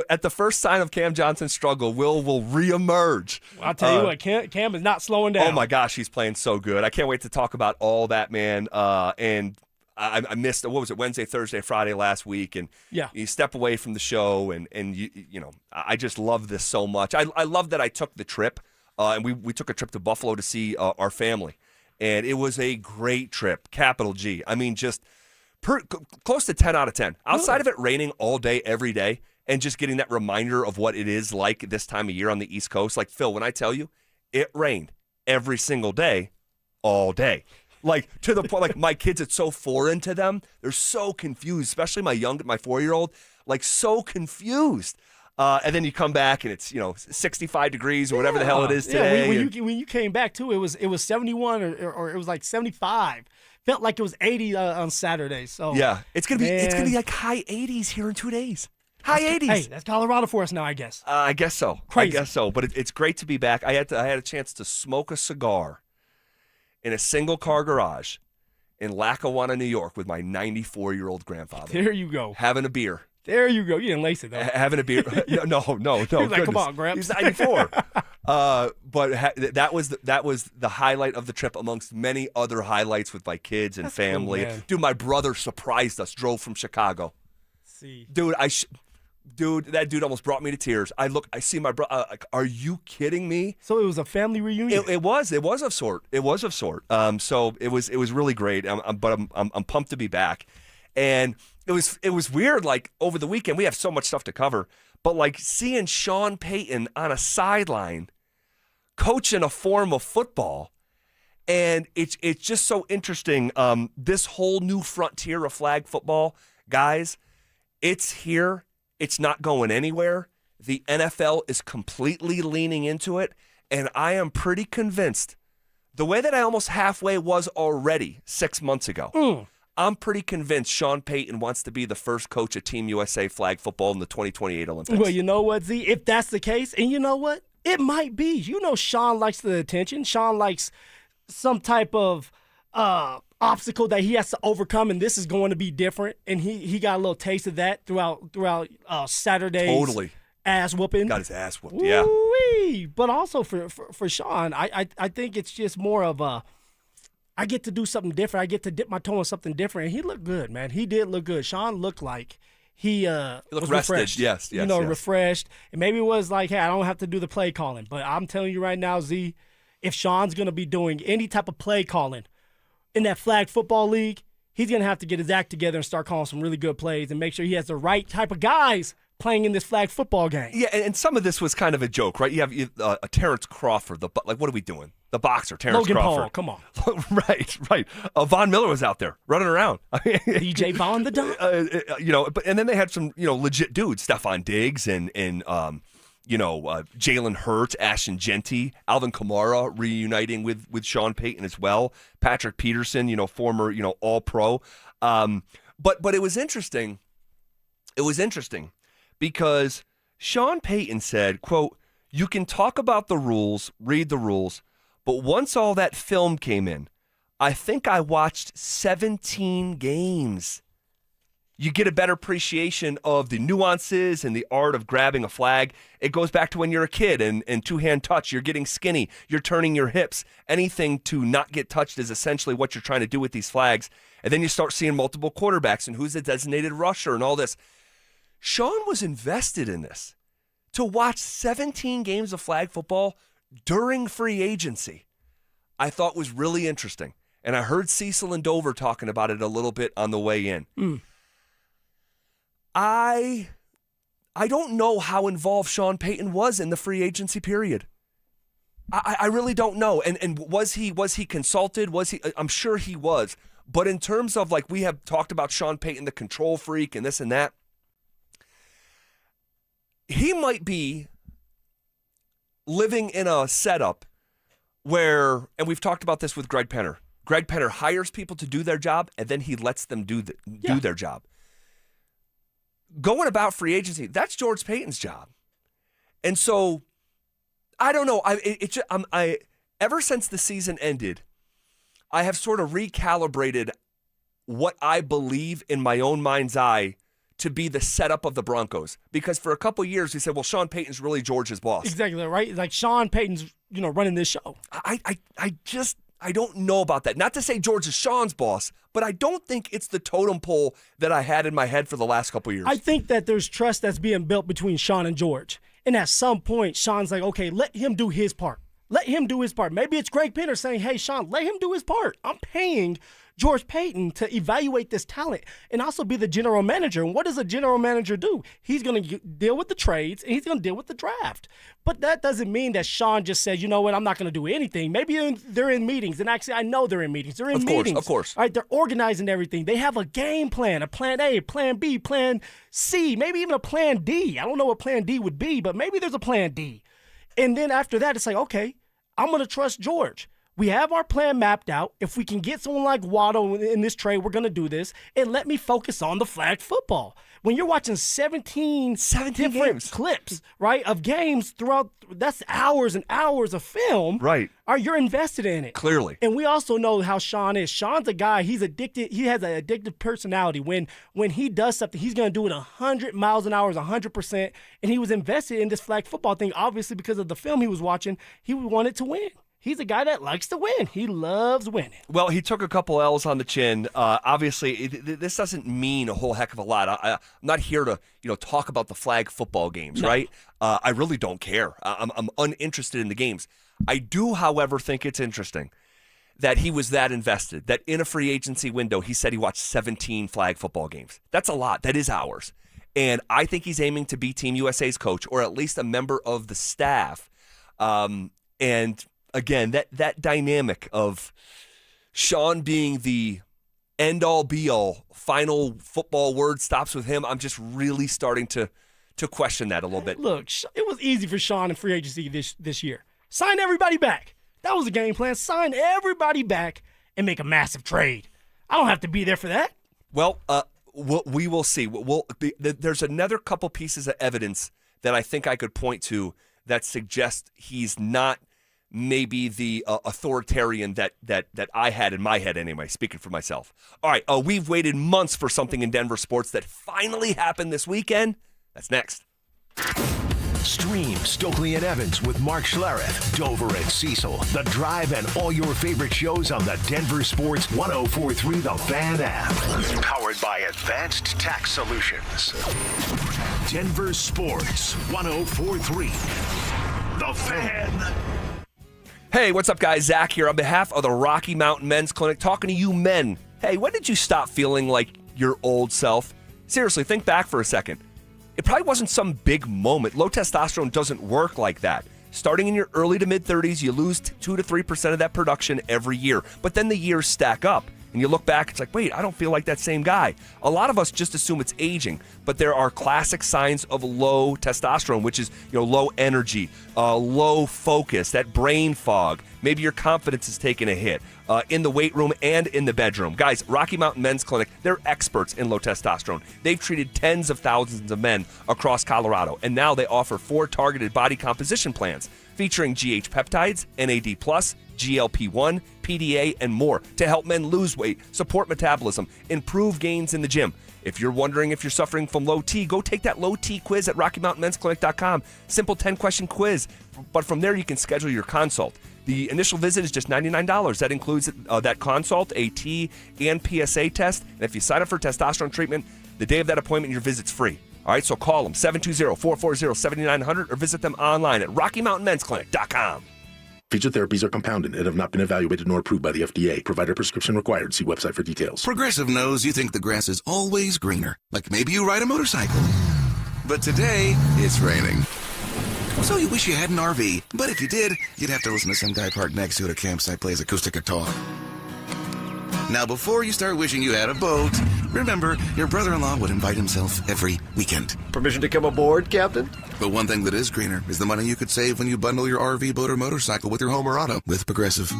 At the first sign of Cam Johnson's struggle, Will reemerge. I'll tell you what, Cam is not slowing down. Oh, my gosh, he's playing so good. I can't wait to talk about all that, man. And I missed, what was it, Wednesday, Thursday, Friday last week, and you step away from the show, and you know, I just love this so much. I love that I took the trip, and we took a trip to Buffalo to see our family, and it was a great trip, capital G. I mean, just close to 10 out of 10. Outside of it raining all day, every day, and just getting that reminder of what it is like this time of year on the East Coast. Like, Phil, when I tell you, it rained every single day, all day. Like, to the point, like, my kids, it's so foreign to them. They're so confused, especially my 4-year-old, like, so confused. And then you come back, and it's, 65 degrees or whatever the hell it is today. When you came back, too, it was 71 or it was like 75. Felt like it was 80 on Saturday. So yeah, it's gonna be like high 80s here in 2 days. High 80s. Hey, that's Colorado for us now, I guess. I guess so. Crazy. I guess so. But it's great to be back. I had a chance to smoke a cigar in a single car garage in Lackawanna, New York, with my 94-year-old grandfather. There you go. Having a beer. There you go. You didn't lace it, though. Having a beer. No. He's like, come on, Gramps. He's 94. But that was the highlight of the trip amongst many other highlights with my kids and family. Cool, dude, my brother surprised us, drove from Chicago. See. Dude, that dude almost brought me to tears. I see my brother. Are you kidding me? So it was a family reunion. It was of sort. So it was really great. I'm pumped to be back, and it was weird. Like, over the weekend, we have so much stuff to cover, but like seeing Sean Payton on a sideline coaching a form of football, and it's just so interesting. This whole new frontier of flag football, guys, it's here. It's not going anywhere. The NFL is completely leaning into it, and I am pretty convinced, the way that I almost halfway was already 6 months ago, I'm pretty convinced Sean Payton wants to be the first coach of Team USA flag football in the 2028 Olympics. Well, you know what, Z? If that's the case, and you know what? It might be. You know, Sean likes the attention. Sean likes some type of obstacle that he has to overcome, and this is going to be different. And he got a little taste of that throughout Saturday's ass whooping. Got his ass whooped, yeah. Ooh-wee. But also for Sean, I think it's just more of a, I get to do something different. I get to dip my toe in something different. And he looked good, man. He did look good. Sean looked like he was rested. Refreshed. Yes. Refreshed. And maybe it was like, hey, I don't have to do the play calling. But I'm telling you right now, Z, if Sean's going to be doing any type of play calling in that flag football league, he's going to have to get his act together and start calling some really good plays and make sure he has the right type of guys playing in this flag football game. Yeah, and some of this was kind of a joke, right? You have a Terrence Crawford. What are we doing? The boxer, Terrence Logan Crawford. Paul, come on. right. Von Miller was out there running around. DJ Von the Don. And then they had some, legit dudes, Stephon Diggs and Jalen Hurts, Ashton Genty, Alvin Kamara reuniting with Sean Payton as well. Patrick Peterson, former, All-Pro. But it was interesting. It was interesting because Sean Payton said, quote, "You can talk about the rules, read the rules, but once all that film came in, I think I watched 17 games. You get a better appreciation of the nuances and the art of grabbing a flag. It goes back to when you're a kid and two-hand touch. You're getting skinny. You're turning your hips. Anything to not get touched is essentially what you're trying to do with these flags. And then you start seeing multiple quarterbacks and who's the designated rusher and all this." Sean was invested in this. To watch 17 games of flag football during free agency, I thought was really interesting. And I heard Cecil and Dover talking about it a little bit on the way in. I don't know how involved Sean Payton was in the free agency period. I really don't know. And was he consulted? I'm sure he was. But in terms of, like, we have talked about Sean Payton, the control freak and this and that, he might be living in a setup where, and we've talked about this with Greg Penner. Greg Penner hires people to do their job, and then he lets them do their job. Going about free agency, that's George Payton's job. And so, I don't know. Ever since the season ended, I have sort of recalibrated what I believe in my own mind's eye to be the setup of the Broncos. Because for a couple years, we said, well, Sean Payton's really George's boss. Exactly, right? Like Sean Payton's, running this show. I don't know about that. Not to say George is Sean's boss, but I don't think it's the totem pole that I had in my head for the last couple years. I think that there's trust that's being built between Sean and George. And at some point, Sean's like, okay, let him do his part. Let him do his part. Maybe it's Greg Penner saying, hey, Sean, let him do his part. I'm paying George Payton to evaluate this talent and also be the general manager. And what does a general manager do? He's going to deal with the trades and he's going to deal with the draft. But that doesn't mean that Sean just says, you know what, I'm not going to do anything. Maybe they're in meetings. And actually, I know they're in meetings. They're in meetings. Of course. All right, they're organizing everything. They have a game plan, a plan A, plan B, plan C, maybe even a plan D. I don't know what plan D would be, but maybe there's a plan D. And then after that, it's like, okay, I'm going to trust George. We have our plan mapped out. If we can get someone like Waddle in this trade, we're going to do this. And let me focus on the flag football. When you're watching 17 different games. clips, right, of games throughout, that's hours and hours of film. Right. You're invested in it. Clearly. And we also know how Sean is. Sean's a guy, he's addicted. He has an addictive personality. When he does something, he's going to do it 100 miles an hour, 100%. And he was invested in this flag football thing, obviously because of the film he was watching. He wanted to win. He's a guy that likes to win. He loves winning. Well, he took a couple L's on the chin. Obviously, this doesn't mean a whole heck of a lot. I'm not here to talk about the flag football games, right? I really don't care. I'm uninterested in the games. I do, however, think it's interesting that he was that invested, that in a free agency window, he said he watched 17 flag football games. That's a lot. That is hours. And I think he's aiming to be Team USA's coach or at least a member of the staff. And again, that dynamic of Sean being the end-all, be-all, final football word stops with him, I'm just really starting to question that a little bit. Look, it was easy for Sean in free agency this year. Sign everybody back. That was the game plan. Sign everybody back and make a massive trade. I don't have to be there for that. Well, we will see. There's another couple pieces of evidence that I think I could point to that suggest he's not maybe the authoritarian that I had in my head anyway, speaking for myself. All right, we've waited months for something in Denver sports that finally happened this weekend. That's next. Stream Stokely and Evans with Mark Schlereth, Dover and Cecil, The Drive, and all your favorite shows on the Denver Sports 104.3 The Fan app. Powered by Advanced Tax Solutions. Denver Sports 104.3 The Fan. Hey, what's up, guys? Zach here on behalf of the Rocky Mountain Men's Clinic, talking to you men. Hey, when did you stop feeling like your old self? Seriously, think back for a second. It probably wasn't some big moment. Low testosterone doesn't work like that. Starting in your early to mid-30s, you lose 2 to 3% of that production every year. But then the years stack up. And you look back, it's like, wait, I don't feel like that same guy. A lot of us just assume it's aging, but there are classic signs of low testosterone, which is, low energy, low focus, that brain fog. Maybe your confidence is taking a hit in the weight room and in the bedroom. Guys, Rocky Mountain Men's Clinic, they're experts in low testosterone. They've treated tens of thousands of men across Colorado, and now they offer 4 targeted body composition plans featuring GH peptides, NAD+, GLP-1, PDA, and more to help men lose weight, support metabolism, improve gains in the gym. If you're wondering if you're suffering from low T, go take that low T quiz at RockyMountainMen'sClinic.com. Simple 10-question quiz, but from there you can schedule your consult. The initial visit is just $99. That includes that consult, a T and PSA test, and if you sign up for testosterone treatment, the day of that appointment, your visit's free. All right, so call them, 720-440-7900, or visit them online at RockyMountainMen'sClinic.com. Featured therapies are compounded and have not been evaluated nor approved by the FDA. Provider prescription required. See website for details. Progressive knows you think the grass is always greener. Like maybe you ride a motorcycle. But today, it's raining. So you wish you had an RV. But if you did, you'd have to listen to some guy parked next to it at a campsite plays acoustic guitar. Now, before you start wishing you had a boat, remember, your brother-in-law would invite himself every weekend. Permission to come aboard, Captain? But one thing that is greener is the money you could save when you bundle your RV, boat, or motorcycle with your home or auto with Progressive.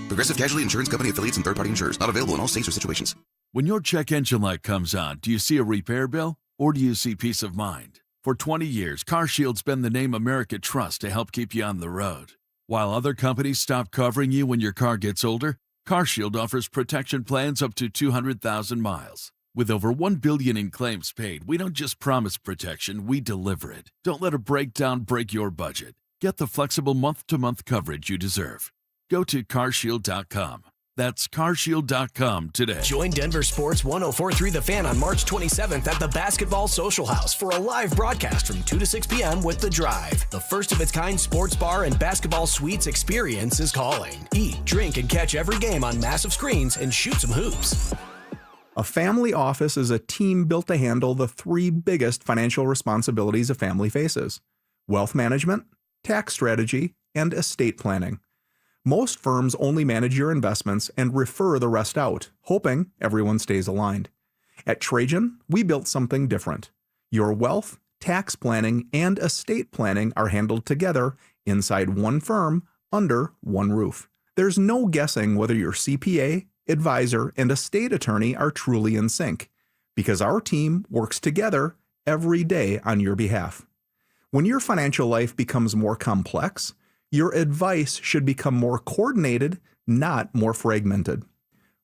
Progressive Casualty Insurance Company affiliates and third-party insurers. Not available in all states or situations. When your check engine light comes on, do you see a repair bill or do you see peace of mind? For 20 years, CarShield's been the name America trusts to help keep you on the road. While other companies stop covering you when your car gets older, CarShield offers protection plans up to 200,000 miles. With over $1 billion in claims paid, we don't just promise protection, we deliver it. Don't let a breakdown break your budget. Get the flexible month-to-month coverage you deserve. Go to carshield.com. That's carshield.com today. Join Denver Sports 104.3 The Fan on March 27th at the Basketball Social House for a live broadcast from 2 to 6 p.m. with The Drive. The first-of-its-kind sports bar and basketball suites experience is calling. Eat, drink, and catch every game on massive screens and shoot some hoops. A family office is a team built to handle the three biggest financial responsibilities a family faces: wealth management, tax strategy, and estate planning. Most firms only manage your investments and refer the rest out, hoping everyone stays aligned. At Trajan, we built something different. Your wealth, tax planning, and estate planning are handled together inside one firm under one roof. There's no guessing whether your CPA, advisor, and estate attorney are truly in sync, because our team works together every day on your behalf. When your financial life becomes more complex, your advice should become more coordinated, not more fragmented.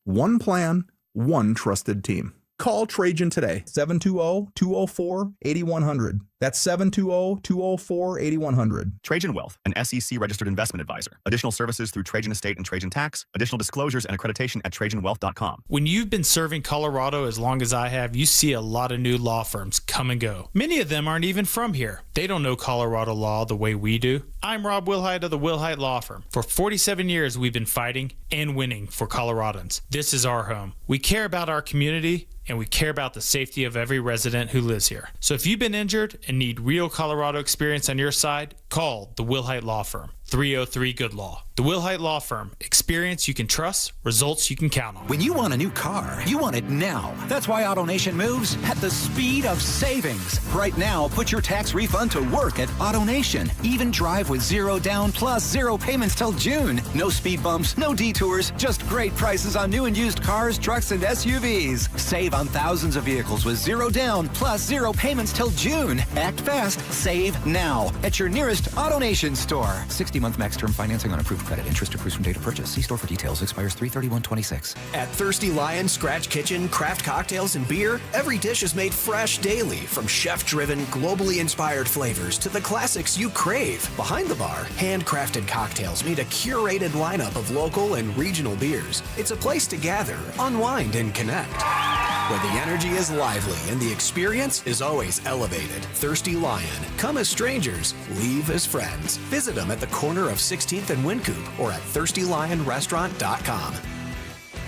One plan, one trusted team. Call Trajan today, 720-204-8100. That's 720-204-8100. Trajan Wealth, an SEC-registered investment advisor. Additional services through Trajan Estate and Trajan Tax. Additional disclosures and accreditation at TrajanWealth.com. When you've been serving Colorado as long as I have, you see a lot of new law firms come and go. Many of them aren't even from here. They don't know Colorado law the way we do. I'm Rob Wilhite of the Wilhite Law Firm. For 47 years, we've been fighting and winning for Coloradans. This is our home. We care about our community, and we care about the safety of every resident who lives here. So if you've been injured and need real Colorado experience on your side, call the Wilhite Law Firm, 303-GOOD-LAW. The Wilhite Law Firm. Experience you can trust, results you can count on. When you want a new car, you want it now. That's why AutoNation moves at the speed of savings. Right now, put your tax refund to work at AutoNation. Even drive with zero down plus zero payments till June. No speed bumps, no detours, just great prices on new and used cars, trucks, and SUVs. Save on thousands of vehicles with zero down plus zero payments till June. Act fast, save now at your nearest AutoNation store. 60-month max term financing on approved credit. Interest accrues from date of purchase. See store for details. Expires 3/31/26. At Thirsty Lion Scratch Kitchen, craft cocktails and beer, every dish is made fresh daily, from chef-driven, globally inspired flavors to the classics you crave. Behind the bar, handcrafted cocktails meet a curated lineup of local and regional beers. It's a place to gather, unwind, and connect, where the energy is lively and the experience is always elevated. Thirsty Lion. Come as strangers, leave as friends. Visit them at the corner of 16th and Wynkoop or at thirstylionrestaurant.com.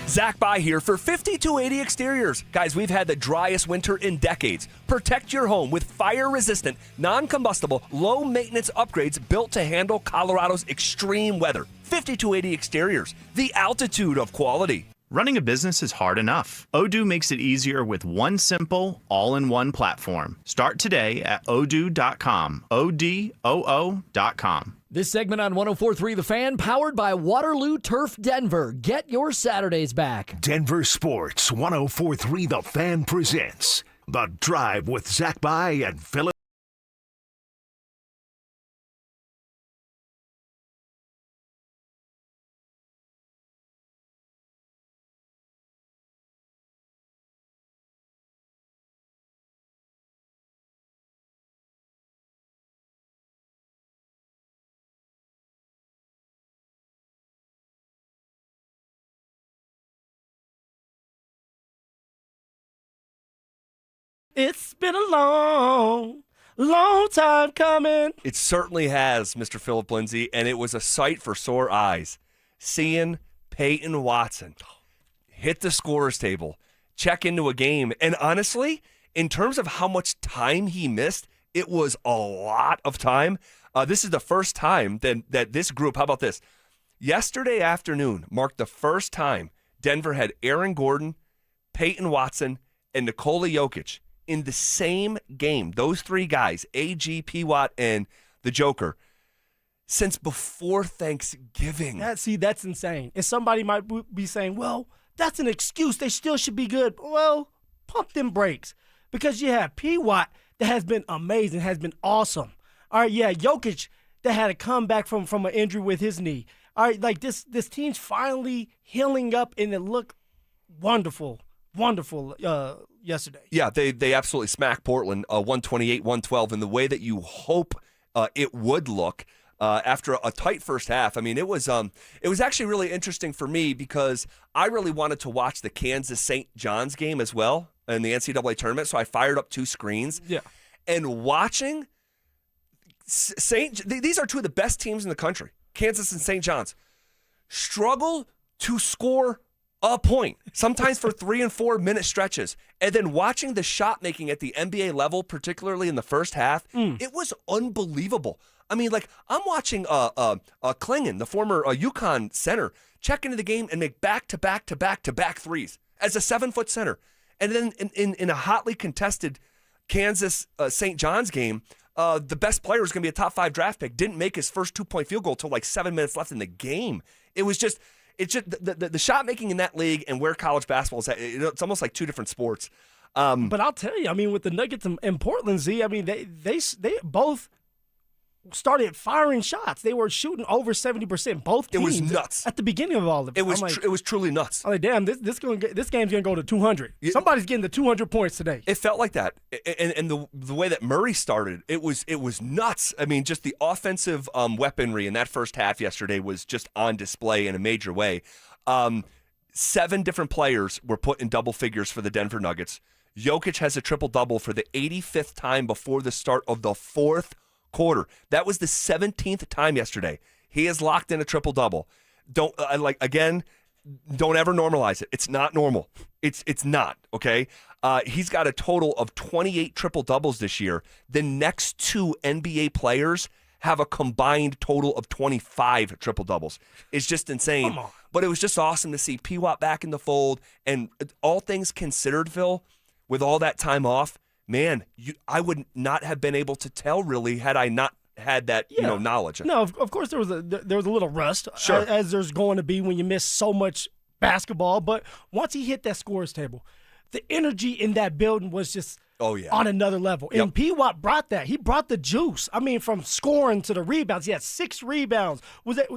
Zach By here for 5280 Exteriors. Guys, we've had the driest winter in decades. Protect your home with fire-resistant, non-combustible, low-maintenance upgrades built to handle Colorado's extreme weather. 5280 Exteriors, the altitude of quality. Running a business is hard enough. Odoo makes it easier with one simple, all-in-one platform. Start today at odoo.com. ODOO.com. This segment on 104.3 The Fan, powered by Waterloo Turf Denver. Get your Saturdays back. Denver Sports 104.3 The Fan presents The Drive with Zach By and Phillip. It's been a long time coming. It certainly has, Mr. Phillip Lindsay, and it was a sight for sore eyes. Seeing Payton Watson hit the scorer's table, check into a game, and honestly, in terms of how much time he missed, it was a lot of time. This is the first time that this group, how about this? Yesterday afternoon marked the first time Denver had Aaron Gordon, Payton Watson, and Nikola Jokic in the same game. Those three guys, AG, P-Watt, and the Joker, since before Thanksgiving. That's insane. And somebody might be saying, well, that's an excuse. They still should be good. Well, pump them brakes. Because you have P-Watt that has been amazing, has been awesome. All right, yeah, Jokic that had a comeback from an injury with his knee. All right, like this team's finally healing up, and it looked wonderful. yesterday. Yeah, they absolutely smacked Portland 128-112 in the way that you hope it would look after a tight first half. I mean, it was actually really interesting for me because I really wanted to watch the Kansas St. John's game as well in the NCAA tournament, so I fired up 2 screens. Yeah. And watching these are 2 of the best teams in the country, Kansas and St. John's, struggle to score a point, sometimes for 3 and 4 minute stretches. And then watching the shot making at the NBA level, particularly in the first half, it was unbelievable. I mean, like, I'm watching Klingon, the former UConn center, check into the game and make back-to-back threes as a 7-foot center. And then in a hotly contested Kansas St. John's game, the best player was going to be a top 5 draft pick, didn't make his first 2-point field goal till like 7 minutes left in the game. It's just the shot making in that league and where college basketball is at, it's almost like 2 different sports. But I'll tell you, I mean, with the Nuggets in Portland, Z, I mean, they both started firing shots. They were shooting over 70%. Both teams. It was nuts at the beginning of all of it. It was truly nuts. I'm like, damn, this game's gonna go to 200. Somebody's getting to 200 points today. It felt like that, and the way that Murray started, it was nuts. I mean, just the offensive weaponry in that first half yesterday was just on display in a major way. 7 different players were put in double figures for the Denver Nuggets. Jokic has a triple-double for the 85th time before the start of the 4th quarter. That was the 17th time yesterday. He has locked in a triple-double. Don't ever normalize it. It's not normal. It's not, okay? He's got a total of 28 triple-doubles this year. The next 2 NBA players have a combined total of 25 triple-doubles. It's just insane. Come on. But it was just awesome to see P-Watt back in the fold. And all things considered, Phil, with all that time off, man, I would not have been able to tell really had I not had that knowledge. No, of course there was a little rust, sure, as there's going to be when you miss so much basketball. But once he hit that scorer's table, the energy in that building was just on another level. And P-Watt brought that. He brought the juice. I mean, from scoring to the rebounds. He had 6 rebounds.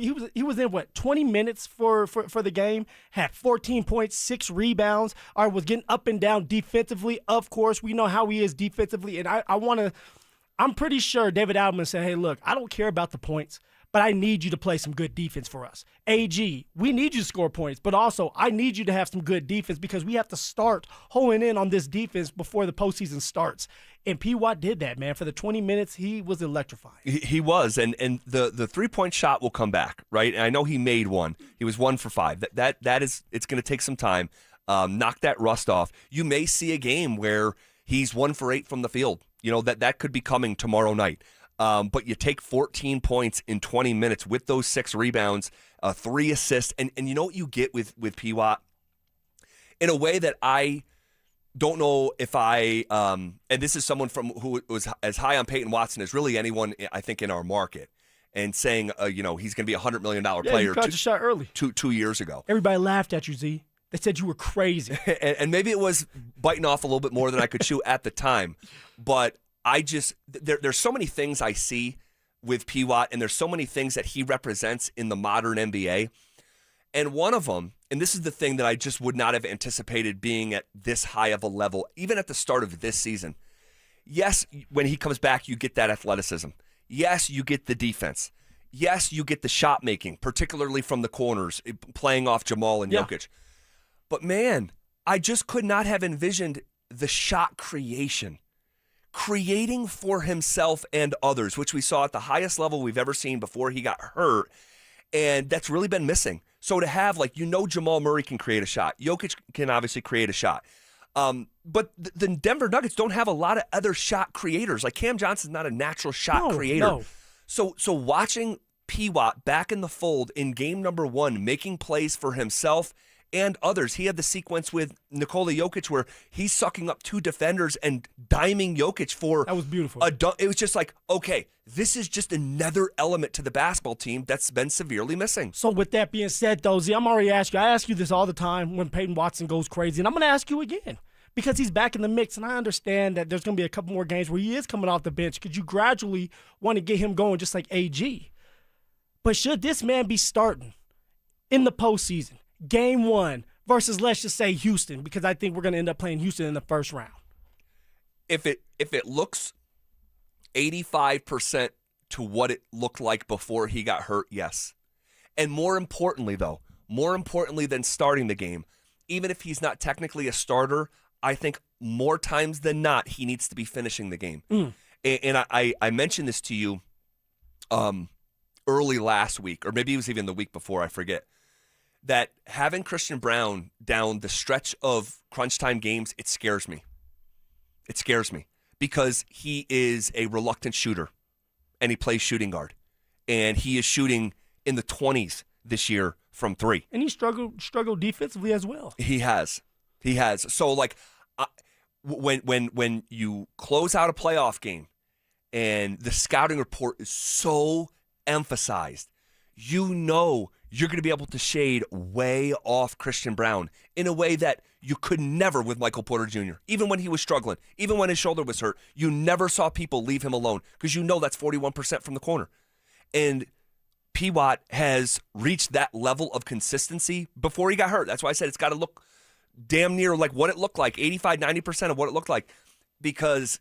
He was in 20 minutes for the game, had 14 points, 6 rebounds, or was getting up and down defensively. Of course, we know how he is defensively. And I'm pretty sure David Alderman said, hey, look, I don't care about the points, but I need you to play some good defense for us. AG, we need you to score points, but also I need you to have some good defense because we have to start honing in on this defense before the postseason starts. And P-Watt did that, man. For the 20 minutes, he was electrifying. He was, and the 3-point shot will come back, right? And I know he made one. He was 1 for 5. That is, it's going to take some time. Knock that rust off. You may see a game where he's 1 for 8 from the field. You know, that could be coming tomorrow night. But you take 14 points in 20 minutes with those 6 rebounds, 3 assists, and you know what you get with P-Watt? In a way that I don't know if and this is someone who was as high on Peyton Watson as really anyone, I think, in our market, and saying, he's going to be a $100 million player. You caught your shot early. 2 years ago. Everybody laughed at you, Z. They said you were crazy. and maybe it was biting off a little bit more than I could chew at the time, but there's so many things I see with P-Watt, and there's so many things that he represents in the modern NBA. And one of them, and this is the thing that I just would not have anticipated being at this high of a level, even at the start of this season. Yes, when he comes back, you get that athleticism. Yes, you get the defense. Yes, you get the shot making, particularly from the corners, playing off Jamal and Jokic. But man, I just could not have envisioned the shot creation. Creating for himself and others, which we saw at the highest level we've ever seen before he got hurt, and that's really been missing. So to have, Jamal Murray can create a shot. Jokic can obviously create a shot. But the Denver Nuggets don't have a lot of other shot creators. Like Cam Johnson's not a natural shot creator. No. So watching P-Watt back in the fold in game number 1, making plays for himself and others. He had the sequence with Nikola Jokic where he's sucking up 2 defenders and diming Jokic for that was beautiful. It was just like, okay, this is just another element to the basketball team that's been severely missing. So with that being said, though, Z, I'm already asking you. I ask you this all the time when Peyton Watson goes crazy, and I'm going to ask you again because he's back in the mix, and I understand that there's going to be a couple more games where he is coming off the bench because you gradually want to get him going just like AG. But should this man be starting in the postseason? Game 1 versus, let's just say, Houston, because I think we're going to end up playing Houston in the first round. If it looks 85% to what it looked like before he got hurt, yes. And more importantly than starting the game, even if he's not technically a starter, I think more times than not, he needs to be finishing the game. And I mentioned this to you early last week, or maybe it was even the week before, I forget, that having Christian Braun down the stretch of crunch time games, it scares me. It scares me because he is a reluctant shooter, and he plays shooting guard. And he is shooting in the 20s this year from three. And he struggled defensively as well. He has. So, like, when you close out a playoff game and the scouting report is so emphasized, you know you're going to be able to shade way off Christian Braun in a way that you could never with Michael Porter Jr. Even when he was struggling, even when his shoulder was hurt, you never saw people leave him alone because you know that's 41% from the corner. And P-Watt has reached that level of consistency before he got hurt. That's why I said it's got to look damn near like what it looked like, 85, 90% of what it looked like. Because,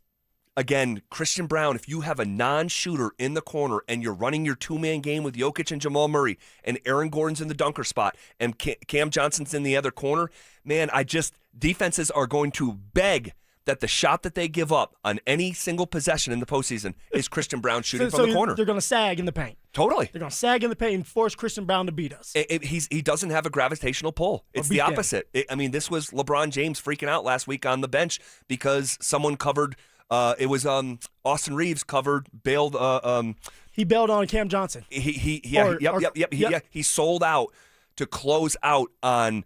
again, Christian Braun, if you have a non-shooter in the corner and you're running your two-man game with Jokic and Jamal Murray and Aaron Gordon's in the dunker spot and Cam Johnson's in the other corner, man, defenses are going to beg that the shot that they give up on any single possession in the postseason is Christian Braun shooting from the corner. They're going to sag in the paint. Totally. They're going to sag in the paint and force Christian Braun to beat us. He doesn't have a gravitational pull. It's the opposite. This was LeBron James freaking out last week on the bench because someone covered Austin Reeves bailed. He bailed on Cam Johnson. He sold out to close out on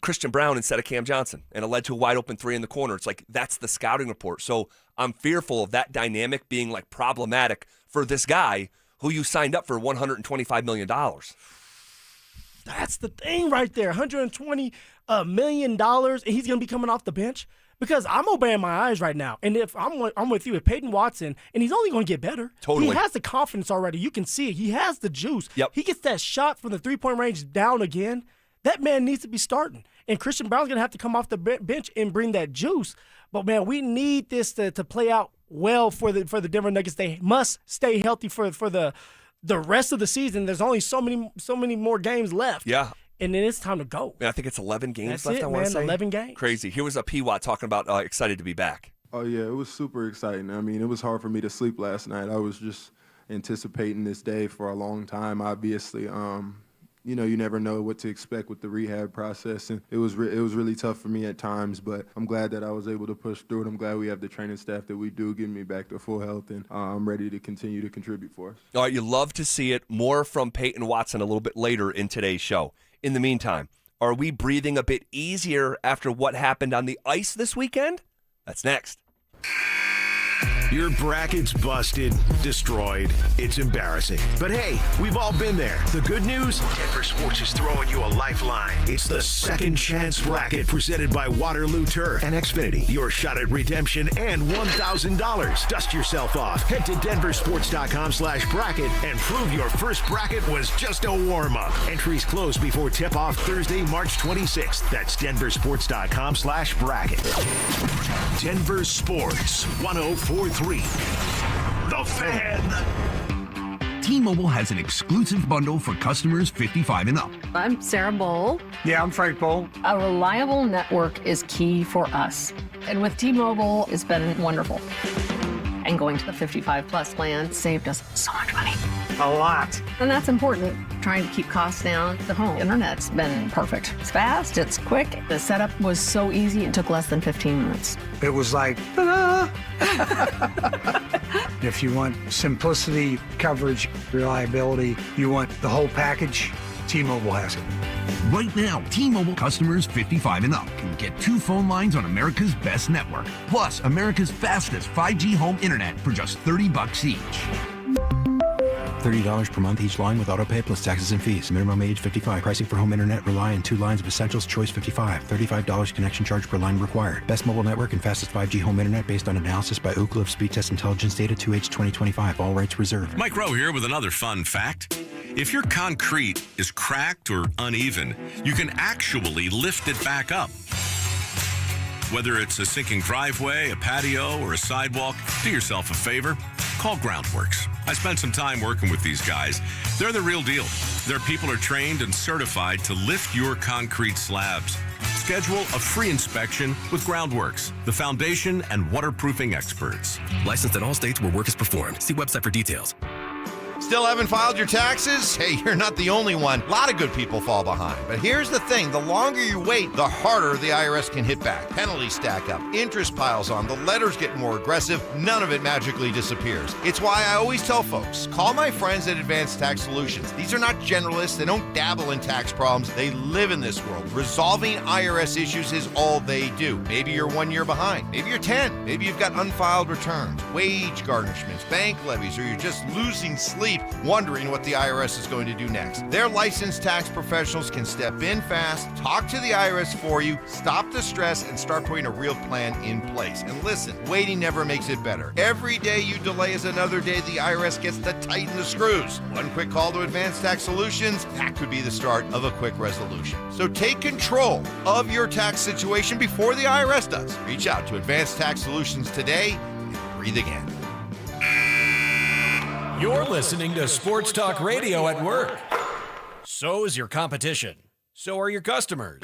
Christian Braun instead of Cam Johnson, and it led to a wide open three in the corner. It's like that's the scouting report. So I'm fearful of that dynamic being like problematic for this guy who you signed up for $125 million. That's the thing right there, $120 million, and he's going to be coming off the bench. Because I'm obeying my eyes right now. And if I'm with you, with Payton Watson, and he's only going to get better. Totally. He has the confidence already. You can see it. He has the juice. Yep. He gets that shot from the three-point range down again. That man needs to be starting. And Christian Braun's going to have to come off the bench and bring that juice. But, man, we need this to play out well for the Denver Nuggets. They must stay healthy for the rest of the season. There's only so many more games left. Yeah. And then it's time to go. And I think it's 11 games That's left, it, I want to say. 11 games. Crazy. Here was a P-Watt talking about excited to be back. Oh, yeah, it was super exciting. I mean, it was hard for me to sleep last night. I was just anticipating this day for a long time, obviously. You never know what to expect with the rehab process, and it was really tough for me at times, but I'm glad that I was able to push through it. I'm glad we have the training staff that we do, getting me back to full health, and I'm ready to continue to contribute for us. All right, you love to see it. More from Payton Watson a little bit later in today's show. In the meantime, are we breathing a bit easier after what happened on the ice this weekend? That's next. Your bracket's busted, destroyed. It's embarrassing. But hey, we've all been there. The good news? Denver Sports is throwing you a lifeline. It's the Second Chance Bracket presented by Waterloo Turf and Xfinity. Your shot at redemption and $1,000. Dust yourself off. Head to DenverSports.com/bracket and prove your first bracket was just a warm-up. Entries close before tip-off Thursday, March 26th. That's DenverSports.com/bracket. Denver Sports 104.3. The Fan. T-Mobile has an exclusive bundle for customers 55 and up. I'm Sarah Bowl. Yeah, I'm Frank Bowl. A reliable network is key for us. And with T-Mobile, it's been wonderful. And going to the 55-plus plan saved us so much money. A lot. And that's important. Trying to keep costs down. The home internet's been perfect. It's fast, it's quick. The setup was so easy, it took less than 15 minutes. It was like, ta-da! If you want simplicity, coverage, reliability, you want the whole package, T-Mobile has it. Right now, T-Mobile customers 55 and up can get 2 phone lines on America's best network, plus America's fastest 5G home internet for just $30 each. $30 per month each line with autopay plus taxes and fees. Minimum age 55. Pricing for home internet rely on 2 lines of essentials. Choice 55. $35 connection charge per line required. Best mobile network and fastest 5G home internet based on analysis by Ookla of Speed Test Intelligence data 2H 2025. All rights reserved. Mike Rowe here with another fun fact. If your concrete is cracked or uneven, you can actually lift it back up. Whether it's a sinking driveway, a patio, or a sidewalk, do yourself a favor. Call Groundworks. I spent some time working with these guys. They're the real deal. Their people are trained and certified to lift your concrete slabs. Schedule a free inspection with Groundworks, the foundation and waterproofing experts. Licensed in all states where work is performed. See website for details. Still haven't filed your taxes? Hey, you're not the only one. A lot of good people fall behind. But here's the thing. The longer you wait, the harder the IRS can hit back. Penalties stack up. Interest piles on. The letters get more aggressive. None of it magically disappears. It's why I always tell folks, call my friends at Advanced Tax Solutions. These are not generalists. They don't dabble in tax problems. They live in this world. Resolving IRS issues is all they do. Maybe you're 1 year behind. Maybe you're 10. Maybe you've got unfiled returns, wage garnishments, bank levies, or you're just losing sleep wondering what the IRS is going to do next. Their licensed tax professionals can step in fast, talk to the IRS for you, stop the stress, and start putting a real plan in place. And listen, waiting never makes it better. Every day you delay is another day the IRS gets to tighten the screws. One quick call to Advanced Tax Solutions, that could be the start of a quick resolution. So take control of your tax situation before the IRS does. Reach out to Advanced Tax Solutions today and breathe again. You're listening to Sports Talk Radio at work. So is your competition. So are your customers.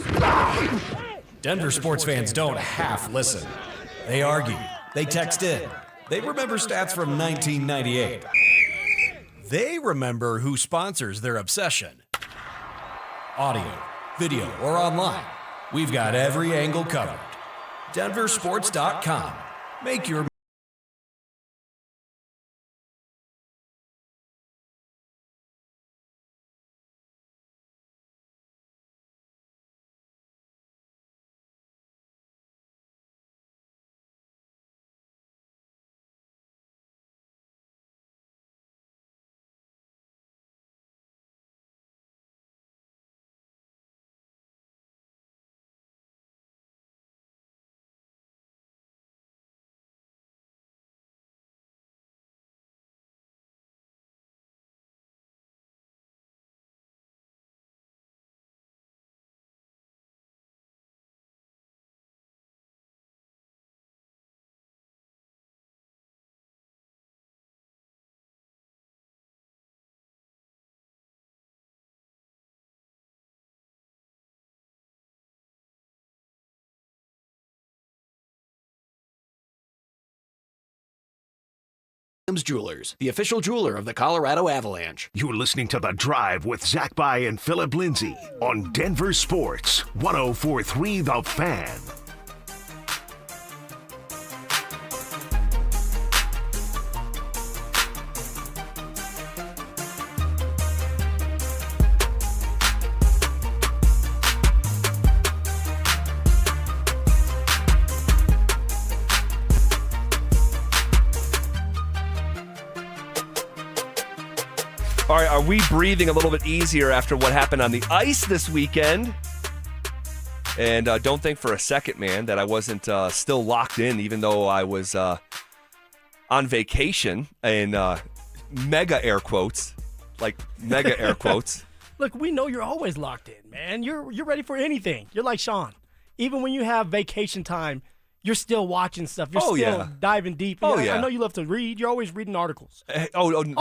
Denver sports fans don't half listen. They argue. They text in. They remember stats from 1998. They remember who sponsors their obsession. Audio, video, or online. We've got every angle covered. DenverSports.com. Make your Jewelers, the official jeweler of the Colorado Avalanche. You're listening to The Drive with Zach By and Phillip Lindsay on Denver Sports 104.3 The Fan. All right, are we breathing a little bit easier after what happened on the ice this weekend? And don't think for a second, man, that I wasn't still locked in, even though I was on vacation in mega air quotes, like mega air quotes. Look, we know you're always locked in, man. You're ready for anything. You're like Sean. Even when you have vacation time, you're still watching stuff. You're still diving deep. I know you love to read. You're always reading articles. Always.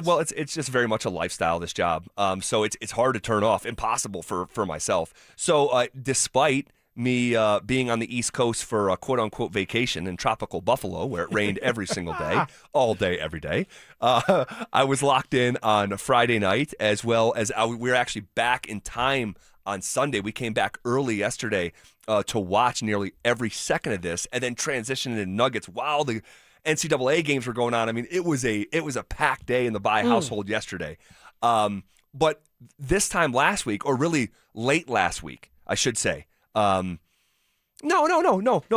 Well, it's just very much a lifestyle, this job. So it's hard to turn off. Impossible for myself. So despite me being on the East Coast for a quote-unquote vacation in tropical Buffalo, where it rained every single day, all day, every day, I was locked in on Friday night, as well as we were actually back in time on Sunday. We came back early yesterday to watch nearly every second of this, and then transition into Nuggets while the NCAA games were going on. I mean, it was a packed day in the By household yesterday. But this time last week, or really late last week, I should say. No.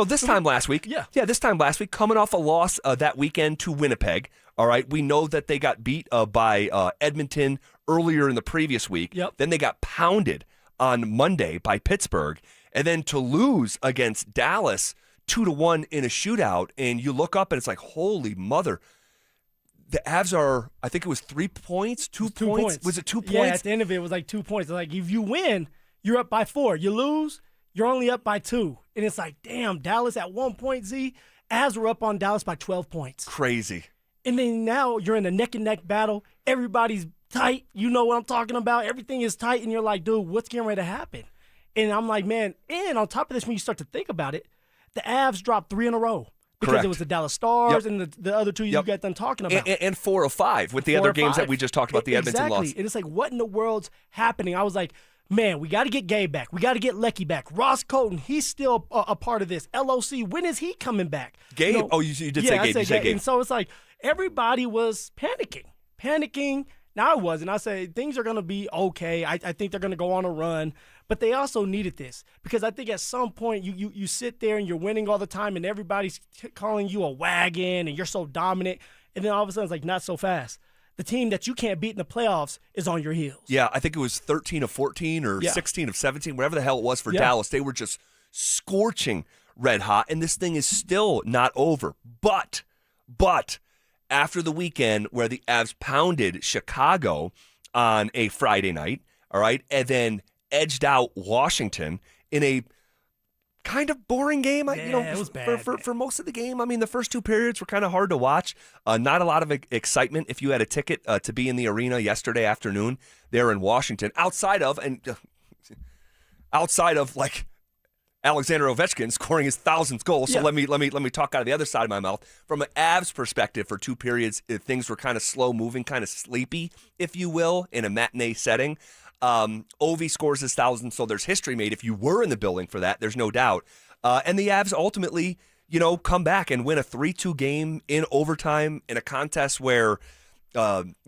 This time last week. Yeah, this time last week, coming off a loss that weekend to Winnipeg. All right, we know that they got beat by Edmonton earlier in the previous week. Yep. Then they got pounded on Monday by Pittsburgh, and then to lose against Dallas 2-1 in a shootout, and you look up and it's like, holy mother, the Avs are, I think it was 3 points, 2 points. Was it 2 points? Yeah, at the end of it, it was like 2 points. Like, if you win, you're up by 4. You lose, you're only up by 2. And it's like, damn, Dallas at 1 point, Z. Avs were up on Dallas by 12 points. Crazy. And then now you're in a neck-and-neck battle. Everybody's tight. You know what I'm talking about. Everything is tight, and you're like, dude, what's getting ready to happen? And I'm like, man, and on top of this, when you start to think about it, the Avs dropped 3 in a row. Because Correct. it was the Dallas Stars Yep. and the other two you got done talking about. And 4 of 5 with the other games that we just talked about, the Edmonton exactly. loss. And it's like, what in the world's happening? I was like, man, we got to get Gabe back. We got to get Lecky back. Ross Colton, he's still a part of this. LOC, when is he coming back? Gabe? You know, You did say Gabe. You said Gabe. And so it's like everybody was panicking. Now I wasn't. I said things are going to be okay. I think they're going to go on a run. But they also needed this because I think at some point you sit there and you're winning all the time and everybody's calling you a wagon and you're so dominant. And then all of a sudden it's like, not so fast. The team that you can't beat in the playoffs is on your heels. Yeah, I think it was 13 of 14 or 16 of 17, whatever the hell it was for Dallas. They were just scorching red hot, and this thing is still not over. But after the weekend where the Avs pounded Chicago on a Friday night, all right, and then edged out Washington in a kind of boring game. It was bad. For most of the game. I mean, the first 2 periods were kind of hard to watch. Not a lot of excitement if you had a ticket to be in the arena yesterday afternoon there in Washington. Outside of like Alexander Ovechkin scoring his 1,000th goal. So let me talk out of the other side of my mouth. From an Avs perspective, for 2 periods, things were kind of slow moving, kind of sleepy, if you will, in a matinee setting. Ovi scores his 1,000th, so there's history made. If you were in the building for that, there's no doubt. And the Avs ultimately, come back and win a 3-2 game in overtime in a contest where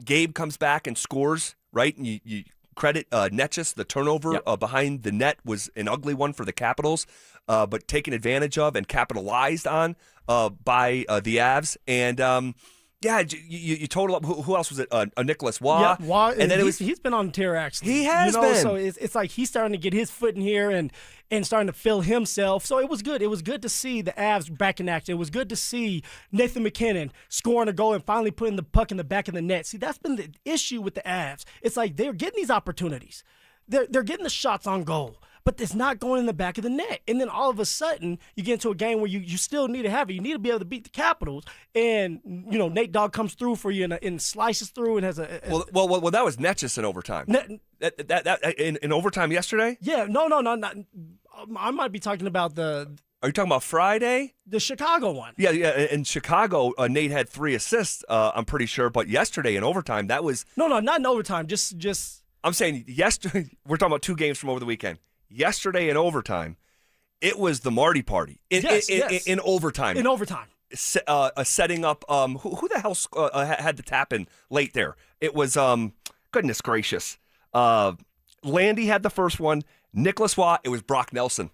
Gabe comes back and scores, right? And you credit Netchus, the turnover behind the net was an ugly one for the Capitals, but taken advantage of and capitalized on by the Avs. And you total up. Who else was it? Nicholas Waugh. Yeah, Waugh, and then he's been on tear actually. He has been. So it's like he's starting to get his foot in here and starting to feel himself. So it was good. It was good to see the Avs back in action. It was good to see Nathan McKinnon scoring a goal and finally putting the puck in the back of the net. See, that's been the issue with the Avs. It's like they're getting these opportunities. They're getting the shots on goal, but it's not going in the back of the net. And then all of a sudden, you get into a game where you still need to have it. You need to be able to beat the Capitals. And, Nate Dogg comes through for you and slices through and has a Well, that was Netchus in overtime. That in overtime yesterday? Yeah, no, not. I might be talking about Are you talking about Friday? the Chicago one. Yeah. In Chicago, Nate had 3 assists, I'm pretty sure. But yesterday in overtime, that was... No, not in overtime. Just. I'm saying yesterday, we're talking about 2 games from over the weekend. Yesterday in overtime, it was the Marty party. In overtime. In overtime. Setting up, who the hell had the tap in late there? It was, goodness gracious. Landy had the first one. Nicholas Waugh, it was Brock Nelson.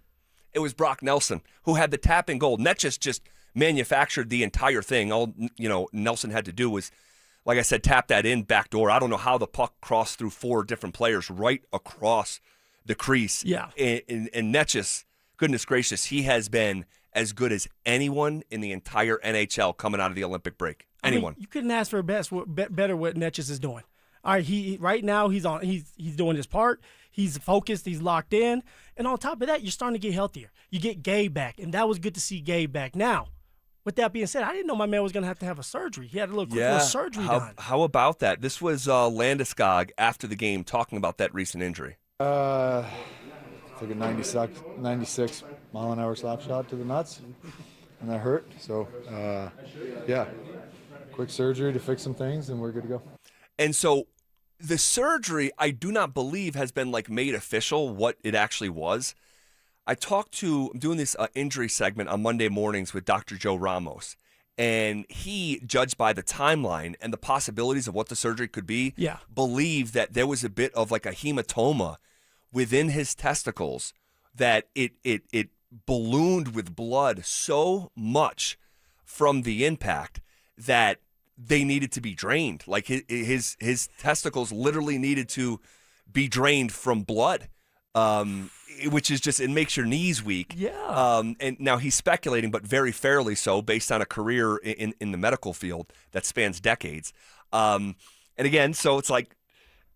Who had the tap in goal. Netchus just manufactured the entire thing. All, Nelson had to do was, like I said, tap that in back door. I don't know how the puck crossed through 4 different players right across the crease. Yeah. And Netchus, goodness gracious, he has been as good as anyone in the entire NHL coming out of the Olympic break. Anyone. I mean, you couldn't ask for better what Netchus is doing. All right, right now he's doing his part. He's focused. He's locked in. And on top of that, you're starting to get healthier. You get Gabe back, and that was good to see Gabe back. Now, with that being said, I didn't know my man was going to have a surgery. He had a little surgery done. How about that? This was Landeskog after the game talking about that recent injury. Took a 96 mile an hour slap shot to the nuts, and that hurt. So, quick surgery to fix some things, and we're good to go. And so the surgery, I do not believe, has been made official what it actually was. I'm doing this injury segment on Monday mornings with Dr. Joe Ramos, and he, judged by the timeline and the possibilities of what the surgery could be, believed that there was a bit of a hematoma within his testicles that it ballooned with blood so much from the impact that they needed to be drained. His testicles literally needed to be drained from blood. which is just, it makes your knees weak. Yeah. And now he's speculating, but very fairly so, based on a career in the medical field that spans decades. And again, so it's like,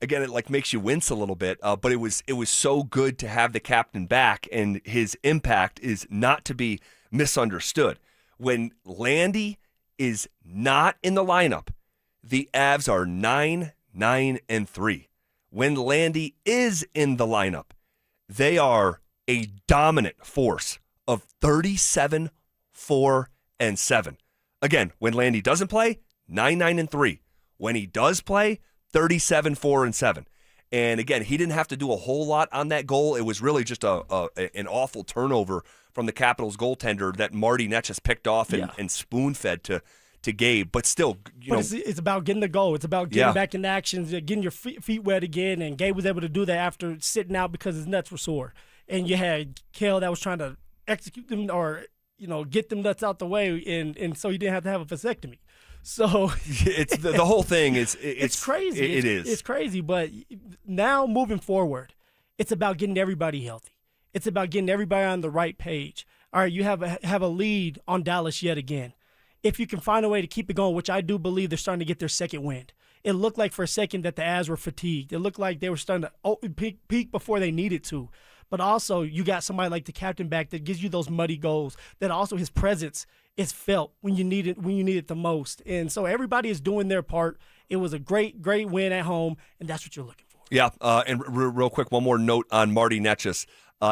again, it like makes you wince a little bit. But it was so good to have the captain back, and his impact is not to be misunderstood. When Landy is not in the lineup, the Avs are 9-9-3. When Landy is in the lineup, they are a dominant force of 37-4-7. Again, when Landy doesn't play, 9-9-3. When he does play, 37-4-7. And again, he didn't have to do a whole lot on that goal. It was really just an awful turnover from the Capitals goaltender that Marty Netchus picked off and spoon-fed to Gabe. But still, it's about getting the goal. It's about getting back in action, getting your feet wet again. And Gabe was able to do that after sitting out because his nuts were sore. And you had Kale that was trying to execute them or get them nuts out the way, and so he didn't have to have a vasectomy. So it's the whole thing is it's crazy. It is. It's crazy. But now moving forward, it's about getting everybody healthy. It's about getting everybody on the right page. All right, you have a lead on Dallas yet again. If you can find a way to keep it going, which I do believe they're starting to get their second wind. It looked like for a second that the Avs were fatigued. It looked like they were starting to peak before they needed to. But also, you got somebody like the captain back that gives you those muddy goals. That also his presence is felt when you need it the most. And so everybody is doing their part. It was a great win at home, and that's what you're looking for. Yeah, and real quick, one more note on Marty Netchus.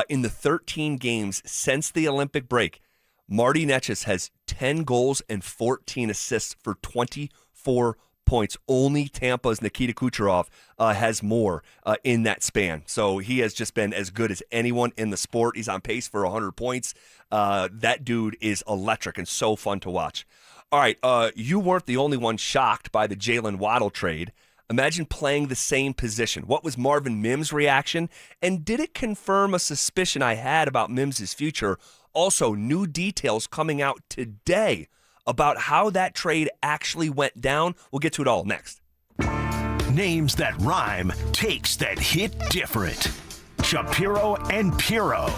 In the 13 games since the Olympic break, Marty Netchus has 10 goals and 14 assists for 24 points. Only Tampa's Nikita Kucherov has more in that span. So he has just been as good as anyone in the sport. He's on pace for 100 points. That dude is electric and so fun to watch. All right, you weren't the only one shocked by the Jaylen Waddle trade. Imagine playing the same position. What was Marvin Mims' reaction? And did it confirm a suspicion I had about Mims' future? Also, new details coming out today about how that trade actually went down. We'll get to it all next. Names that rhyme, takes that hit different. Shapiro and Piro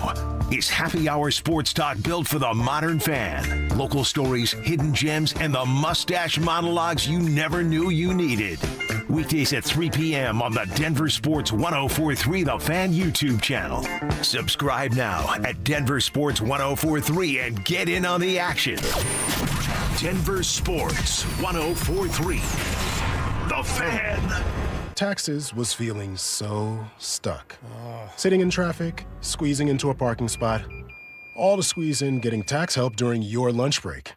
is happy hour sports talk built for the modern fan. Local stories, hidden gems, and the mustache monologues you never knew you needed. Weekdays at 3 p.m. on the Denver Sports 1043 The Fan YouTube channel. Subscribe now at Denver Sports 1043 and get in on the action. Denver Sports 1043 The Fan. Taxes was feeling so stuck. Sitting in traffic, squeezing into a parking spot, all to squeeze in getting tax help during your lunch break.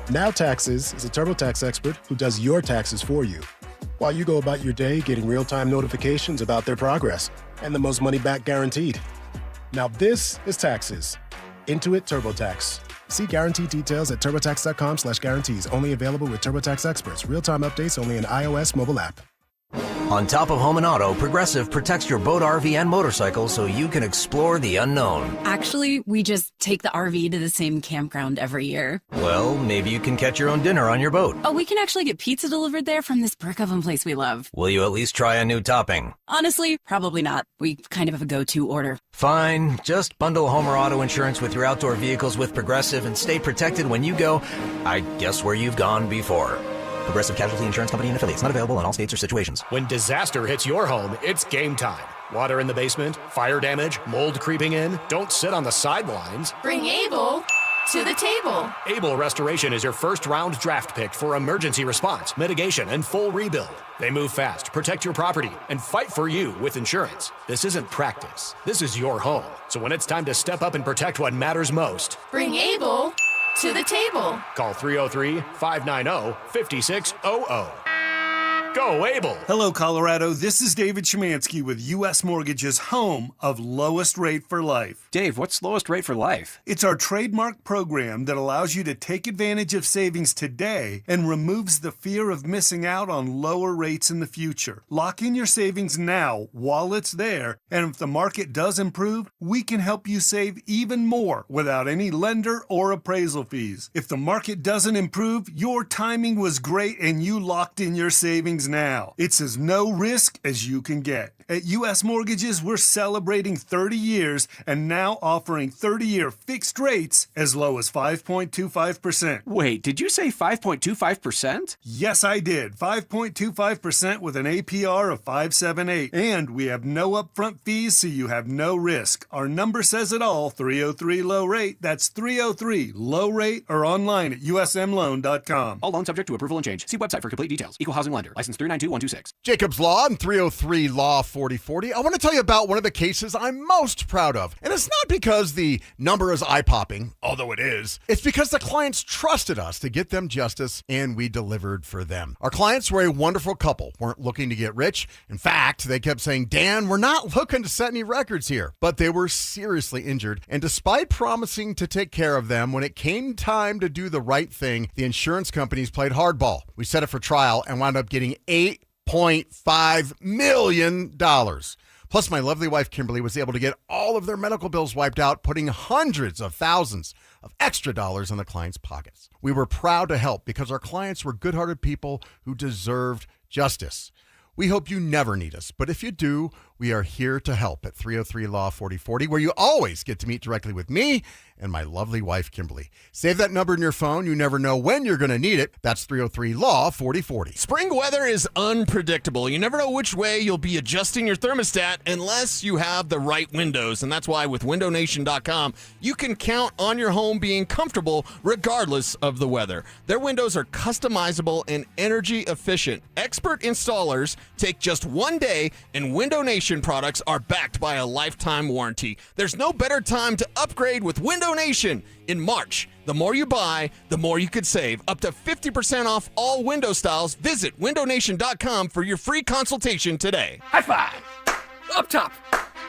Now Taxes is a TurboTax expert who does your taxes for you, while you go about your day getting real-time notifications about their progress and the most money back guaranteed. Now this is Taxes. Intuit TurboTax. See guarantee details at turbotax.com/guarantees. Only available with TurboTax experts. Real-time updates only in iOS mobile app. On top of home and auto, Progressive protects your boat, RV, and motorcycle so you can explore the unknown. Actually, we just take the RV to the same campground every year. Well, maybe you can catch your own dinner on your boat. Oh, we can actually get pizza delivered there from this brick oven place we love. Will you at least try a new topping? Honestly, probably not. We kind of have a go-to order. Fine. Just bundle home or auto insurance with your outdoor vehicles with Progressive and stay protected when you go, I guess, where you've gone before. Progressive Casualty Insurance Company and affiliates. Not available in all states or situations. When disaster hits your home, it's game time. Water in the basement, fire damage, mold creeping in. Don't sit on the sidelines. Bring Able to the table. Able Restoration is your first-round draft pick for emergency response, mitigation, and full rebuild. They move fast, protect your property, and fight for you with insurance. This isn't practice. This is your home. So when it's time to step up and protect what matters most, bring Able to the table. Call 303-590-5600. Go Able! Hello, Colorado. This is David Szymanski with U.S. Mortgage's home of Lowest Rate for Life. Dave, what's Lowest Rate for Life? It's our trademark program that allows you to take advantage of savings today and removes the fear of missing out on lower rates in the future. Lock in your savings now while it's there, and if the market does improve, we can help you save even more without any lender or appraisal fees. If the market doesn't improve, your timing was great and you locked in your savings now. It's as no risk as you can get. At U.S. Mortgages, we're celebrating 30 years and now offering 30-year fixed rates as low as 5.25%. Wait, did you say 5.25%? Yes, I did. 5.25% with an APR of 5.78. And we have no upfront fees, so you have no risk. Our number says it all, 303 low rate. That's 303 low rate, or online at usmloan.com. All loans subject to approval and change. See website for complete details. Equal housing lender. License 392126. Jacob's Law and 303 Law 4040. I want to tell you about one of the cases I'm most proud of. And it's not because the number is eye-popping, although it is. It's because the clients trusted us to get them justice, and we delivered for them. Our clients were a wonderful couple, weren't looking to get rich. In fact, they kept saying, Dan, we're not looking to set any records here. But they were seriously injured, and despite promising to take care of them, when it came time to do the right thing, the insurance companies played hardball. We set it for trial and wound up getting $8.5 million. Plus, my lovely wife, Kimberly, was able to get all of their medical bills wiped out, putting hundreds of thousands of extra dollars in the clients' pockets. We were proud to help because our clients were good-hearted people who deserved justice. We hope you never need us, but if you do, we are here to help at 303 Law 4040, where you always get to meet directly with me and my lovely wife, Kimberly. Save that number in your phone. You never know when you're going to need it. That's 303 Law 4040. Spring weather is unpredictable. You never know which way you'll be adjusting your thermostat unless you have the right windows. And that's why with windownation.com, you can count on your home being comfortable regardless of the weather. Their windows are customizable and energy efficient. Expert installers take just one day, and Window Nation products are backed by a lifetime warranty. There's no better time to upgrade with Window Nation. In March, the more you buy, the more you could save. Up to 50% off all window styles. Visit windownation.com for your free consultation today. High five! Up top!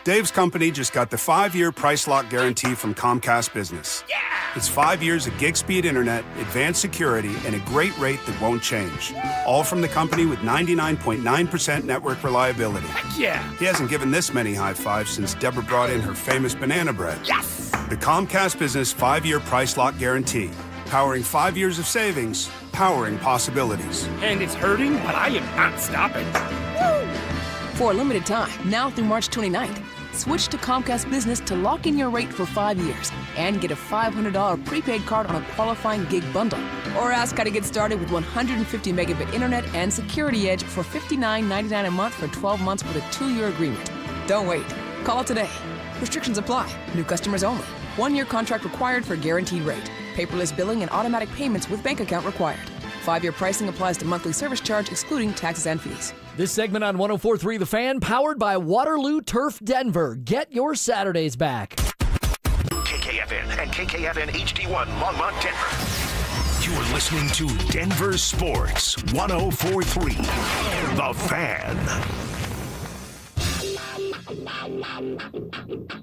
Dave's company just got the 5-year price lock guarantee from Comcast Business. Yeah! It's 5 years of gig speed internet, advanced security, and a great rate that won't change. All from the company with 99.9% network reliability. Heck yeah! He hasn't given this many high fives since Deborah brought in her famous banana bread. Yes! The Comcast Business 5-year price lock guarantee. Powering 5 years of savings, powering possibilities. And it's hurting, but I am not stopping. Woo! For a limited time, now through March 29th, switch to Comcast Business to lock in your rate for 5 years and get a $500 prepaid card on a qualifying gig bundle. Or ask how to get started with 150 megabit internet and Security Edge for $59.99 a month for 12 months with a 2-year agreement. Don't wait. Call today. Restrictions apply. New customers only. 1-year contract required for guaranteed rate. Paperless billing and automatic payments with bank account required. 5-year pricing applies to monthly service charge, excluding taxes and fees. This segment on 104.3 The Fan, powered by Waterloo Turf Denver. Get your Saturdays back. KKFN and KKFN HD1 Longmont, Denver. You're listening to Denver Sports 104.3 The Fan.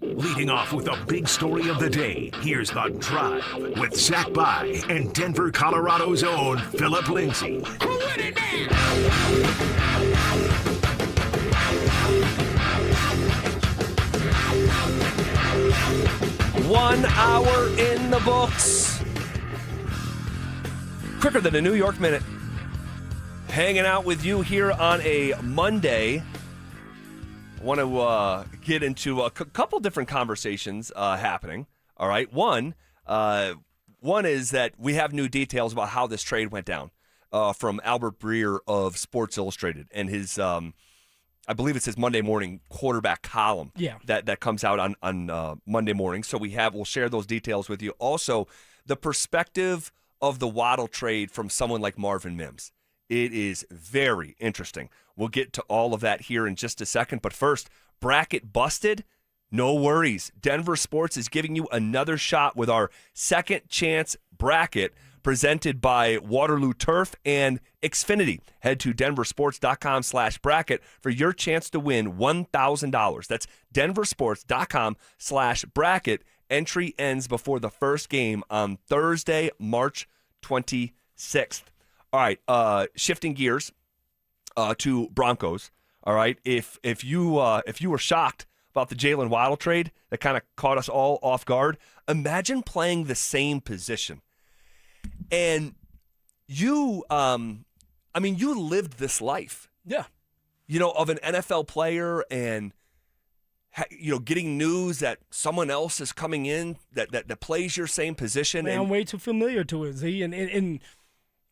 Leading off with the big story of the day, here's The Drive with Zach By and Denver, Colorado's own Phillip Lindsay. 1 hour in the books. Quicker than a New York minute. Hanging out with you here on a Monday. I want to get into a couple different conversations happening. All right. One is that we have new details about how this trade went down from Albert Breer of Sports Illustrated and his, I believe it's his Monday morning quarterback column. Yeah. That comes out on Monday morning. So we'll share those details with you. Also, the perspective of the Waddle trade from someone like Marvin Mims. It is very interesting. We'll get to all of that here in just a second. But first, bracket busted? No worries. Denver Sports is giving you another shot with our second chance bracket presented by Waterloo Turf and Xfinity. Head to denversports.com/bracket for your chance to win $1,000. That's denversports.com/bracket. Entry ends before the first game on Thursday, March 26th. All right, shifting gears to Broncos. All right, if you were shocked about the Jaylen Waddle trade that kind of caught us all off guard, imagine playing the same position. And you lived this life. Yeah. of an NFL player and getting news that someone else is coming in that plays your same position. Man, I'm way too familiar to it, Z. And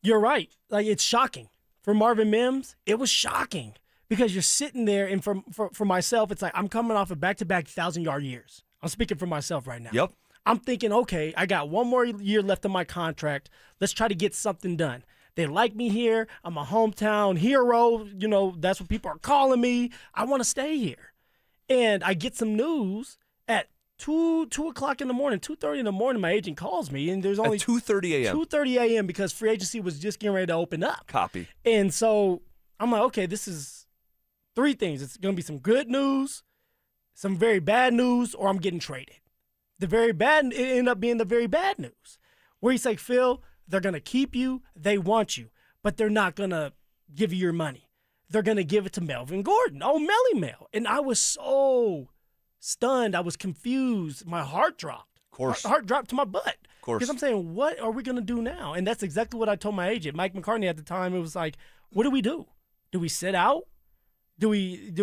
you're right. Like, it's shocking. For Marvin Mims, it was shocking because you're sitting there, and for myself, it's like I'm coming off of back-to-back 1,000-yard years. I'm speaking for myself right now. Yep. I'm thinking, okay, I got one more year left on my contract. Let's try to get something done. They like me here. I'm a hometown hero. That's what people are calling me. I want to stay here. And I get some news at 2 o'clock in the morning, 2:30 in the morning. My agent calls me, and there's only at 2:30 a.m. 2:30 a.m. because free agency was just getting ready to open up. Copy. And so I'm like, okay, this is 3 things. It's going to be some good news, some very bad news, or I'm getting traded. The very bad it ended up being the very bad news, where he's like, Phil, they're going to keep you, they want you, but they're not going to give you your money. They're going to give it to Melvin Gordon. Oh, Melly Mel. And I was so stunned. I was confused. My heart dropped. Of course. Heart dropped to my butt. Of course. Because I'm saying, what are we going to do now? And that's exactly what I told my agent, Mike McCartney, at the time. It was like, what do we do? Do we sit out? Do we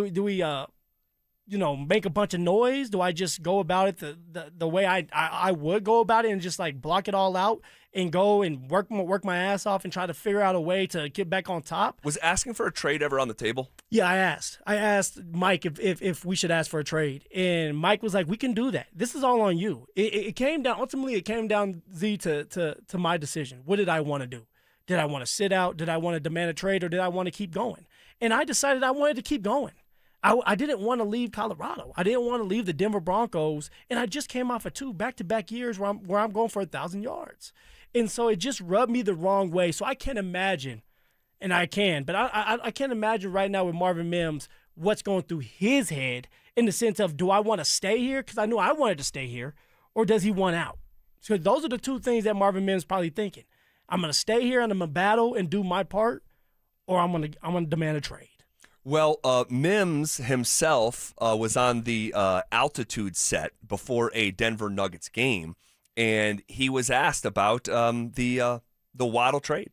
make a bunch of noise? Do I just go about it the way I would go about it and just like block it all out and go and work my ass off and try to figure out a way to get back on top? Was asking for a trade ever on the table? Yeah, I asked Mike if we should ask for a trade, and Mike was like, "We can do that. This is all on you." It came down Z to my decision. What did I want to do? Did I want to sit out? Did I want to demand a trade, or did I want to keep going? And I decided I wanted to keep going. I didn't want to leave Colorado. I didn't want to leave the Denver Broncos, and I just came off of 2 back-to-back years where I'm going for 1,000 yards. And so it just rubbed me the wrong way. So I can't imagine, and I can, but I can't imagine right now with Marvin Mims what's going through his head in the sense of, do I want to stay here? Because I knew I wanted to stay here, or does he want out? So those are the 2 things that Marvin Mims probably thinking. I'm going to stay here and I'm going to battle and do my part, or I'm going to demand a trade. Well, Mims himself was on the altitude set before a Denver Nuggets game, and he was asked about the Waddle trade.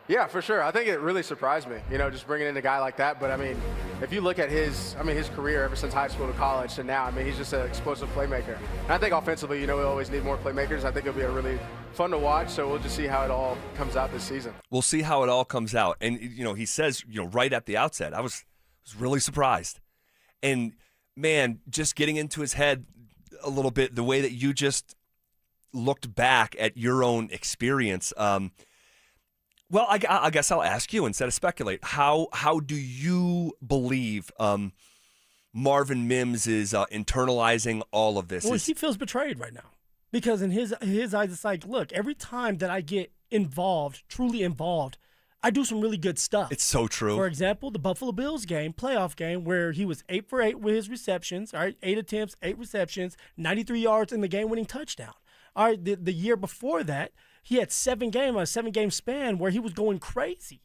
Yeah, for sure. I think it really surprised me, just bringing in a guy like that. But, if you look at his career ever since high school to college to now, he's just an explosive playmaker. And I think offensively, we always need more playmakers. I think it'll be a really fun to watch, so we'll just see how it all comes out this season. We'll see how it all comes out. And, he says, right at the outset, I was really surprised. And, man, just getting into his head a little bit, the way that you just looked back at your own experience. Well, I guess I'll ask you instead of speculate. How do you believe Marvin Mims is internalizing all of this? Well, he feels betrayed right now because in his eyes, it's like, look, every time that I get involved, truly involved, I do some really good stuff. It's so true. For example, the Buffalo Bills game, playoff game, where he was 8 for 8 with his receptions. All right, 8 attempts, 8 receptions, 93 yards, and the game-winning touchdown. All right, the year before that, he had a 7-game span where he was going crazy.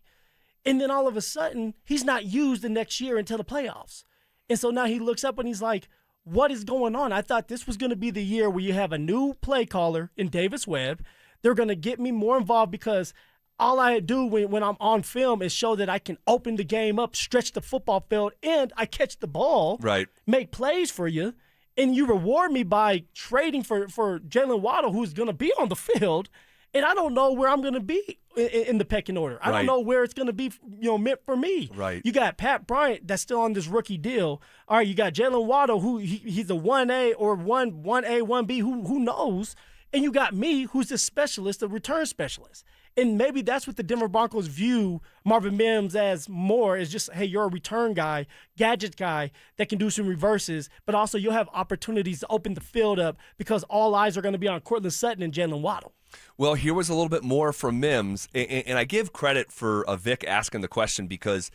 And then all of a sudden, he's not used the next year until the playoffs. And so now he looks up and he's like, what is going on? I thought this was going to be the year where you have a new play caller in Davis Webb. They're going to get me more involved because all I do when I'm on film is show that I can open the game up, stretch the football field, and I catch the ball, right? Make plays for you, and you reward me by trading for Jaylen Waddle, who's going to be on the field, and I don't know where I'm going to be in the pecking order. I don't know where it's going to be, meant for me. Right. You got Pat Bryant that's still on this rookie deal. All right, you got Jaylen Waddle, who he's a 1A or 1A, 1B, who knows, and you got me, who's a specialist, a return specialist. And maybe that's what the Denver Broncos view Marvin Mims as more, is just, hey, you're a return guy, gadget guy that can do some reverses, but also you'll have opportunities to open the field up because all eyes are going to be on Courtland Sutton and Jaylen Waddle. Well, here was a little bit more from Mims, and I give credit for Vic asking the question because,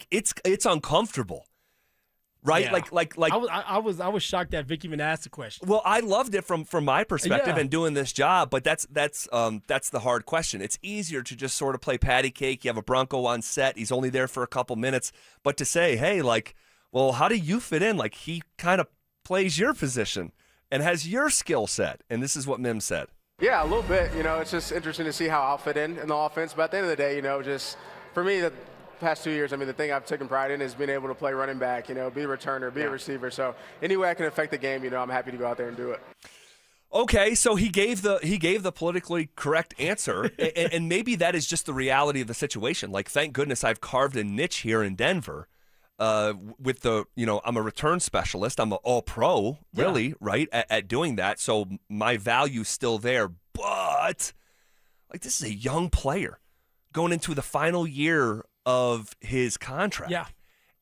it's uncomfortable. Right, Yeah. like I was shocked that Vic even asked the question. Well, I loved it from my perspective and doing this job, but that's the hard question. It's easier to just sort of play patty cake. You have a Bronco on set; he's only there for a couple minutes. But to say, hey, well, how do you fit in? He kind of plays your position and has your skill set, and this is what Mims said. Yeah, a little bit. It's just interesting to see how I'll fit in the offense. But at the end of the day, just for me, past 2 years, I mean, the thing I've taken pride in is being able to play running back, be a returner, be a receiver. So any way I can affect the game, I'm happy to go out there and do it. Okay, so he gave the politically correct answer, and maybe that is just the reality of the situation. Like, thank goodness I've carved a niche here in Denver. With I'm a return specialist. I'm an all-pro, really, right, at doing that. So my value's still there. But, like, this is a young player going into the final year of his contract. Yeah.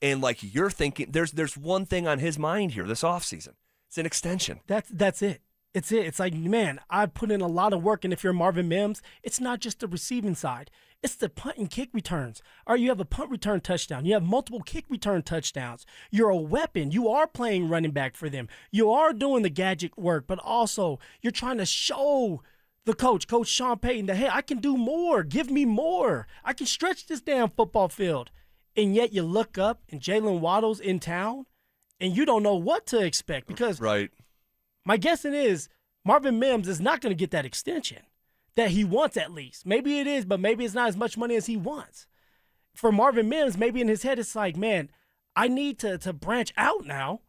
And, like, you're thinking there's one thing on his mind here this offseason. It's an extension. That's it. It's it. It's like, man, I put in a lot of work, and if you're Marvin Mims, it's not just the receiving side. It's the punt and kick returns. Or you have a punt return touchdown. You have multiple kick return touchdowns. You're a weapon. You are playing running back for them. You are doing the gadget work, but also you're trying to show the Coach Sean Payton, that, hey, I can do more. Give me more. I can stretch this damn football field. And yet you look up and Jaylen Waddle's in town, and you don't know what to expect because right. My guessing is Marvin Mims is not going to get that extension that he wants, at least. Maybe it is, but maybe it's not as much money as he wants. For Marvin Mims, maybe in his head it's like, man, I need to branch out now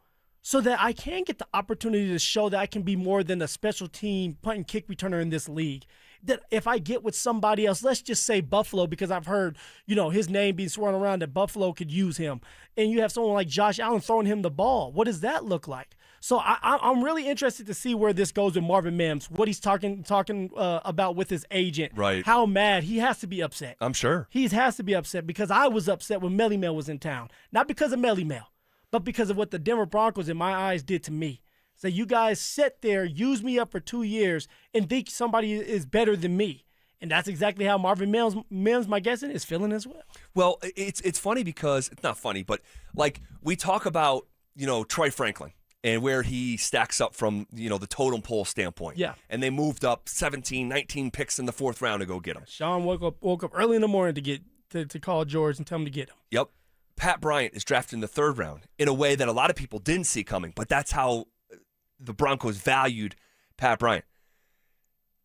so that I can get the opportunity to show that I can be more than a special team punt and kick returner in this league. That if I get with somebody else, let's just say Buffalo, because I've heard, his name being swirled around that Buffalo could use him. And you have someone like Josh Allen throwing him the ball. What does that look like? So I'm really interested to see where this goes with Marvin Mims, what he's talking about with his agent. Right. How mad. He has to be upset. I'm sure. He has to be upset because I was upset when Melly Mel was in town. Not because of Melly Mel, but because of what the Denver Broncos, in my eyes, did to me. So you guys sit there, use me up for 2 years, and think somebody is better than me. And that's exactly how Marvin Mims, my guessing, is feeling as well. Well, it's funny because, it's not funny, but like we talk about, Troy Franklin and where he stacks up from, the totem pole standpoint. Yeah. And they moved up 17, 19 picks in the fourth round to go get him. Sean woke up early in the morning to call George and tell him to get him. Yep. Pat Bryant is drafted in the third round in a way that a lot of people didn't see coming, but that's how the Broncos valued Pat Bryant.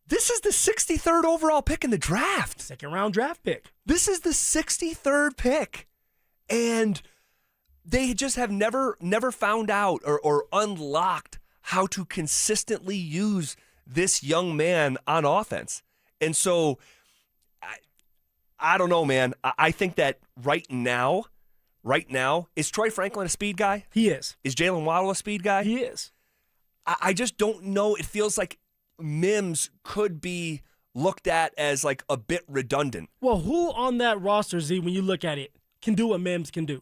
This is the 63rd overall pick in the draft. Second round draft pick. This is the 63rd pick. And they just have never found out or unlocked how to consistently use this young man on offense. And so, I don't know, man. I think that right now, is Troy Franklin a speed guy? He is. Is Jaylen Waddle a speed guy? He is. I just don't know. It feels like Mims could be looked at as like a bit redundant. Well, who on that roster, Z, when you look at it, can do what Mims can do?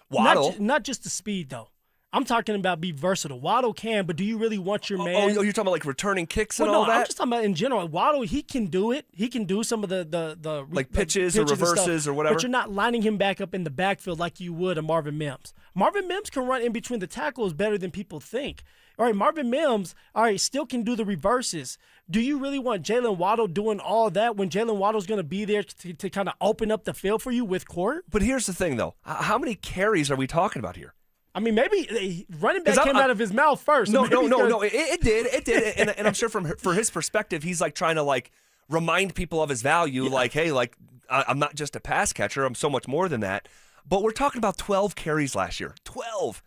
Waddle. Not just the speed, though. I'm talking about be versatile. Waddle can, but do you really want your man? Oh, you're talking about like returning kicks and all that? I'm just talking about in general. Waddle, he can do it. He can do some of the like pitches or reverses or whatever. But you're not lining him back up in the backfield like you would a Marvin Mims. Marvin Mims can run in between the tackles better than people think. All right, Marvin Mims, still can do the reverses. Do you really want Jaylen Waddle doing all that when Jaylen Waddle's going to be there to kind of open up the field for you with Court? But here's the thing, though. How many carries are we talking about here? I mean, maybe running back came out of his mouth first. No. It did. And I'm sure for his perspective, he's like trying to like remind people of his value. Yeah. Like, hey, like I'm not just a pass catcher. I'm so much more than that. But we're talking about 12 carries last year. 12.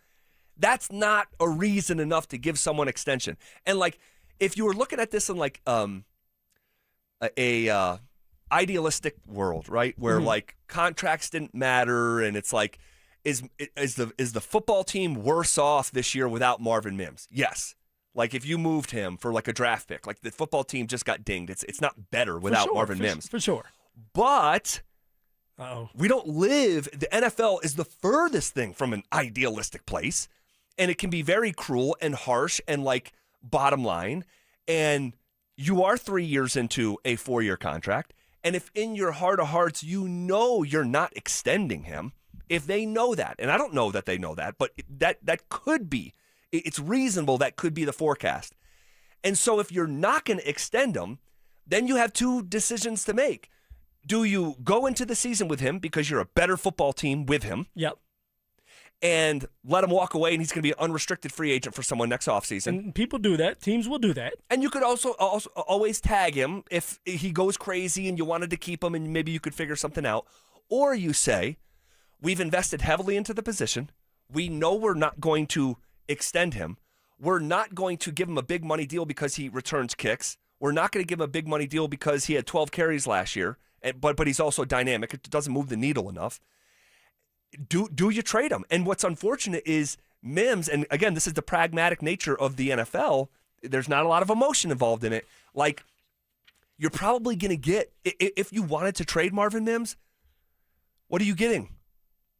That's not a reason enough to give someone extension. And like, if you were looking at this in like a idealistic world, right, where like contracts didn't matter, and it's like, is the football team worse off this year without Marvin Mims? Yes. Like if you moved him for like a draft pick, like the football team just got dinged. It's not better without Marvin Mims. For sure. But Uh-oh. We don't live, the NFL is the furthest thing from an idealistic place, and it can be very cruel and harsh and like bottom line. And you are 3 years into a 4-year contract, and if in your heart of hearts you know you're not extending him, if they know that, and I don't know that they know that, but that could be, it's reasonable that could be the forecast. And so if you're not going to extend him, then you have two decisions to make. Do you go into the season with him because you're a better football team with him? Yep. And let him walk away, and he's going to be an unrestricted free agent for someone next offseason. And people do that. Teams will do that. And you could also always tag him if he goes crazy and you wanted to keep him, and maybe you could figure something out. Or you say, we've invested heavily into the position. We know we're not going to extend him. We're not going to give him a big money deal because he returns kicks. We're not going to give him a big money deal because he had 12 carries last year, but he's also dynamic. It doesn't move the needle enough. Do you trade him? And what's unfortunate is Mims, and again, this is the pragmatic nature of the NFL. There's not a lot of emotion involved in it. Like, you're probably going to get, if you wanted to trade Marvin Mims, what are you getting?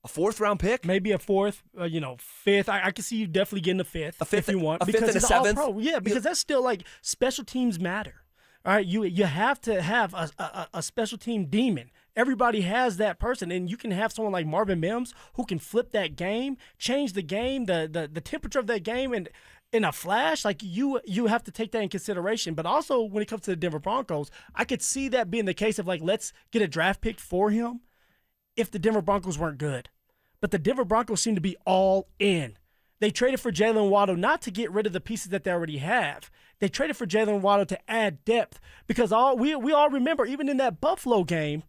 A 4th-round pick? Maybe a 4th, 5th. I can see you definitely getting a 5th, if you want. Because it's a 7th? All-Pro. Yeah, because that's still like special teams matter. All right, you have to have a special team demon. Everybody has that person, and you can have someone like Marvin Mims who can flip that game, change the game, the temperature of that game, and in a flash. Like you have to take that in consideration. But also when it comes to the Denver Broncos, I could see that being the case of like, let's get a draft pick for him if the Denver Broncos weren't good. But the Denver Broncos seem to be all in. They traded for Jaylen Waddle not to get rid of the pieces that they already have. They traded for Jaylen Waddle to add depth because we all remember, even in that Buffalo game,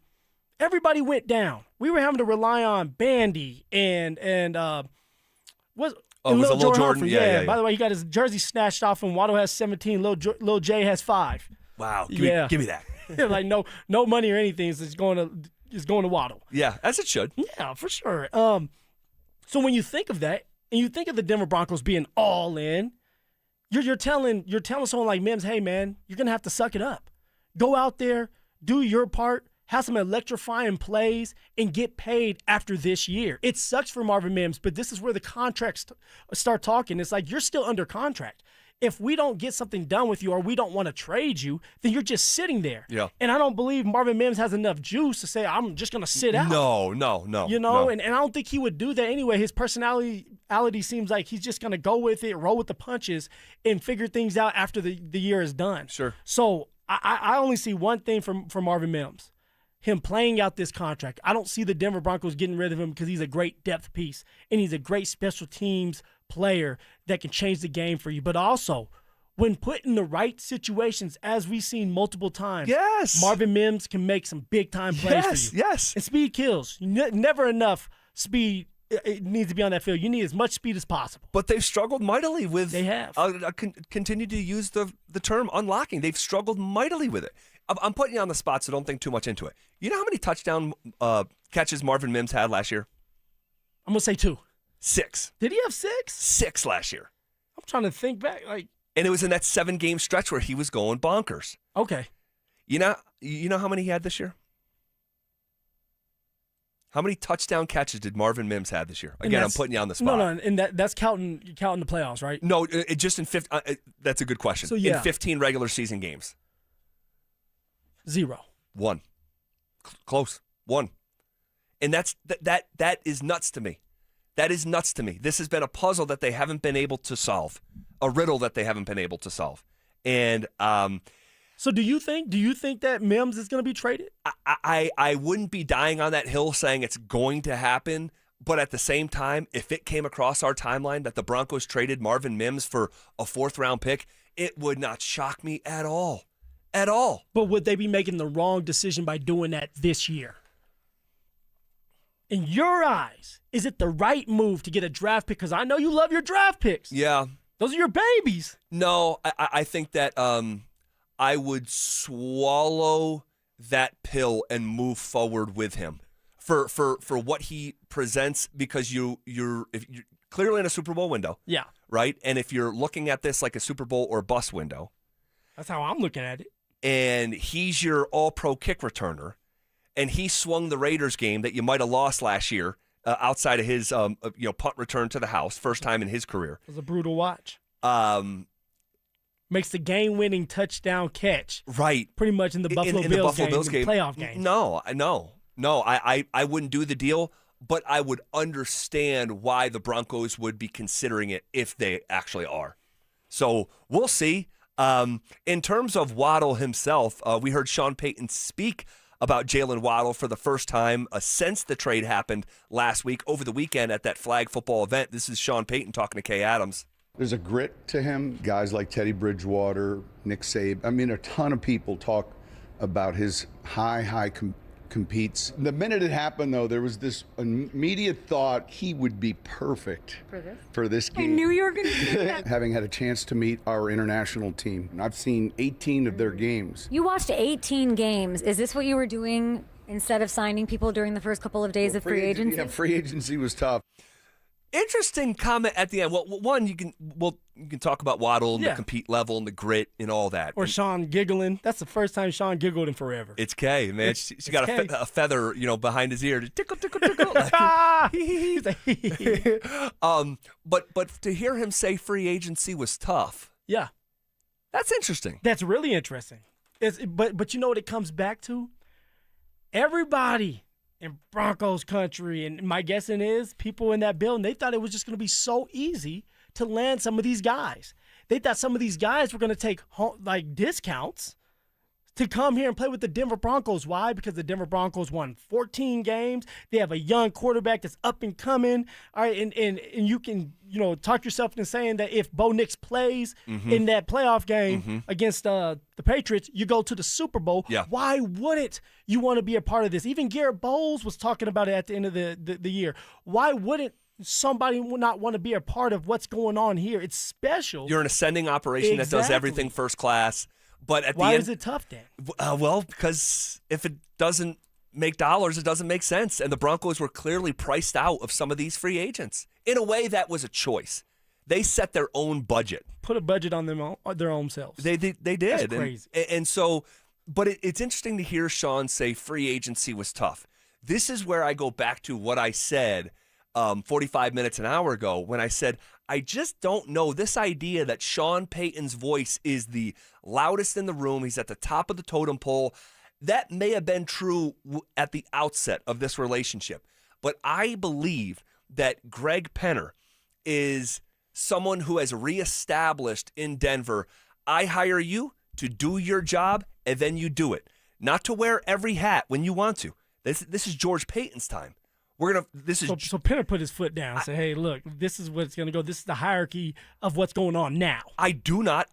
everybody went down. We were having to rely on Bandy and was it Lil Jordan? Yeah. By the way, he got his jersey snatched off him. Waddle has 17. Lil J has 5. Wow. Give me that. Like no money or anything is going to Waddle. Yeah, as it should. Yeah, for sure. So when you think of that, and you think of the Denver Broncos being all in, you're telling someone like Mims, hey man, you're gonna have to suck it up. Go out there, do your part, have some electrifying plays, and get paid after this year. It sucks for Marvin Mims, but this is where the contracts start talking. It's like you're still under contract. If we don't get something done with you or we don't want to trade you, then you're just sitting there. Yeah. And I don't believe Marvin Mims has enough juice to say, I'm just going to sit out. No. And I don't think he would do that anyway. His personality seems like he's just going to go with it, roll with the punches, and figure things out after the year is done. Sure. So I only see one thing from Marvin Mims, him playing out this contract. I don't see the Denver Broncos getting rid of him because he's a great depth piece, and he's a great special teams player that can change the game for you. But also, when put in the right situations, as we've seen multiple times, yes, Marvin Mims can make some big-time plays for you. Yes. And speed kills. Never enough speed. It needs to be on that field. You need as much speed as possible. But they've struggled mightily with. They have. Continue to use the term unlocking. They've struggled mightily with it. I'm putting you on the spot, so don't think too much into it. You know how many touchdown catches Marvin Mims had last year? I'm going to say 2. 6. Did he have 6? 6 last year. I'm trying to think back. And it was in that 7-game stretch where he was going bonkers. Okay. You know how many he had this year? How many touchdown catches did Marvin Mims have this year? Again, I'm putting you on the spot. No, and that's counting the playoffs, right? No, it just in 15. That's a good question. So, yeah. In 15 regular season games. 0. 1. Close. 1. And that is nuts to me. That is nuts to me. This has been a puzzle that they haven't been able to solve, a riddle that they haven't been able to solve. And so do you think that Mims is going to be traded? I wouldn't be dying on that hill saying it's going to happen, but at the same time, if it came across our timeline that the Broncos traded Marvin Mims for a 4th-round pick, it would not shock me at all. At all. But would they be making the wrong decision by doing that this year? In your eyes, is it the right move to get a draft pick? Because I know you love your draft picks. Yeah. Those are your babies. No, I think that I would swallow that pill and move forward with him for what he presents, because you're clearly in a Super Bowl window. Yeah. Right? And if you're looking at this like a Super Bowl or bust window. That's how I'm looking at it. And he's your all-pro kick returner. And he swung the Raiders game that you might have lost last year outside of his punt return to the house, first time in his career. It was a brutal watch. Makes the game-winning touchdown catch. Right. Pretty much in the Buffalo Bills game, playoff game. No. I wouldn't do the deal, but I would understand why the Broncos would be considering it if they actually are. So we'll see. In terms of Waddle himself, we heard Sean Payton speak about Jaylen Waddle for the first time since the trade happened last week, over the weekend at that flag football event. This is Sean Payton talking to Kay Adams. There's a grit to him. Guys like Teddy Bridgewater, Nick Saban. I mean, a ton of people talk about his high competes. The minute it happened, though, there was this immediate thought he would be perfect for this game. I knew you were going to say that. Having had a chance to meet our international team, I've seen 18 of their games. You watched 18 games. Is this what you were doing instead of signing people during the first couple of days of free agency? Yeah, free agency was tough. Interesting comment at the end. Well, one, you can talk about Waddle and Yeah. the compete level and the grit and all that. Or Sean giggling. That's the first time Sean giggled in forever. It's Kay, man. She got a feather, behind his ear to tickle, tickle, tickle. He's like, but to hear him say free agency was tough. Yeah. That's interesting. That's really interesting. But you know what it comes back to? Everybody in Broncos country, and my guessing is people in that building, they thought it was just going to be so easy to land some of these guys. They thought some of these guys were going to take discounts to come here and play with the Denver Broncos. Why? Because the Denver Broncos won 14 games. They have a young quarterback that's up and coming. All right, and you can talk yourself into saying that if Bo Nix plays in that playoff game against the Patriots, you go to the Super Bowl. Yeah. Why wouldn't you want to be a part of this? Even Garrett Bowles was talking about it at the end of the year. Why wouldn't somebody not want to be a part of what's going on here? It's special. You're an ascending operation that does everything first class. But at the Why end, is it tough then? Well, because if it doesn't make dollars, it doesn't make sense. And the Broncos were clearly priced out of some of these free agents in a way that was a choice. They set their own budget. Put a budget on their own selves. They did. That's crazy. And so, but it's interesting to hear Sean say free agency was tough. This is where I go back to what I said 45 minutes an hour ago when I said, I just don't know this idea that Sean Payton's voice is the loudest in the room. He's at the top of the totem pole. That may have been true at the outset of this relationship. But I believe that Greg Penner is someone who has reestablished in Denver, I hire you to do your job, and then you do it. Not to wear every hat when you want to. This is George Payton's time. So Penner put his foot down and said, hey, look, this is what's going to go. This is the hierarchy of what's going on now. I do not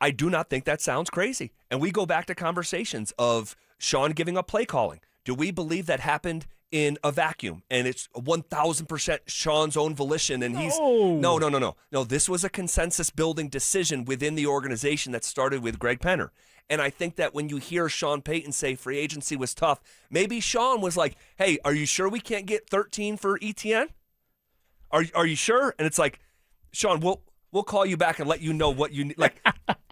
think that sounds crazy. And we go back to conversations of Sean giving up play calling. Do we believe that happened in a vacuum and it's 1,000% Sean's own volition and he's No, this was a consensus building decision within the organization that started with Greg Penner. And I think that when you hear Sean Payton say free agency was tough, maybe Sean was like, hey, are you sure we can't get 13 for ETN? Are you sure? And it's like, Sean, we'll call you back and let you know what you need. Like,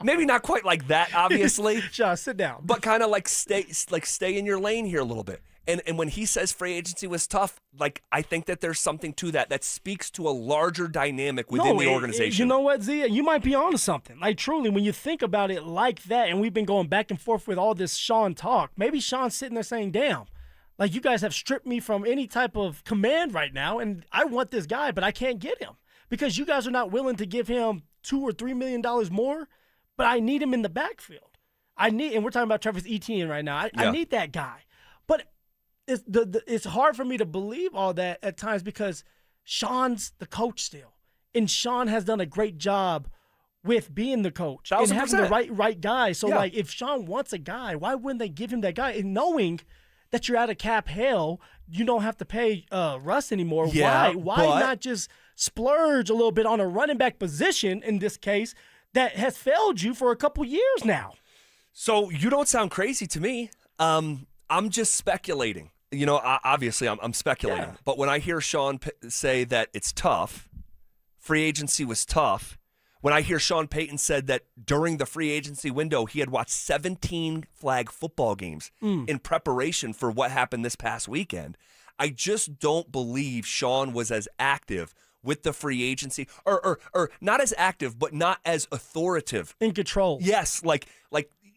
maybe not quite like that, obviously. Sean, sit down. But kind of like stay in your lane here a little bit. And when he says free agency was tough, like I think that there's something to that speaks to a larger dynamic within the organization. You know what, Zia? You might be onto something. Like truly, when you think about it like that, and we've been going back and forth with all this Sean talk, maybe Sean's sitting there saying, damn, like you guys have stripped me from any type of command right now, and I want this guy, but I can't get him because you guys are not willing to give him $2 or $3 million more, but I need him in the backfield. And we're talking about Travis Etienne right now. I need that guy. But it's hard for me to believe all that at times because Sean's the coach still. And Sean has done a great job with being the coach and having the right guy. So, like, if Sean wants a guy, why wouldn't they give him that guy? And knowing that you're out of cap hell, you don't have to pay Russ anymore. Yeah, why not just splurge a little bit on a running back position in this case that has failed you for a couple years now? So you don't sound crazy to me. I'm just speculating. Obviously I'm speculating. Yeah. But when I hear Sean say that it's tough, free agency was tough, when I hear Sean Payton said that during the free agency window, he had watched 17 flag football games in preparation for what happened this past weekend, I just don't believe Sean was as active with the free agency or not as active, but not as authoritative. In control. Yes. Like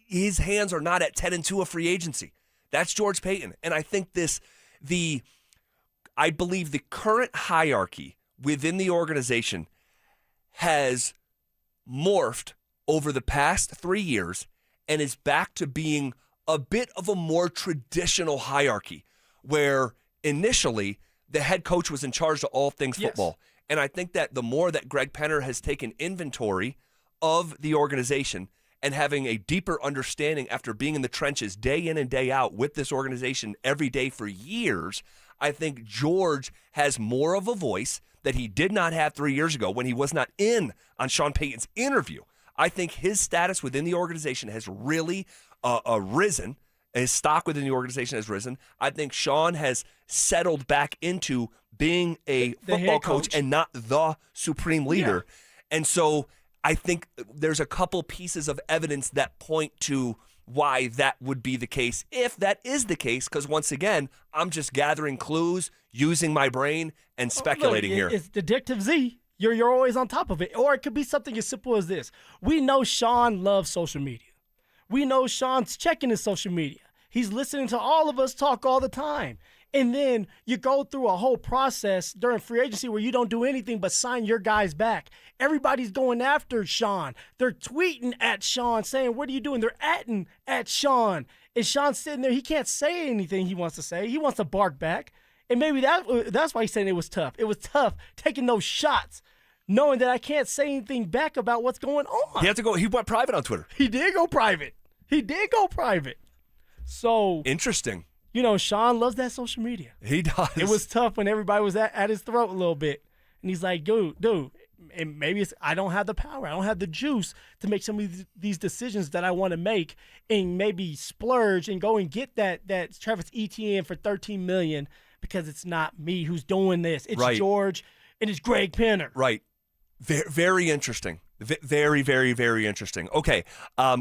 his hands are not at 10-2 of free agency. That's George Payton. And I think I believe the current hierarchy within the organization has morphed over the past 3 years and is back to being a bit of a more traditional hierarchy where initially the head coach was in charge of all things football. And I think that the more that Greg Penner has taken inventory of the organization and having a deeper understanding after being in the trenches day in and day out with this organization every day for years, I think George has more of a voice that he did not have 3 years ago when he was not in on Sean Payton's interview. I think his status within the organization has really risen. His stock within the organization has risen. I think Sean has settled back into being a football coach and not the supreme leader. Yeah. And so I think there's a couple pieces of evidence that point to why that would be the case, if that is the case, because once again, I'm just gathering clues, using my brain, and speculating here. It's Detective Z. You're always on top of it. Or it could be something as simple as this. We know Sean loves social media. We know Sean's checking his social media. He's listening to all of us talk all the time. And then you go through a whole process during free agency where you don't do anything but sign your guys back. Everybody's going after Sean. They're tweeting at Sean saying, what are you doing? They're atting at Sean. And Sean's sitting there. He can't say anything he wants to say. He wants to bark back. And maybe that's why he's saying it was tough. It was tough taking those shots, knowing that I can't say anything back about what's going on. He had to go. He went private on Twitter. He did go private. So interesting. You know, Sean loves that social media. He does. It was tough when everybody was at his throat a little bit. And he's like, dude, and maybe I don't have the power. I don't have the juice to make some of these decisions that I want to make and maybe splurge and go and get that Travis Etienne for $13 million because it's not me who's doing this. It's right. George and it's Greg Penner. Right. Very interesting. Very, very, very interesting. Okay,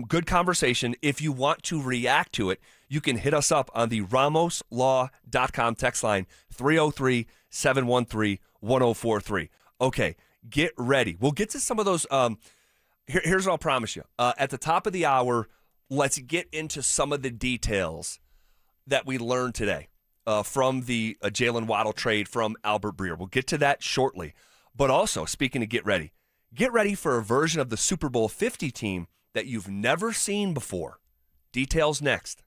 good conversation. If you want to react to it, you can hit us up on the RamosLaw.com text line, 303-713-1043. Okay, get ready. We'll get to some of those. Here's what I'll promise you. At the top of the hour, let's get into some of the details that we learned today from the Jaylen Waddle trade from Albert Breer. We'll get to that shortly. But also, speaking of get ready for a version of the Super Bowl 50 team that you've never seen before. Details next.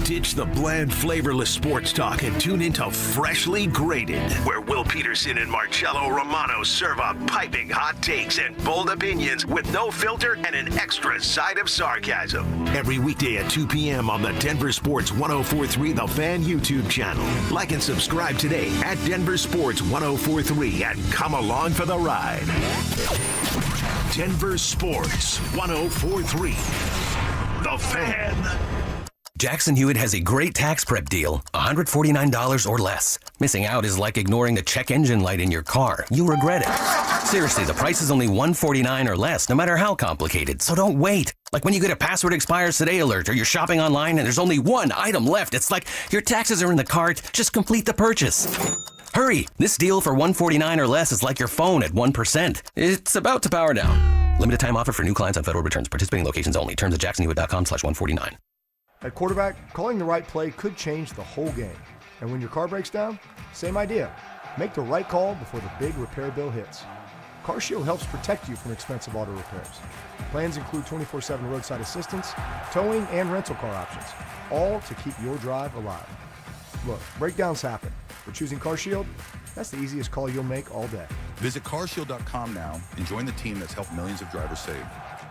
Ditch the bland, flavorless sports talk and tune into Freshly Grated, where Will Peterson and Marcello Romano serve up piping hot takes and bold opinions with no filter and an extra side of sarcasm. Every weekday at 2 p.m. on the Denver Sports 104.3 The Fan YouTube channel. Like and subscribe today at Denver Sports 104.3 and come along for the ride. Denver Sports 104.3 The Fan. Jackson Hewitt has a great tax prep deal, $149 or less. Missing out is like ignoring the check engine light in your car. You'll regret it. Seriously, the price is only $149 or less, no matter how complicated, so don't wait. Like when you get a password expires today alert or you're shopping online and there's only one item left. It's like your taxes are in the cart, just complete the purchase. Hurry! This deal for $149 or less is like your phone at 1%. It's about to power down. Limited time offer for new clients on federal returns. Participating locations only. Terms at jacksonhewitt.com/149. At quarterback, calling the right play could change the whole game. And when your car breaks down, same idea. Make the right call before the big repair bill hits. CarShield helps protect you from expensive auto repairs. Plans include 24/7 roadside assistance, towing, and rental car options, all to keep your drive alive. Look, breakdowns happen, but choosing CarShield, that's the easiest call you'll make all day. Visit carshield.com now and join the team that's helped millions of drivers save.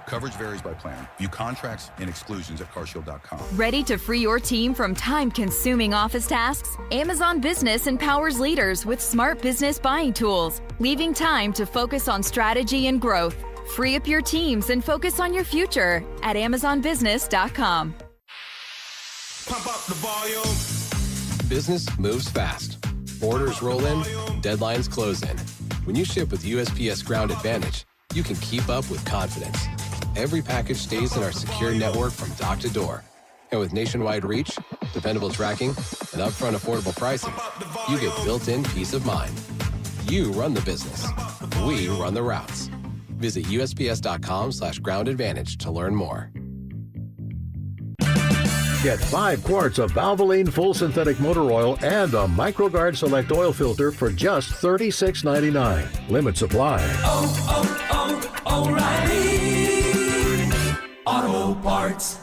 Coverage varies by plan. View contracts and exclusions at carshield.com. Ready to free your team from time-consuming office tasks? Amazon Business empowers leaders with smart business buying tools, leaving time to focus on strategy and growth. Free up your teams and focus on your future at amazonbusiness.com. Pump up the volume. Business moves fast. Orders roll in, deadlines close in. When you ship with USPS Ground Advantage, you can keep up with confidence. Every package stays in our secure network from dock to door. And with nationwide reach, dependable tracking, and upfront affordable pricing, you get built-in peace of mind. You run the business. We run the routes. Visit USPS.com/groundadvantage to learn more. Get 5 quarts of Valvoline Full Synthetic Motor Oil and a MicroGuard Select Oil Filter for just $36.99. Limit supply. O'Reilly Auto Parts.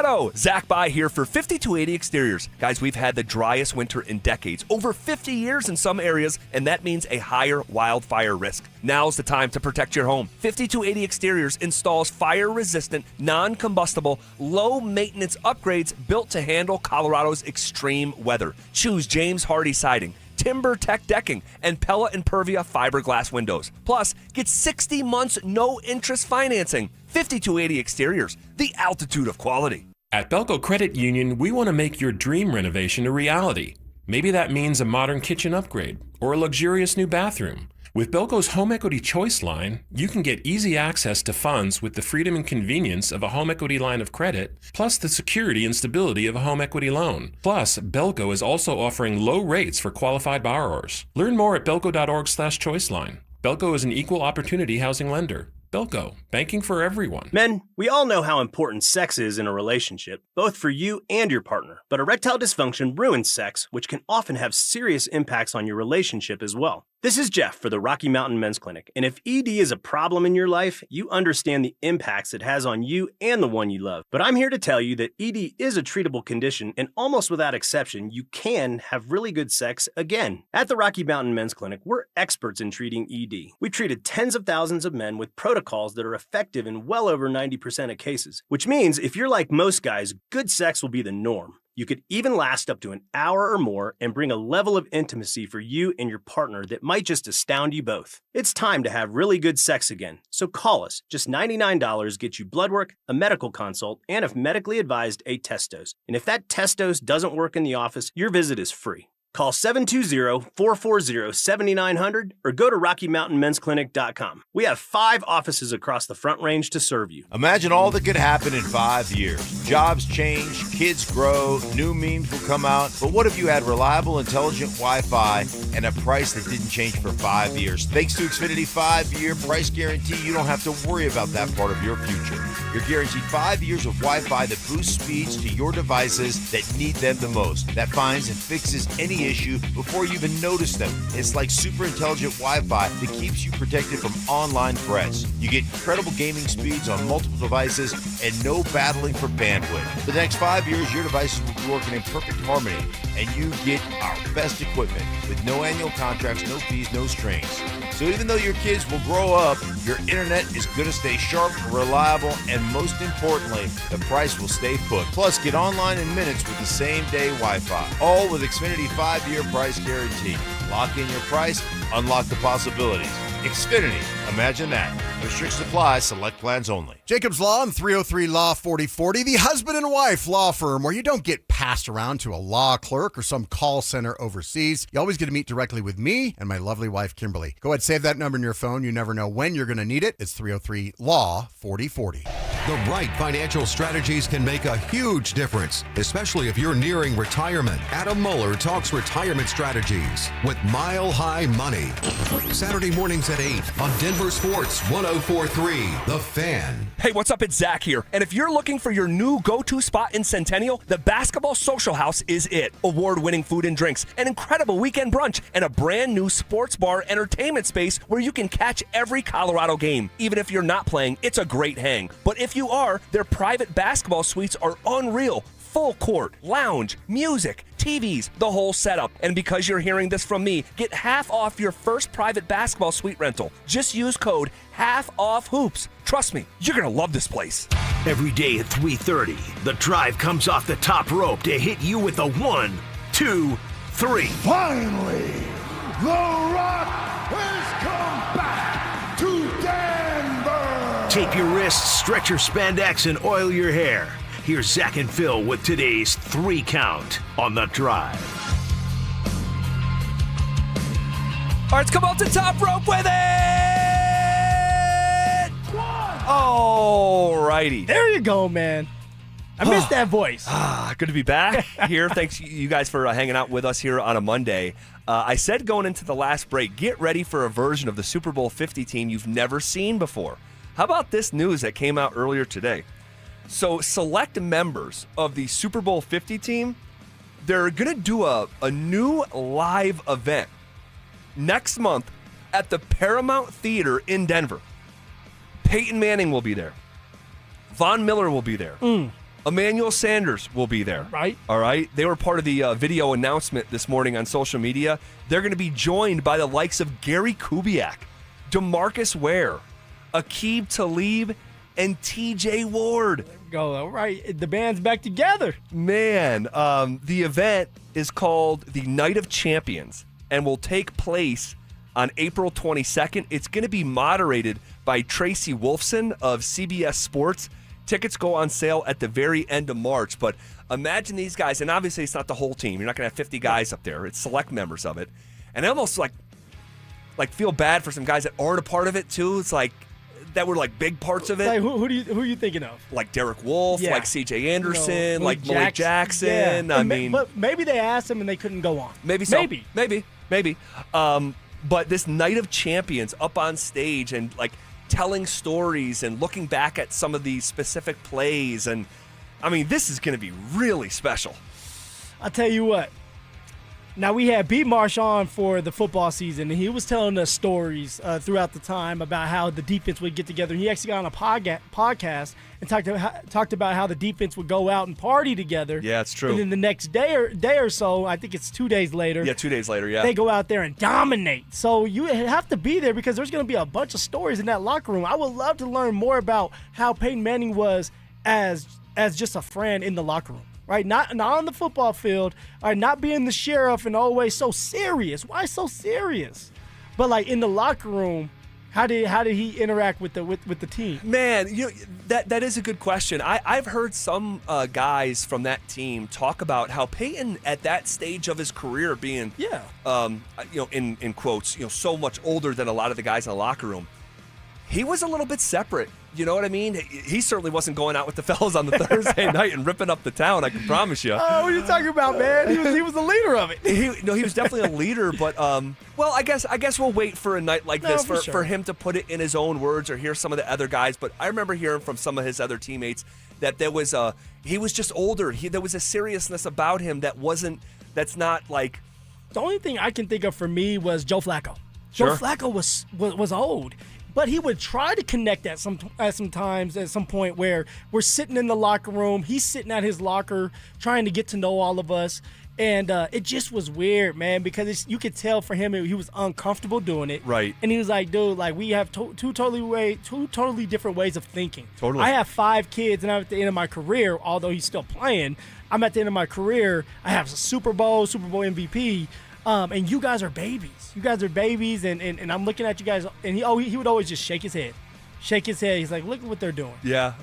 Colorado. Zach By here for 5280 Exteriors. Guys, we've had the driest winter in decades, over 50 years in some areas, and that means a higher wildfire risk. Now's the time to protect your home. 5280 Exteriors installs fire-resistant, non-combustible, low-maintenance upgrades built to handle Colorado's extreme weather. Choose James Hardy siding, Timber Tech decking, and Pella Impervia fiberglass windows. Plus, get 60 months no-interest financing. 5280 Exteriors, the altitude of quality. At Belco Credit Union, we want to make your dream renovation a reality. Maybe that means a modern kitchen upgrade or a luxurious new bathroom. With Belco's Home Equity Choice line, you can get easy access to funds with the freedom and convenience of a home equity line of credit, plus the security and stability of a home equity loan. Plus, Belco is also offering low rates for qualified borrowers. Learn more at belco.org/choiceline. Belco is an equal opportunity housing lender. Belco, banking for everyone. Men, we all know how important sex is in a relationship, both for you and your partner. But erectile dysfunction ruins sex, which can often have serious impacts on your relationship as well. This is Jeff for the Rocky Mountain Men's Clinic, and if ED is a problem in your life, you understand the impacts it has on you and the one you love. But I'm here to tell you that ED is a treatable condition, and almost without exception, you can have really good sex again. At the Rocky Mountain Men's Clinic, we're experts in treating ED. We've treated tens of thousands of men with protocols that are effective in well over 90% of cases, which means if you're like most guys, good sex will be the norm. You could even last up to an hour or more and bring a level of intimacy for you and your partner that might just astound you both. It's time to have really good sex again, so call us. Just $99 gets you blood work, a medical consult, and if medically advised, a test dose. And if that test dose doesn't work in the office, your visit is free. Call 720-440-7900 or go to RockyMountainMen'sClinic.com. We have 5 offices across the Front Range to serve you. Imagine all that could happen in 5 years. Jobs change, kids grow, new memes will come out. But what if you had reliable, intelligent Wi-Fi and a price that didn't change for 5 years? Thanks to Xfinity 5-year price guarantee, you don't have to worry about that part of your future. You're guaranteed 5 years of Wi-Fi that boosts speeds to your devices that need them the most. That finds and fixes any issue before you even notice them. It's like super intelligent Wi-Fi that keeps you protected from online threats. You get incredible gaming speeds on multiple devices and no battling for bandwidth. For the next 5 years, your devices will be working in perfect harmony, and you get our best equipment with no annual contracts, no fees, no strings. So even though your kids will grow up, your internet is going to stay sharp, reliable, and most importantly, the price will stay put. Plus, get online in minutes with the same-day Wi-Fi. All with Xfinity 5-year price guarantee. Lock in your price, unlock the possibilities. Xfinity, imagine that. Restrictions apply, select plans only. Jacob's Law and 303 Law 4040, the husband and wife law firm where you don't get passed around to a law clerk or some call center overseas. You always get to meet directly with me and my lovely wife, Kimberly. Go ahead, save that number in your phone. You never know when you're going to need it. It's 303 Law 4040. The right financial strategies can make a huge difference, especially if you're nearing retirement. Adam Mueller talks retirement strategies with Mile High Money. Saturday mornings at 8 on Denver Sports 104.3, The Fan. Hey, what's up? It's Zach here. And if you're looking for your new go-to spot in Centennial, the Basketball Social House is it. Award-winning food and drinks, an incredible weekend brunch, and a brand new sports bar entertainment space where you can catch every Colorado game. Even if you're not playing, it's a great hang. But if you are, their private basketball suites are unreal. Full court, lounge, music, TVs, the whole setup. And because you're hearing this from me, get half off your first private basketball suite rental. Just use code HALFOFFHOOPS. Trust me, you're going to love this place. Every day at 3:30, the drive comes off the top rope to hit you with a 1, 2, 3. Finally, The Rock has come back to Denver. Tape your wrists, stretch your spandex, and oil your hair. Here's Zach and Phil with today's 3 count on the drive. All right, let's come off the top rope with it. All righty. There you go, man. I missed that voice. Good to be back here. Thanks, you guys, for hanging out with us here on a Monday. I said going into the last break, get ready for a version of the Super Bowl 50 team you've never seen before. How about this news that came out earlier today? So select members of the Super Bowl 50 team, they're going to do a new live event next month at the Paramount Theater in Denver. Peyton Manning will be there. Von Miller will be there. Emmanuel Sanders will be there. Right. All right. They were part of the video announcement this morning on social media. They're going to be joined by the likes of Gary Kubiak, DeMarcus Ware, Aqib Talib, and TJ Ward. Go. All right. The band's back together. Man, the event is called the Night of Champions and will take place on April 22nd. It's going to be moderated by Tracy Wolfson of CBS Sports. Tickets go on sale at the very end of March, but imagine these guys, and obviously it's not the whole team. You're not going to have 50 guys up there. It's select members of it. And I almost like feel bad for some guys that aren't a part of it too. It's like that were like big parts of it. Like who are you thinking of? Like Derek Wolfe, Yeah. like CJ Anderson, Malik Malik Jackson. Yeah. I mean, but maybe they asked him and they couldn't go on. maybe so. Maybe. But this Night of Champions up on stage and like telling stories and looking back at some of these specific plays. And I mean, this is going to be really special. I'll tell you what. Now, we had B. Marsh on for the football season, and he was telling us stories throughout the time about how the defense would get together. He actually got on a podcast and talked about how the defense would go out and party together. Yeah, it's true. And then the next day or so, I think it's 2 days later. Yeah, 2 days later, yeah. They go out there and dominate. So you have to be there because there's going to be a bunch of stories in that locker room. I would love to learn more about how Peyton Manning was as just a friend in the locker room. Right, not on the football field, right, not being the sheriff and always so serious. Why so serious? But like in the locker room, how did he interact with the team? Man, that is a good question. I've heard some guys from that team talk about how Peyton at that stage of his career being in quotes, so much older than a lot of the guys in the locker room. He was a little bit separate. You know what I mean? He certainly wasn't going out with the fellas on the Thursday night and ripping up the town, I can promise you. Oh, what are you talking about, man? He was the leader of it. He was definitely a leader, but I guess we'll wait for a night like this for him to put it in his own words or hear some of the other guys. But I remember hearing from some of his other teammates that he was just older. There was a seriousness about him that's not like. The only thing I can think of for me was Joe Flacco. Sure. Joe Flacco was old. But he would try to connect at some point where we're sitting in the locker room. He's sitting at his locker trying to get to know all of us. And it just was weird, man, because you could tell for him he was uncomfortable doing it. Right. And he was like, dude, like we have two totally different ways of thinking. Totally. I have 5 kids, and I'm at the end of my career, although he's still playing. I'm at the end of my career. I have a Super Bowl MVP. And you guys are babies. And I'm looking at you guys, and he would always just shake his head. He's like, look at what they're doing. Yeah.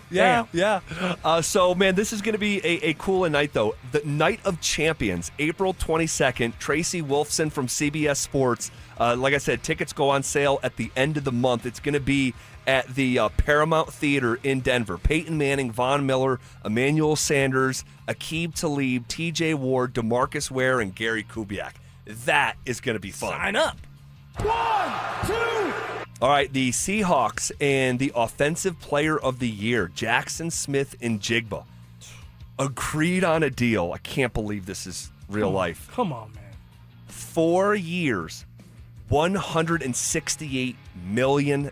So, man, this is going to be a cool night, though. The Night of Champions, April 22nd. Tracy Wolfson from CBS Sports. Like I said, tickets go on sale at the end of the month. It's going to be at the Paramount Theater in Denver. Peyton Manning, Von Miller, Emmanuel Sanders, Aqib Talib, TJ Ward, DeMarcus Ware, and Gary Kubiak. That is going to be fun. Sign up. 1, 2. All right, the Seahawks and the Offensive Player of the Year, Jackson Smith and Jigba, agreed on a deal. I can't believe this is real life. Come on, man. 4 years, $168 million.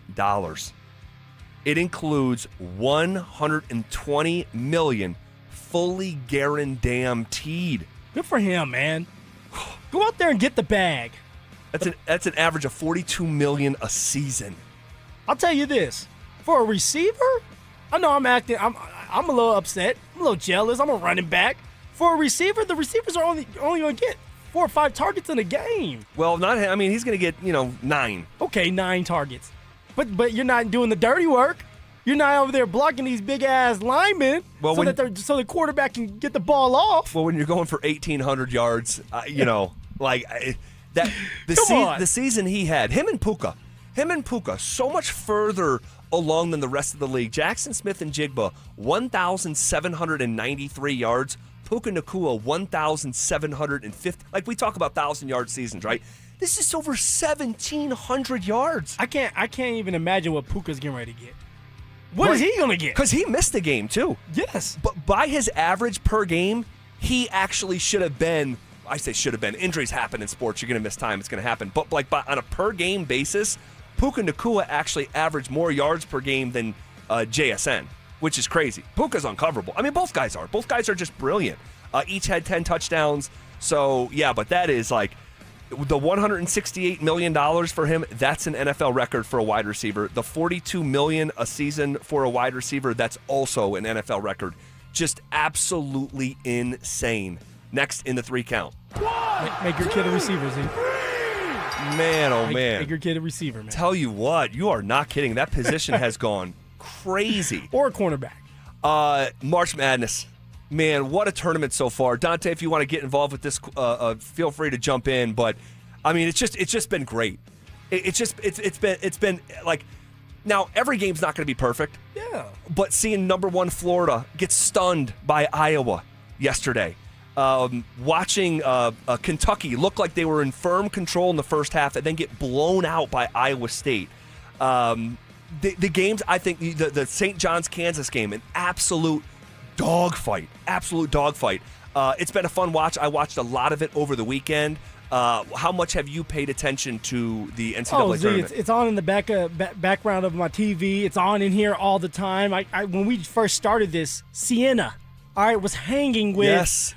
It includes $120 million fully guaranteed. Good for him, man. Go out there and get the bag. That's an average of $42 million a season. I'll tell you this: for a receiver, I know I'm acting. I'm a little upset. I'm a little jealous. I'm a running back. For a receiver, the receivers are only going to get 4 or 5 targets in a game. Well, he's going to get 9. Okay, 9 targets, but you're not doing the dirty work. You're not over there blocking these big ass linemen so the quarterback can get the ball off. Well, when you're going for 1,800 yards, the season he had, him and Puka, so much further along than the rest of the league. Jackson Smith and Jigba, 1,793 yards. Puka Nacua, 1,750. Like we talk about 1,000-yard seasons, right? This is over 1,700 yards. I can't even imagine what Puka's getting ready to get. What is he going to get? Because he missed a game, too. Yes. But by his average per game, he actually should have been, I say should have been, injuries happen in sports, you're going to miss time, it's going to happen. But on a per-game basis, Puka Nacua actually averaged more yards per game than JSN. which is crazy. Puka's uncoverable. I mean, both guys are. Both guys are just brilliant. Each had 10 touchdowns. So, yeah, but that is like the $168 million for him, that's an NFL record for a wide receiver. The $42 million a season for a wide receiver, that's also an NFL record. Just absolutely insane. Next in the 3 count. Make your kid a receiver, Z. Man, oh man. Make your kid a receiver, man. Tell you what, you are not kidding. That position has gone crazy. Or a cornerback. March Madness. Man, what a tournament so far. Dante, if you want to get involved with this, feel free to jump in. But I mean, it's just been great. It's been like, now every game's not going to be perfect. Yeah. But seeing number 1 Florida get stunned by Iowa yesterday, watching Kentucky look like they were in firm control in the first half and then get blown out by Iowa State. The games, I think, the St. John's Kansas game, an absolute dogfight. It's been a fun watch. I watched a lot of it over the weekend. How much have you paid attention to the NCAA tournament? It's on in the background of my TV. It's on in here all the time. When we first started this, Siena, all right, was hanging with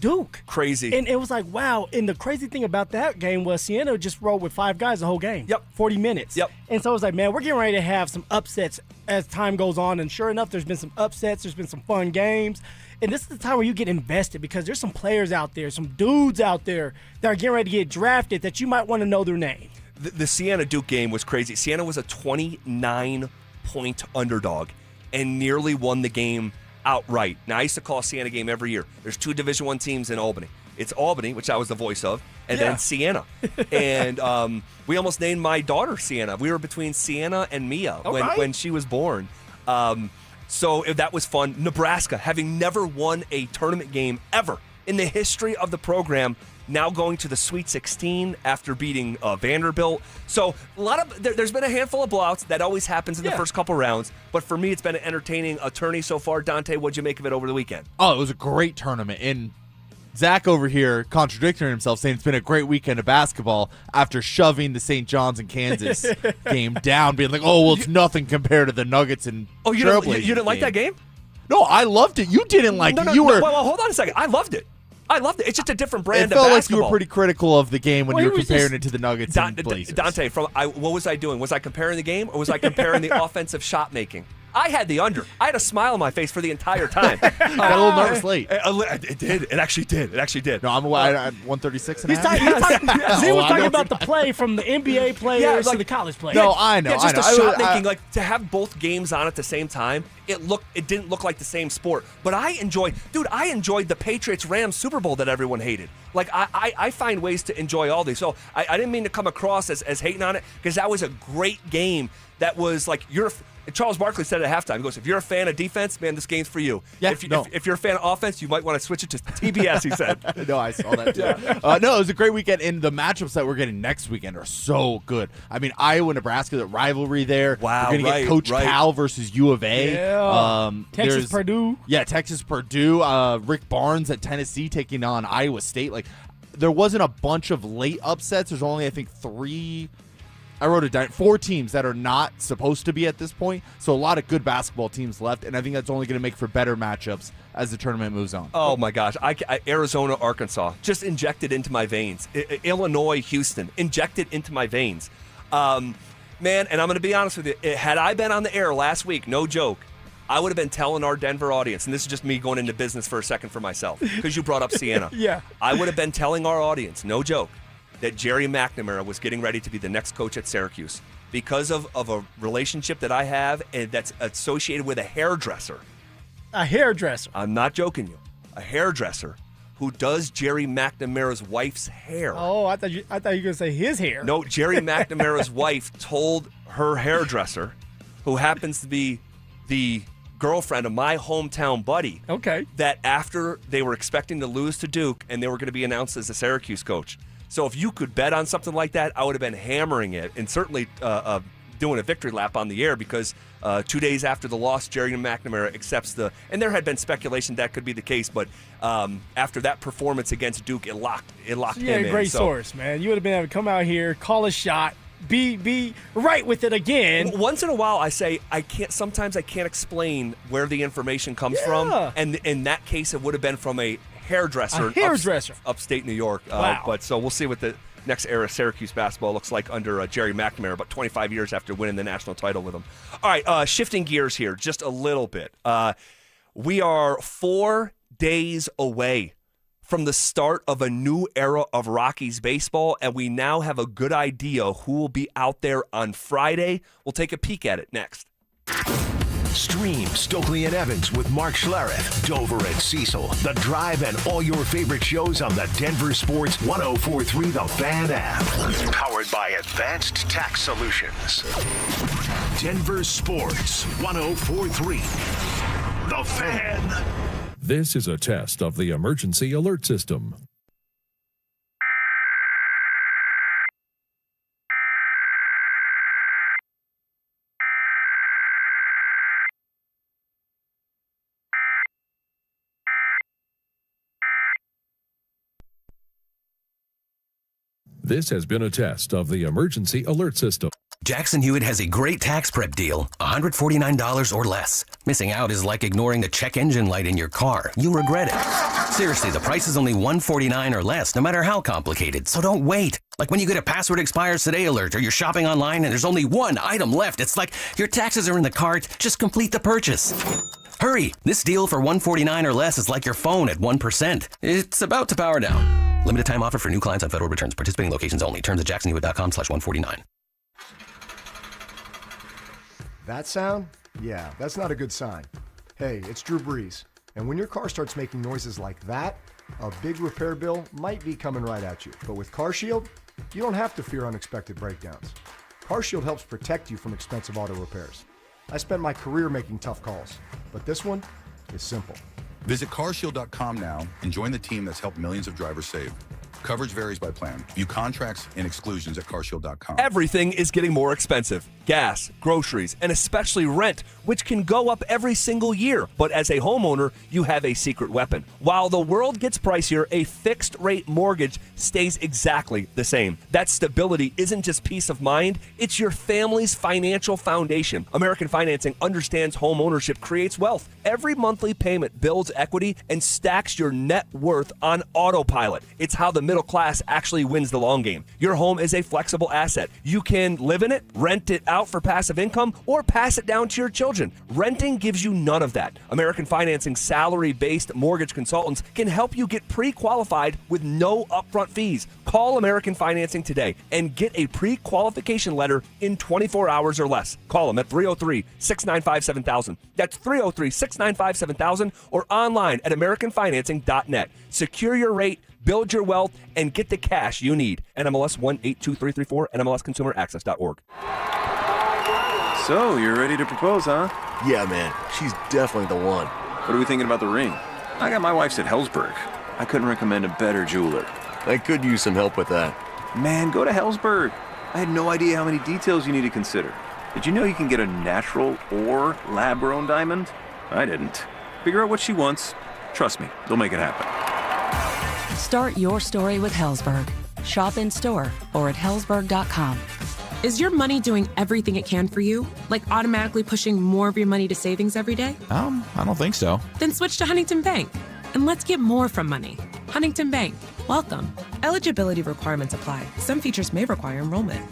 Duke. Crazy. And it was like, wow. And the crazy thing about that game was Siena just rode with 5 guys the whole game. Yep. 40 minutes. Yep. And so it was like, man, we're getting ready to have some upsets as time goes on. And sure enough, there's been some upsets. There's been some fun games. And this is the time where you get invested because there's some players out there, some dudes out there that are getting ready to get drafted that you might want to know their name. The Siena-Duke game was crazy. Siena was a 29-point underdog and nearly won the game outright. Now, I used to call a Siena game every year. There's 2 Division I teams in Albany. It's Albany, which I was the voice of, and then Siena. And we almost named my daughter Siena. We were between Siena and Mia when she was born. So that was fun. Nebraska, having never won a tournament game ever in the history of the program, now going to the Sweet 16 after beating Vanderbilt. So there's been a handful of blowouts. That always happens in the first couple rounds. But for me, it's been an entertaining tourney so far. Dante, what'd you make of it over the weekend? Oh, it was a great tournament. And Zach over here contradicting himself, saying it's been a great weekend of basketball after shoving the St. John's and Kansas game down, being like, oh, well, it's nothing compared to the Nuggets and Trailblazers. You didn't like that game? No, I loved it. You didn't like it. Well, hold on a second. I loved it. It's just a different brand of basketball. It felt like you were pretty critical of the game when you were comparing it to the Nuggets and Blazers. Dante, what was I doing? Was I comparing the game or was I comparing the offensive shot making? I had the under. I had a smile on my face for the entire time. Got a little nervous late. It did. It actually did. No, I'm at 136 and a half. Z was talking about the play from the NBA players to the college players. No, I know. Just the shot making, like to have both games on at the same time. It didn't look like the same sport. But I enjoyed the Patriots-Rams Super Bowl that everyone hated. Like I find ways to enjoy all these. So I didn't mean to come across as hating on it because that was a great game. That was like Charles Barkley said at halftime, he goes, if you're a fan of defense, man, this game's for you. Yeah, if you're a fan of offense, you might want to switch it to TBS, he said. No, I saw that too. No, it was a great weekend, and the matchups that we're getting next weekend are so good. I mean, Iowa, Nebraska, the rivalry there. Wow, we're going to get Coach Cal versus U of A. Yeah. Texas, Purdue. Yeah, Texas, Purdue. Rick Barnes at Tennessee taking on Iowa State. Like, there wasn't a bunch of late upsets. There's only, I think, 4 teams that are not supposed to be at this point. So a lot of good basketball teams left, and I think that's only going to make for better matchups as the tournament moves on. Oh, my gosh. Arizona, Arkansas, just injected into my veins. Illinois, Houston, injected into my veins. Man, and I'm going to be honest with you. Had I been on the air last week, no joke, I would have been telling our Denver audience, and this is just me going into business for a second for myself, because you brought up Siena. Yeah. I would have been telling our audience, no joke, that Jerry McNamara was getting ready to be the next coach at Syracuse because of a relationship that I have and that's associated with a hairdresser. A hairdresser? I'm not joking you. A hairdresser who does Jerry McNamara's wife's hair. Oh, I thought you were going to say his hair. No, Jerry McNamara's wife told her hairdresser, who happens to be the girlfriend of my hometown buddy, that after they were expecting to lose to Duke and they were going to be announced as the Syracuse coach. So if you could bet on something like that, I would have been hammering it and certainly doing a victory lap on the air because 2 days after the loss, Jerry McNamara accepts and there had been speculation that could be the case, but after that performance against Duke, it locked him in. Yeah, great source, man. You would have been able to come out here, call a shot, be right with it again. Once in a while, I say sometimes I can't explain where the information comes from, and in that case, it would have been from a hairdresser, upstate New York. Wow. But so we'll see what the next era of Syracuse basketball looks like under Jerry McNamara, about 25 years after winning the national title with him. All right, shifting gears here just a little bit. We are 4 days away from the start of a new era of Rockies baseball, and we now have a good idea who will be out there on Friday. We'll take a peek at it next. Stream Stokely and Evans with Mark Schlereth, Dover and Cecil, The Drive, and all your favorite shows on the Denver Sports 104.3 The Fan app. Powered by Advanced Tax Solutions. Denver Sports 104.3 The Fan. This is a test of the emergency alert system. This has been a test of the emergency alert system. Jackson Hewitt has a great tax prep deal, $149 or less. Missing out is like ignoring the check engine light in your car. You'll regret it. Seriously, the price is only $149 or less, no matter how complicated, so don't wait. Like when you get a password expires today alert, or you're shopping online and there's only one item left. It's like your taxes are in the cart, just complete the purchase. Hurry! This deal for $149 or less is like your phone at 1%. It's about to power down. Limited time offer for new clients on federal returns. Participating locations only. Terms at jacksonhewitt.com/149. That sound? Yeah, that's not a good sign. Hey, it's Drew Brees. And when your car starts making noises like that, a big repair bill might be coming right at you. But with CarShield, you don't have to fear unexpected breakdowns. CarShield helps protect you from expensive auto repairs. I spent my career making tough calls, but this one is simple. Visit carshield.com now and join the team that's helped millions of drivers save. Coverage varies by plan. View contracts and exclusions at carshield.com. Everything is getting more expensive. Gas, groceries, and especially rent, which can go up every single year. But as a homeowner, you have a secret weapon. While the world gets pricier, a fixed rate mortgage stays exactly the same. That stability isn't just peace of mind, it's your family's financial foundation. American Financing understands home ownership creates wealth. Every monthly payment builds equity and stacks your net worth on autopilot. It's how the middle class actually wins the long game. Your home is a flexible asset. You can live in it, rent it out for passive income, or pass it down to your children. Renting gives you none of that. American Financing salary-based mortgage consultants can help you get pre-qualified with no upfront fees. Call American Financing today and get a pre-qualification letter in 24 hours or less. Call them at 303-695-7000. That's 303-695-7000 or online at AmericanFinancing.net. Secure your rate, build your wealth, and get the cash you need. NMLS 182334, NMLSConsumerAccess.org. So, you're ready to propose, huh? Yeah, man. She's definitely the one. What are we thinking about the ring? I got my wife's at Hellsberg. I couldn't recommend a better jeweler. I could use some help with that. Man, go to Hellsberg. I had no idea how many details you need to consider. Did you know you can get a natural or lab-grown diamond? I didn't. Figure out what she wants. Trust me, they'll make it happen. Start your story with Hellsberg. Shop in store or at hellsberg.com. Is your money doing everything it can for you? Like automatically pushing more of your money to savings every day? I don't think so. Then switch to Huntington Bank. And let's get more from money. Huntington Bank. Welcome. Eligibility requirements apply. Some features may require enrollment.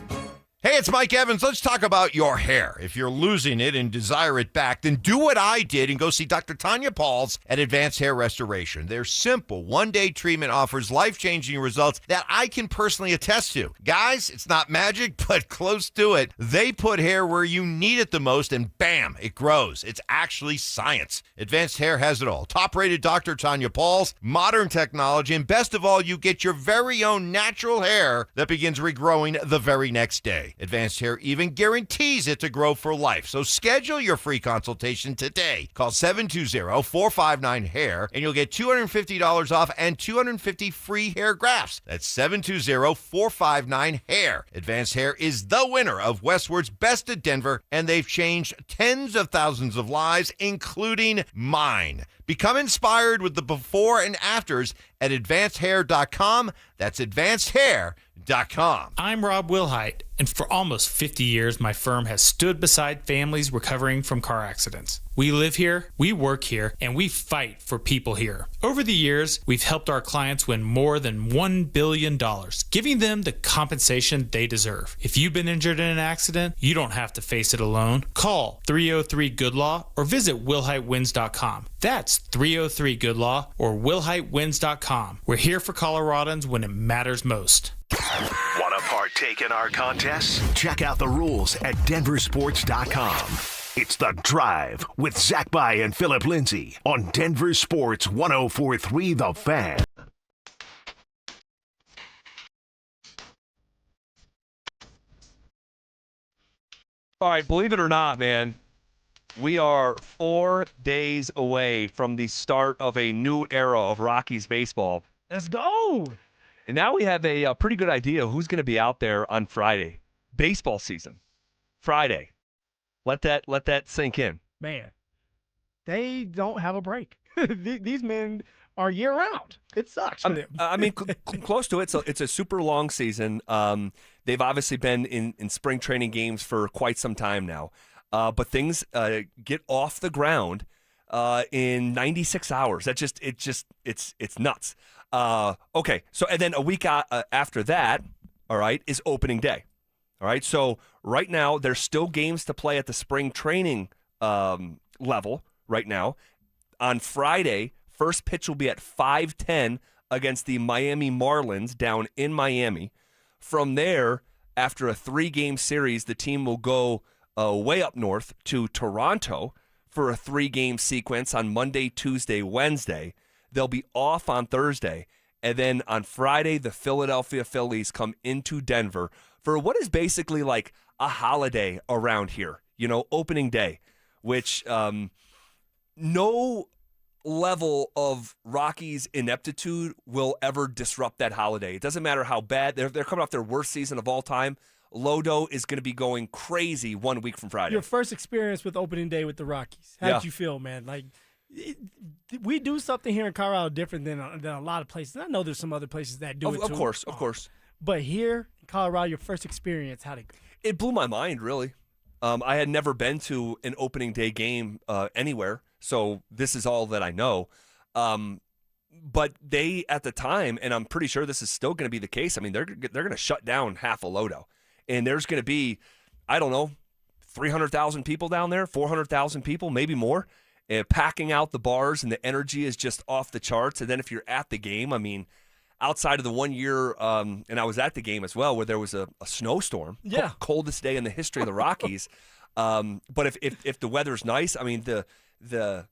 Hey, it's Mike Evans. Let's talk about your hair. If you're losing it and desire it back, then do what I did and go see Dr. Tanya Pauls at Advanced Hair Restoration. Their simple one-day treatment offers life-changing results that I can personally attest to. Guys, it's not magic, but close to it. They put hair where you need it the most, and bam, it grows. It's actually science. Advanced Hair has it all. Top-rated Dr. Tanya Pauls, modern technology, and best of all, you get your very own natural hair that begins regrowing the very next day. Advanced Hair even guarantees it to grow for life. So schedule your free consultation today. Call 720-459-HAIR and you'll get $250 off and 250 free hair grafts. That's 720-459-HAIR. Advanced Hair is the winner of Westward's Best of Denver, and they've changed tens of thousands of lives, including mine. Become inspired with the before and afters at advancedhair.com. That's advancedhair.com. I'm Rob Wilhite, and for almost 50 years, my firm has stood beside families recovering from car accidents. We live here, we work here, and we fight for people here. Over the years, we've helped our clients win more than $1 billion, giving them the compensation they deserve. If you've been injured in an accident, you don't have to face it alone. Call 303-GOOD-LAW or visit WilhiteWins.com. That's 303-GOOD-LAW or WilhiteWins.com. We're here for Coloradans when it matters most. Want to partake in our contests? Check out the rules at DenverSports.com. It's The Drive with Zach By and Phillip Lindsay on Denver Sports 104.3 The Fan. All right, believe it or not, man, we are 4 days away from the start of a new era of Rockies baseball. Let's go. And now we have a pretty good idea who's going to be out there on Friday. Baseball season. Friday. Let that sink in. Man, they don't have a break. These men are year-round. It sucks for them. I mean, close to it. So it's a super long season. They've obviously been in spring training games for quite some time now. But things get off the ground in 96 hours. It's nuts. Okay, so and then a week after that, all right, is opening day. All right, so right now there's still games to play at the spring training level right now. On Friday, first pitch will be at 5:10 against the Miami Marlins down in Miami. From there, after a 3-game series, the team will go way up north to Toronto for a 3-game sequence on Monday, Tuesday, Wednesday. They'll be off on Thursday. And then on Friday, the Philadelphia Phillies come into Denver for what is basically like a holiday around here, opening day, which no level of Rockies ineptitude will ever disrupt that holiday. It doesn't matter how bad. They're coming off their worst season of all time. Lodo is going to be going crazy 1 week from Friday. Your first experience with opening day with the Rockies. How did you feel, man? Like, we do something here in Colorado different than a lot of places. I know there's some other places that do it too. Of course. But here in Colorado, your first experience, how'd it go? It blew my mind, really. I had never been to an opening day game anywhere, so this is all that I know. But they, at the time, and I'm pretty sure this is still going to be the case, I mean, they're going to shut down half of Lodo. And there's going to be, I don't know, 300,000 people down there, 400,000 people, maybe more, packing out the bars, and the energy is just off the charts. And then if you're at the game, I mean, outside of the 1 year, and I was at the game as well, where there was a snowstorm, coldest day in the history of the Rockies. But if the weather's nice, I mean, the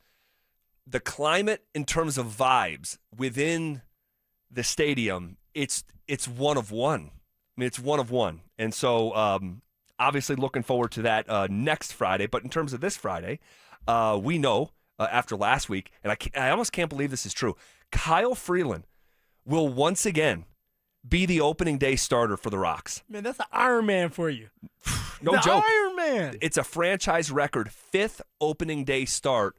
climate in terms of vibes within the stadium, it's one of one. I mean, it's one of one. And so obviously looking forward to that next Friday. But in terms of this Friday, we know after last week, and I almost can't believe this is true, Kyle Freeland will once again be the opening day starter for the Rocks. Man, that's an Iron Man for you. No joke. Iron Man. It's a franchise record 5th opening day start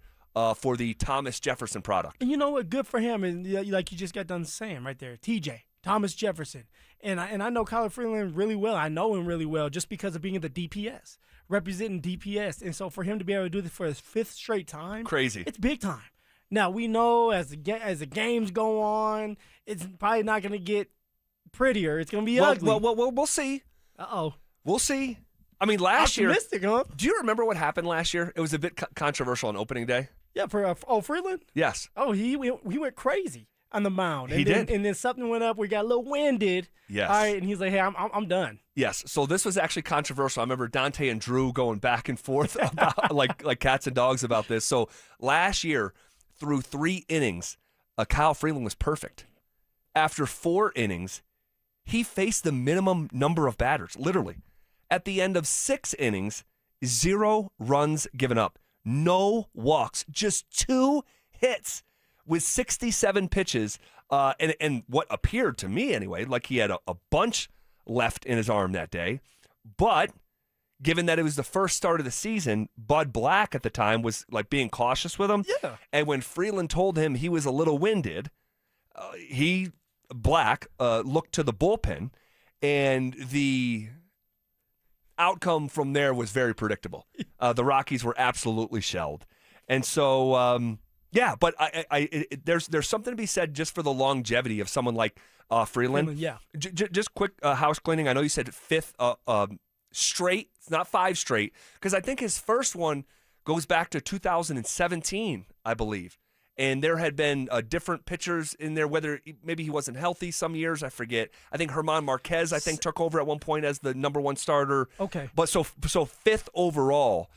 for the Thomas Jefferson product. And you know what? Good for him. And like you just got done saying right there, TJ, Thomas Jefferson. And I know Kyle Freeland really well. I know him really well just because of being in the DPS, representing DPS. And so for him to be able to do this for his 5th straight time, crazy. It's big time. Now, we know as the games go on, it's probably not going to get prettier. It's going to be ugly. Well, we'll see. Uh-oh. We'll see. I mean, last year. Optimistic, huh? Do you remember what happened last year? It was a bit controversial on opening day. Yeah, for Freeland? Yes. Oh, he went crazy on the mound. He did. And then something went up. We got a little winded. Yes. All right, and he's like, hey, I'm done. Yes. So this was actually controversial. I remember Dante and Drew going back and forth about like cats and dogs about this. So last year, through 3 innings, Kyle Freeland was perfect. After 4 innings, he faced the minimum number of batters, literally. At the end of 6 innings, 0 runs given up, no walks, just 2 hits with 67 pitches, and what appeared to me anyway, like he had a bunch left in his arm that day. But given that it was the first start of the season, Bud Black at the time was like being cautious with him. Yeah. And when Freeland told him he was a little winded, Black looked to the bullpen, and the outcome from there was very predictable. The Rockies were absolutely shelled. And so, but there's something to be said just for the longevity of someone like Freeland. Yeah. Just quick house cleaning. I know you said fifth straight. It's not 5 straight, because I think his first one goes back to 2017, I believe. And there had been different pitchers in there, whether maybe he wasn't healthy some years, I forget. I think German Marquez, took over at one point as the number 1 starter. Okay. But so 5th overall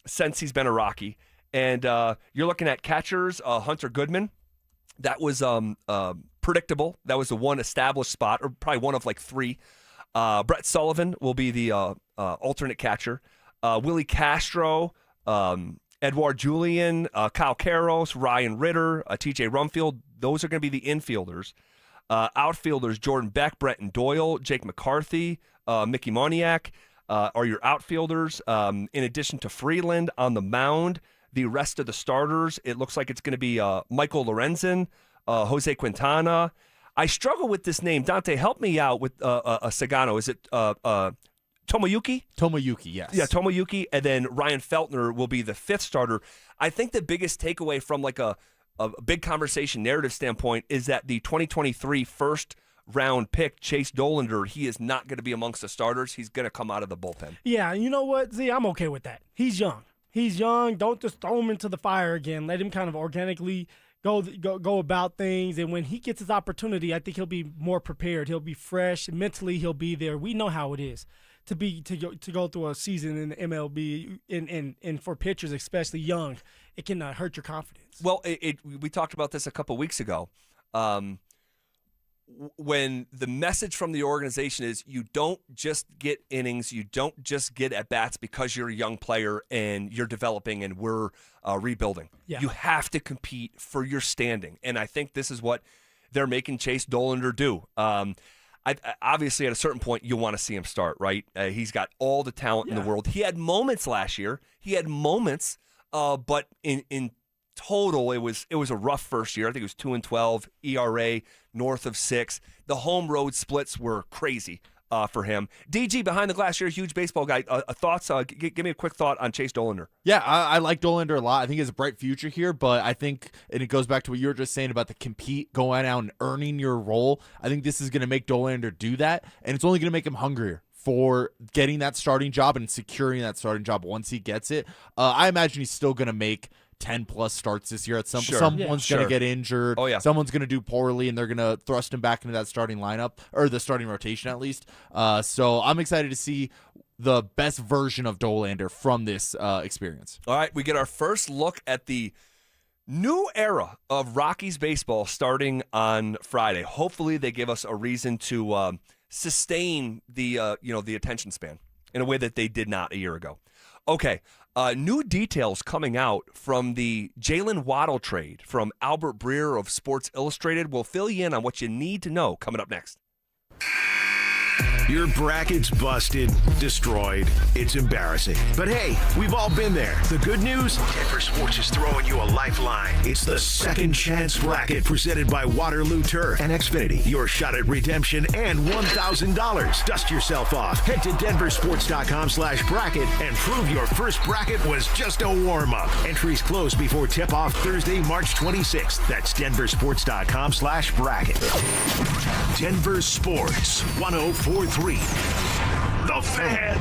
since he's been a Rocky. And you're looking at catchers, Hunter Goodman. That was predictable. That was the one established spot, or probably one of like 3. Brett Sullivan will be the alternate catcher. Willie Castro, Edouard Julian, Kyle Karros, Ryan Ritter, TJ Rumfield. Those are going to be the infielders. Outfielders, Jordan Beck, Brenton Doyle, Jake McCarthy, Mickey Moniak are your outfielders. In addition to Freeland on the mound, the rest of the starters, it looks like it's going to be Michael Lorenzen, Jose Quintana. I struggle with this name. Dante, help me out with Sagano. Is it Tomoyuki? Tomoyuki, yes. Yeah, Tomoyuki, and then Ryan Feltner will be the 5th starter. I think the biggest takeaway from like a big conversation narrative standpoint is that the 2023 first-round pick, Chase Dollander, he is not going to be amongst the starters. He's going to come out of the bullpen. Yeah, you know what, Z, I'm okay with that. He's young. He's young. Don't just throw him into the fire again. Let him kind of organically go about things, and when he gets his opportunity, I think he'll be more prepared. He'll be fresh. Mentally, he'll be there. We know how it is to go through a season in the MLB, and for pitchers, especially young, it can hurt your confidence. Well, we talked about this a couple weeks ago. When the message from the organization is you don't just get innings, you don't just get at-bats because you're a young player and you're developing and we're rebuilding. Yeah. You have to compete for your standing, and I think this is what they're making Chase Dollander do. Obviously, at a certain point, you want to see him start, right? He's got all the talent in the world. He had moments last year. But in total, it was a rough first year. I think it was 2-12, ERA north of 6. The home road splits were crazy for him. DG, behind the glass, you're a huge baseball guy. Thoughts? Give me a quick thought on Chase Dollander. Yeah, I like Dollander a lot. I think he has a bright future here, but I think, and it goes back to what you were just saying about the compete, going out and earning your role. I think this is going to make Dollander do that, and it's only going to make him hungrier for getting that starting job and securing that starting job once he gets it. I imagine he's still going to make 10+ starts this year. Someone's going to get injured. Oh, yeah. Someone's going to do poorly, and they're going to thrust him back into that starting lineup, or the starting rotation at least. So I'm excited to see the best version of Dollander from this experience. All right, we get our first look at the new era of Rockies baseball starting on Friday. Hopefully they give us a reason to sustain the attention span in a way that they did not a year ago. Okay, new details coming out from the Jaylen Waddle trade from Albert Breer of Sports Illustrated. We'll fill you in on what you need to know coming up next. Your bracket's busted, destroyed. It's embarrassing. But hey, we've all been there. The good news? Denver Sports is throwing you a lifeline. It's the Second Chance Bracket presented by Waterloo Turf and Xfinity. Your shot at redemption and $1,000. Dust yourself off. Head to DenverSports.com/bracket and prove your first bracket was just a warm-up. Entries close before tip-off Thursday, March 26th. That's DenverSports.com/bracket. Denver Sports 104.3. The Fan.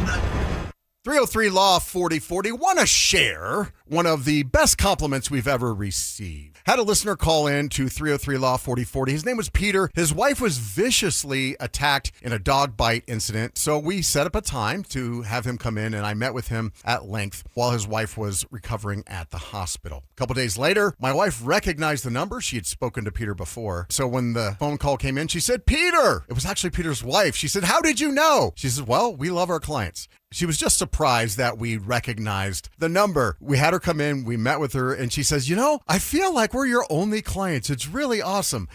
303 Law 4040. Want to share one of the best compliments we've ever received. Had a listener call in to 303 Law 4040. His name was Peter. His wife was viciously attacked in a dog bite incident. So we set up a time to have him come in, and I met with him at length while his wife was recovering at the hospital. A couple days later, my wife recognized the number. She had spoken to Peter before. So when the phone call came in, she said, "Peter!" It was actually Peter's wife. She said, "How did you know?" She said, "Well, we love our clients." She was just surprised that we recognized the number. We had her come in, we met with her, and she says, I feel like we're your only clients. It's really awesome.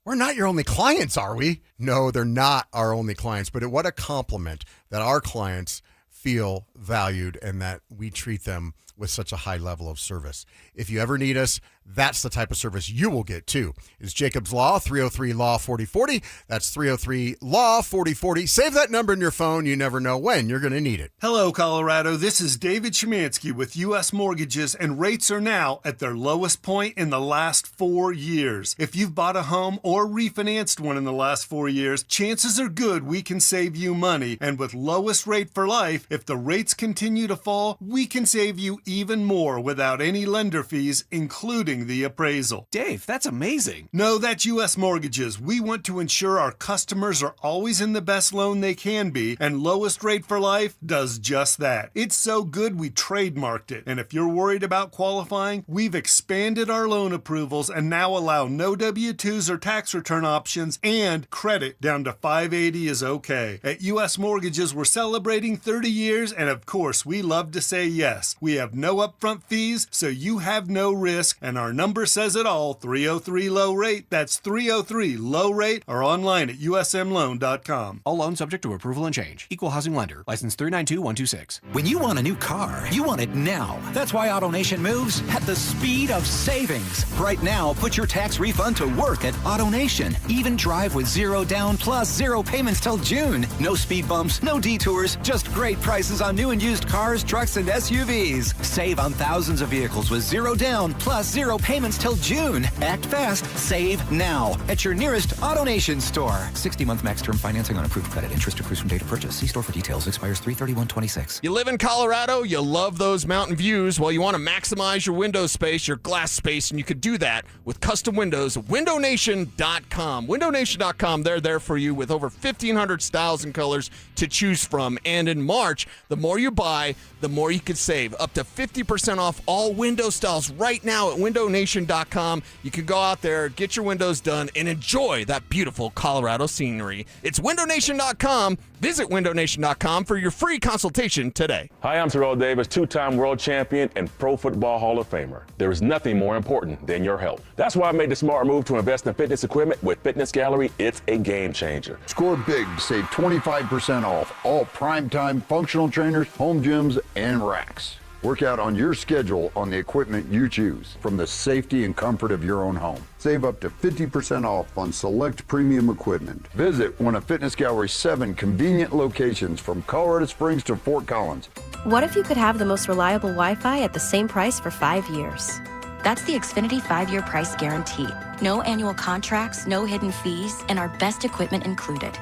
We're not your only clients, are we? No, they're not our only clients, but what a compliment that our clients feel valued and that we treat them with such a high level of service. If you ever need us, that's the type of service you will get too. Is Jacob's Law, 303-LAW-4040. That's 303-LAW-4040. Save that number in your phone. You never know when you're going to need it. Hello, Colorado. This is David Szymanski with U.S. Mortgages, and rates are now at their lowest point in the last 4 years. If you've bought a home or refinanced one in the last 4 years, chances are good we can save you money. And with lowest rate for life, if the rates continue to fall, we can save you even more without any lender fees, including the appraisal. Dave, that's amazing. No, that's U.S. Mortgages. We want to ensure our customers are always in the best loan they can be, and lowest rate for life does just that. It's so good we trademarked it. And if you're worried about qualifying, we've expanded our loan approvals and now allow no W-2s or tax return options, and credit down to 580 is okay. At U.S. Mortgages, we're celebrating 30 years, and of course, we love to say yes. We have no upfront fees, so you have no risk, and our number says it all, 303-LOW-RATE. That's 303-LOW-RATE, or online at usmloan.com. All loans subject to approval and change. Equal housing lender. License 392126. When you want a new car, you want it now. That's why AutoNation moves at the speed of savings. Right now, put your tax refund to work at AutoNation. Even drive with 0 down plus 0 payments till June. No speed bumps, no detours, just great prices on new and used cars, trucks, and SUVs. Save on thousands of vehicles with 0 down plus 0 payments till June. Act fast, save now at your nearest AutoNation store. 60-month max term financing on approved credit. Interest accrues from date of purchase. See store for details. Expires 3/31/26. You live in Colorado, you love those mountain views. Well, you want to maximize your window space, your glass space, and you could do that with custom windows at windownation.com. Windownation.com, they're there for you with over 1,500 styles and colors to choose from. And in March, the more you buy, the more you could save. Up to 50% off all window styles right now at windownation.com. You can go out there, get your windows done, and enjoy that beautiful Colorado scenery. It's windownation.com. Visit windownation.com for your free consultation today. Hi, I'm Terrell Davis, two-time world champion and Pro Football Hall of Famer. There is nothing more important than your health. That's why I made the smart move to invest in fitness equipment with Fitness Gallery. It's a game changer. Score big, save 25% off all primetime functional trainers, home gyms, and racks. Work out on your schedule on the equipment you choose from the safety and comfort of your own home. Save up to 50% off on select premium equipment. Visit one of Fitness Gallery's 7 convenient locations from Colorado Springs to Fort Collins. What if you could have the most reliable Wi-Fi at the same price for 5 years? That's the Xfinity 5-year price guarantee. No annual contracts, no hidden fees, and our best equipment included.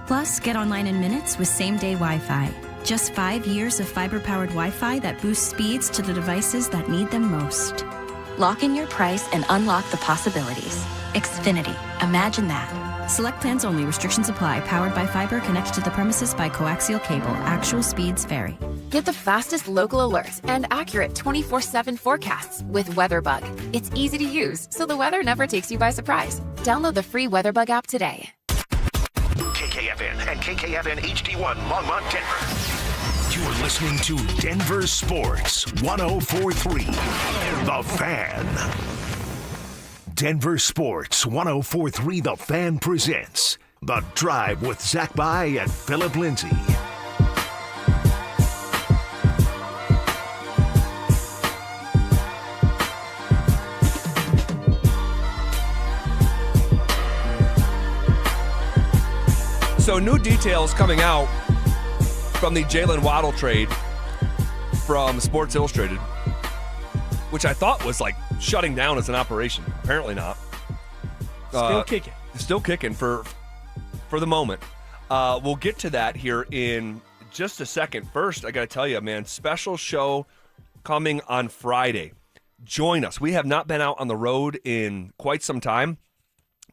Plus, get online in minutes with same-day Wi-Fi. Just 5 years of fiber-powered Wi-Fi that boosts speeds to the devices that need them most. Lock in your price and unlock the possibilities. Xfinity. Imagine that. Select plans only. Restrictions apply. Powered by fiber. Connected to the premises by coaxial cable. Actual speeds vary. Get the fastest local alerts and accurate 24/7 forecasts with WeatherBug. It's easy to use, so the weather never takes you by surprise. Download the free WeatherBug app today. KKFN and KKFN HD1 Longmont, Denver. You're listening to Denver Sports 104.3 The Fan. Denver Sports 104.3 The Fan presents The Drive with Zach By and Phillip Lindsay. So new details coming out from the Jaylen Waddle trade from Sports Illustrated, which I thought was like shutting down as an operation. Apparently not. Still kicking. Still kicking for the moment. We'll get to that here in just a second. First, I got to tell you, man, special show coming on Friday. Join us. We have not been out on the road in quite some time,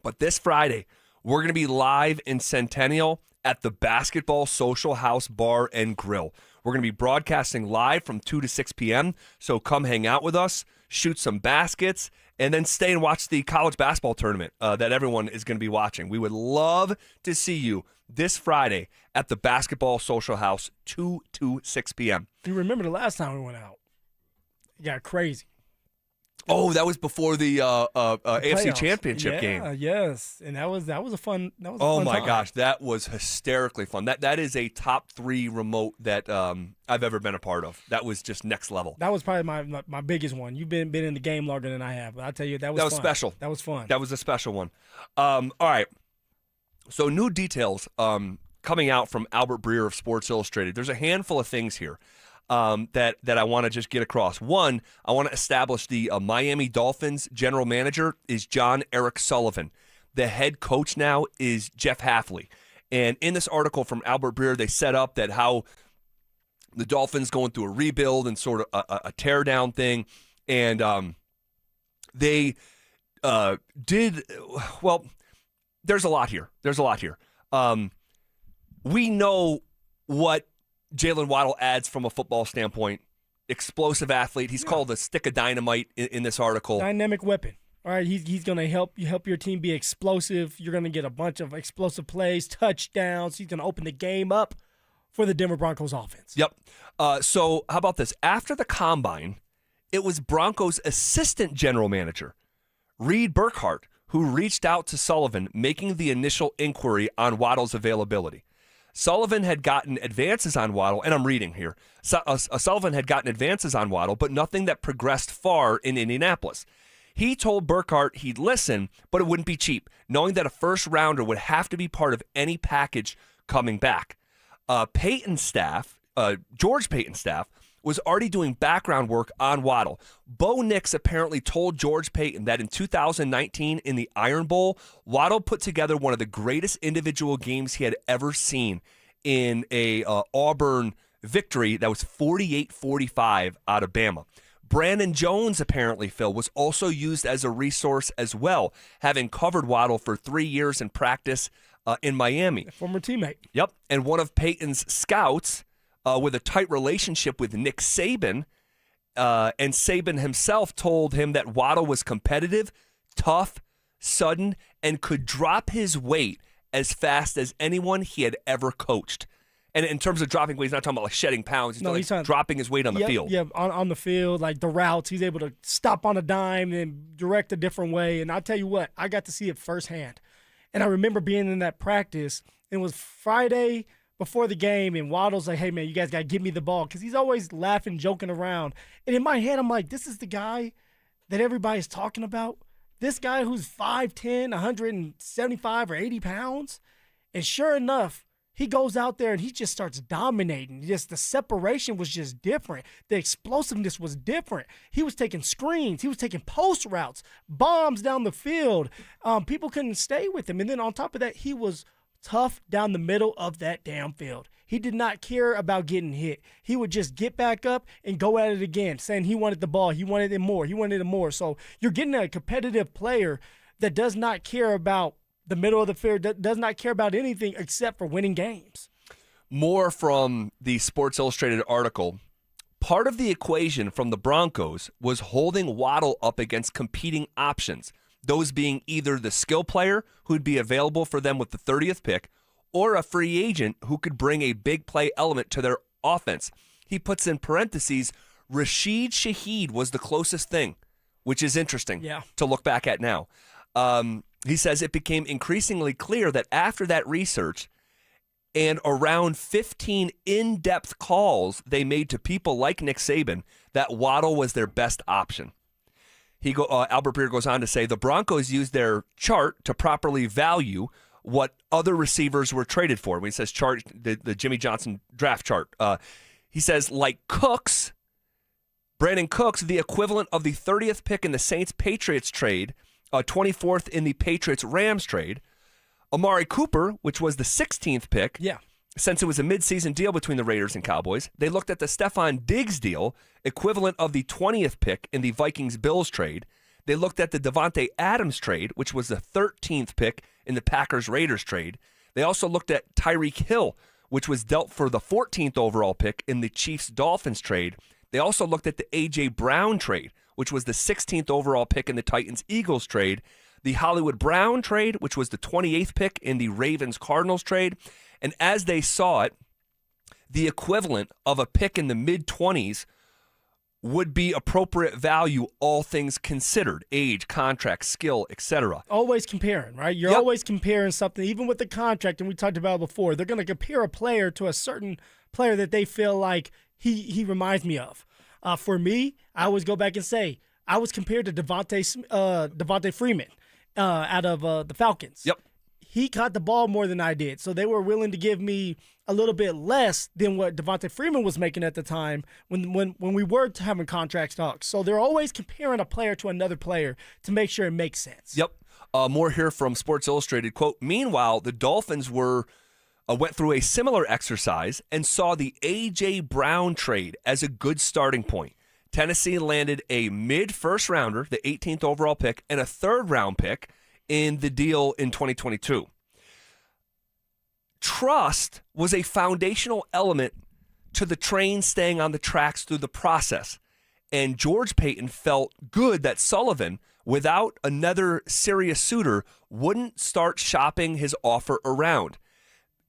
but this Friday, we're going to be live in Centennial at the Basketball Social House Bar and Grill. We're going to be broadcasting live from 2 to 6 p.m., so come hang out with us, shoot some baskets, and then stay and watch the college basketball tournament that everyone is going to be watching. We would love to see you this Friday at the Basketball Social House, 2 to 6 p.m. You remember the last time we went out? It got crazy. Oh, that was before the AFC Playoffs. Championship game. Yes, and that was a fun. Oh my time. gosh, that was hysterically fun. That is a top 3 remote that I've ever been a part of. That was just next level. That was probably my biggest one. You've been in the game longer than I have, but I tell you that was fun. special. That was fun. That was a special one. All right, so new details coming out from Albert Breer of Sports Illustrated. There's a handful of things here that I want to just get across. One, I want to establish the Miami Dolphins general manager is John Eric Sullivan. The head coach now is Jeff Hafley. And in this article from Albert Breer, they set up that how the Dolphins going through a rebuild and sort of a tear down thing. And they did, well, there's a lot here. We know what Jaylen Waddle adds from a football standpoint. Explosive athlete. He's called a stick of dynamite in this article. Dynamic weapon. All right, he's going to help your team be explosive. You're going to get a bunch of explosive plays, touchdowns. He's going to open the game up for the Denver Broncos offense. Yep. So how about this? After the Combine, it was Broncos assistant general manager, Reed Burkhardt, who reached out to Sullivan, making the initial inquiry on Waddle's availability. Sullivan had gotten advances on Waddle, and I'm reading here. Sullivan had gotten advances on Waddle, but nothing that progressed far in Indianapolis. He told Burkhardt he'd listen, but it wouldn't be cheap, knowing that a first-rounder would have to be part of any package coming back. Payton's staff, George Payton's staff, was already doing background work on Waddle. Bo Nix apparently told George Payton that in 2019 in the Iron Bowl, Waddle put together one of the greatest individual games he had ever seen in a Auburn victory that was 48-45 out of Bama. Brandon Jones, apparently, Phil, was also used as a resource as well, having covered Waddle for 3 years in practice in Miami. A former teammate. Yep, and one of Payton's scouts with a tight relationship with Nick Saban, and Saban himself told him that Waddle was competitive, tough, sudden, and could drop his weight as fast as anyone he had ever coached. And in terms of dropping weight, he's not talking about like shedding pounds. He's dropping his weight on the field. Yeah, on the field, like the routes, he's able to stop on a dime and direct a different way. And I'll tell you what, I got to see it firsthand. And I remember being in that practice. It was Friday before the game, and Waddle's like, hey, man, you guys got to give me the ball, because he's always laughing, joking around. And in my head, I'm like, this is the guy that everybody's talking about? This guy who's 5'10", 175 or 80 pounds? And sure enough, he goes out there and he just starts dominating. Just the separation was just different. The explosiveness was different. He was taking screens. He was taking post routes, bombs down the field. People couldn't stay with him. And then on top of that, he was tough down the middle of that damn field. He did not care about getting hit. He would just get back up and go at it again, saying he wanted the ball. He wanted it more. He wanted it more. So you're getting a competitive player that does not care about the middle of the field, does not care about anything except for winning games. More from the Sports Illustrated article. Part of the equation from the Broncos was holding Waddle up against competing options, those being either the skill player who'd be available for them with the 30th pick or a free agent who could bring a big play element to their offense. He puts in parentheses, Rashid Shaheed was the closest thing, which is interesting to look back at now. He says it became increasingly clear that after that research and around 15 in-depth calls they made to people like Nick Saban, that Waddle was their best option. Albert Breer goes on to say the Broncos used their chart to properly value what other receivers were traded for. When he says chart, the Jimmy Johnson draft chart, he says like Brandon Cooks, the equivalent of the 30th pick in the Saints-Patriots trade, 24th in the Patriots-Rams trade. Amari Cooper, which was the 16th pick, since it was a midseason deal between the Raiders and Cowboys. They looked at the Stephon Diggs deal, equivalent of the 20th pick in the Vikings-Bills trade. They looked at the Devontae Adams trade, which was the 13th pick in the Packers-Raiders trade. They also looked at Tyreek Hill, which was dealt for the 14th overall pick in the Chiefs-Dolphins trade. They also looked at the A.J. Brown trade, which was the 16th overall pick in the Titans-Eagles trade, the Hollywood Brown trade, which was the 28th pick in the Ravens-Cardinals trade. And as they saw it, the equivalent of a pick in the mid-20s would be appropriate value, all things considered, age, contract, skill, etc. Always comparing, right? You're always comparing something, even with the contract, and we talked about it before. They're going to compare a player to a certain player that they feel like he reminds me of. For me, I always go back and say, I was compared to Devontae Freeman out of the Falcons. Yep. He caught the ball more than I did, so they were willing to give me a little bit less than what Devontae Freeman was making at the time when we were having contract talks. So they're always comparing a player to another player to make sure it makes sense. Yep. More here from Sports Illustrated. Quote, meanwhile, the Dolphins went through a similar exercise and saw the A.J. Brown trade as a good starting point. Tennessee landed a mid-first rounder, the 18th overall pick, and a third-round pick in the deal in 2022. Trust was a foundational element to the train staying on the tracks through the process. And George Payton felt good that Sullivan, without another serious suitor, wouldn't start shopping his offer around.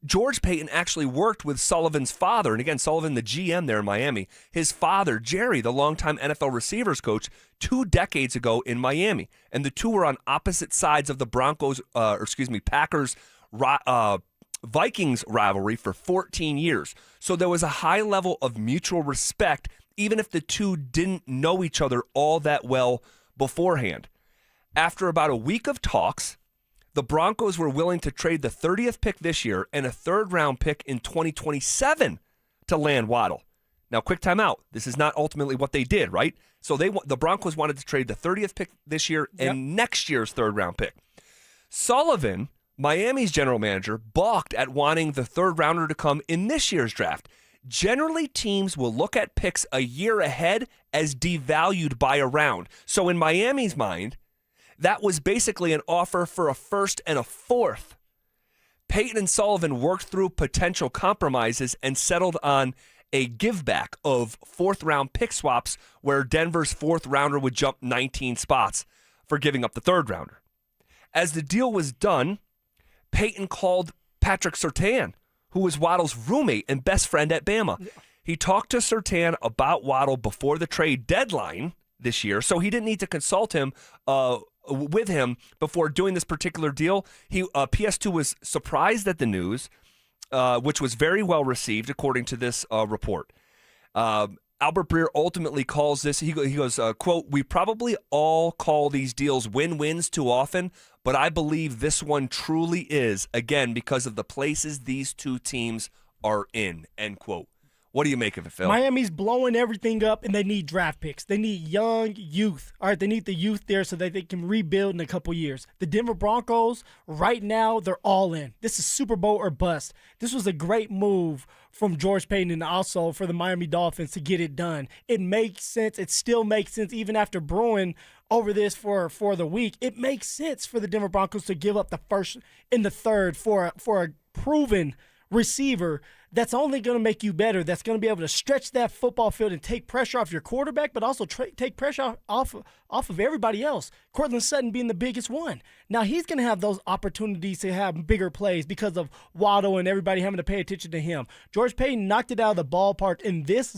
George Payton actually worked with Sullivan's father, and again, Sullivan, the GM there in Miami, his father, Jerry, the longtime NFL receivers coach, 2 decades ago in Miami. And the two were on opposite sides of the Packers Vikings rivalry for 14 years. So there was a high level of mutual respect, even if the two didn't know each other all that well beforehand. After about a week of talks, the Broncos were willing to trade the 30th pick this year and a third-round pick in 2027 to land Waddle. Now, quick timeout. This is not ultimately what they did, right? So the Broncos wanted to trade the 30th pick this year and next year's third-round pick. Sullivan, Miami's general manager, balked at wanting the third-rounder to come in this year's draft. Generally, teams will look at picks a year ahead as devalued by a round. So in Miami's mind, that was basically an offer for a first and a fourth. Payton and Sullivan worked through potential compromises and settled on a giveback of fourth-round pick swaps where Denver's fourth rounder would jump 19 spots for giving up the third rounder. As the deal was done, Payton called Patrick Surtain, who was Waddle's roommate and best friend at Bama. He talked to Surtain about Waddle before the trade deadline this year, so he didn't need to consult him with him before doing this particular deal. PS2 was surprised at the news, which was very well received, according to this report. Albert Breer ultimately calls this, he goes, quote, we probably all call these deals win-wins too often, but I believe this one truly is, again, because of the places these two teams are in, end quote. What do you make of it, Phil? Miami's blowing everything up, and they need draft picks. They need young youth. All right, they need the youth there so that they can rebuild in a couple years. The Denver Broncos, right now, they're all in. This is Super Bowl or bust. This was a great move from George Payton and also for the Miami Dolphins to get it done. It makes sense. It still makes sense even after brewing over this for the week. It makes sense for the Denver Broncos to give up the first and the third for a proven receiver that's only going to make you better, that's going to be able to stretch that football field and take pressure off your quarterback, but also take pressure off of everybody else. Courtland Sutton being the biggest one. Now, he's going to have those opportunities to have bigger plays because of Waddle and everybody having to pay attention to him. George Payton knocked it out of the ballpark in this,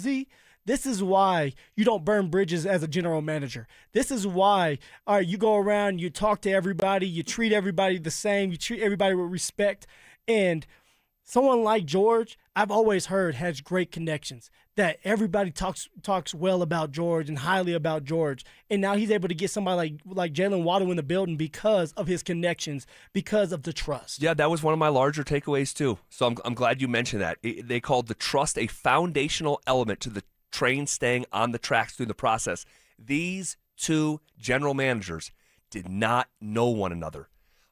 This is why you don't burn bridges as a general manager. This is why you go around, you talk to everybody, you treat everybody the same, you treat everybody with respect. And someone like George, I've always heard, has great connections, that everybody talks well about George and highly about George. And now he's able to get somebody like Jaylen Waddle in the building because of his connections, because of the trust. Yeah, that was one of my larger takeaways too. So I'm glad you mentioned that. They called the trust a foundational element to the train staying on the tracks through the process. These two general managers did not know one another,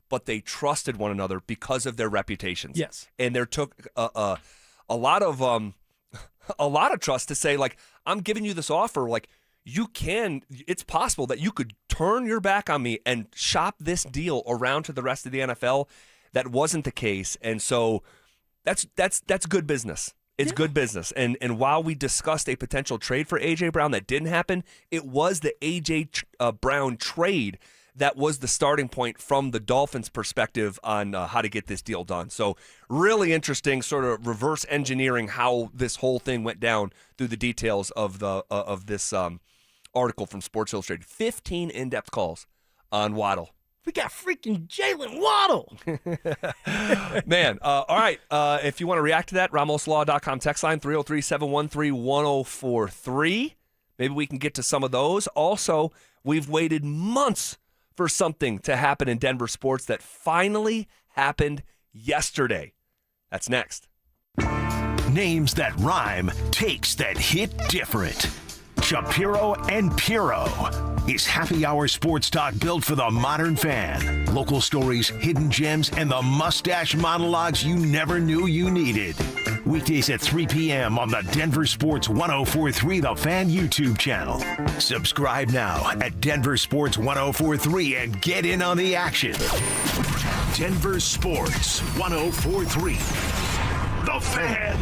but they trusted one another because of their reputations. Yes. And there took a lot of trust to say, like, I'm giving you this offer, like, it's possible that you could turn your back on me and shop this deal around to the rest of the NFL. That wasn't the case. And so that's good business. It's good business. And while we discussed a potential trade for A.J. Brown that didn't happen, it was the A.J. Brown trade that was the starting point from the Dolphins' perspective on how to get this deal done. So really interesting, sort of reverse engineering how this whole thing went down through the details of this article from Sports Illustrated. 15 in-depth calls on Waddle. We got freaking Jaylen Waddle. Man, all right. If you want to react to that, RamosLaw.com text line 303-713-1043. Maybe we can get to some of those. Also, we've waited months for something to happen in Denver sports that finally happened yesterday. That's next. Names that rhyme, takes that hit different. Shapiro and Piro. Is happy hour sports talk built for the modern fan. Local stories, hidden gems, and the mustache monologues you never knew you needed. Weekdays at 3 p.m. on the Denver Sports 1043 The Fan YouTube channel. Subscribe now at Denver Sports 1043 and get in on the action. Denver Sports 1043 The Fan.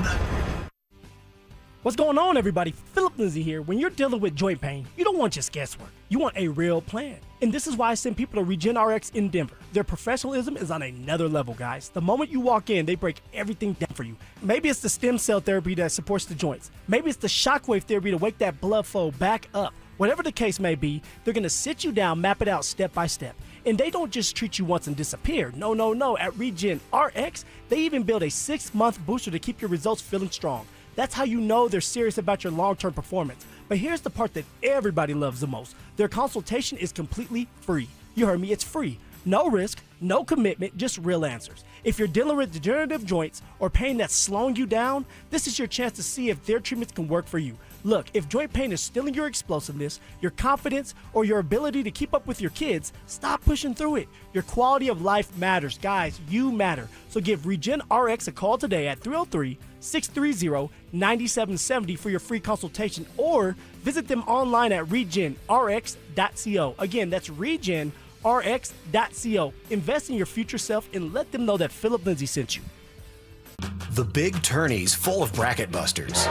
What's going on, everybody? Phillip Lindsay here. When you're dealing with joint pain, you don't want just guesswork. You want a real plan. And this is why I send people to RegenRx in Denver. Their professionalism is on another level, guys. The moment you walk in, they break everything down for you. Maybe it's the stem cell therapy that supports the joints. Maybe it's the shockwave therapy to wake that blood flow back up. Whatever the case may be, they're going to sit you down, map it out step by step. And they don't just treat you once and disappear. No. At RegenRx, they even build a 6-month booster to keep your results feeling strong. That's how you know they're serious about your long-term performance. But here's the part that everybody loves the most. Their consultation is completely free. You heard me, it's free. No risk, no commitment, just real answers. If you're dealing with degenerative joints or pain that's slowing you down, this is your chance to see if their treatments can work for you. Look, if joint pain is stealing your explosiveness, your confidence, or your ability to keep up with your kids, stop pushing through it. Your quality of life matters. Guys, you matter. So give RegenRx a call today at 303-630-9770 for your free consultation, or visit them online at regenrx.co. Again, that's regenrx.co. Invest in your future self and let them know that Phillip Lindsay sent you. The Big Tourney's full of bracket busters.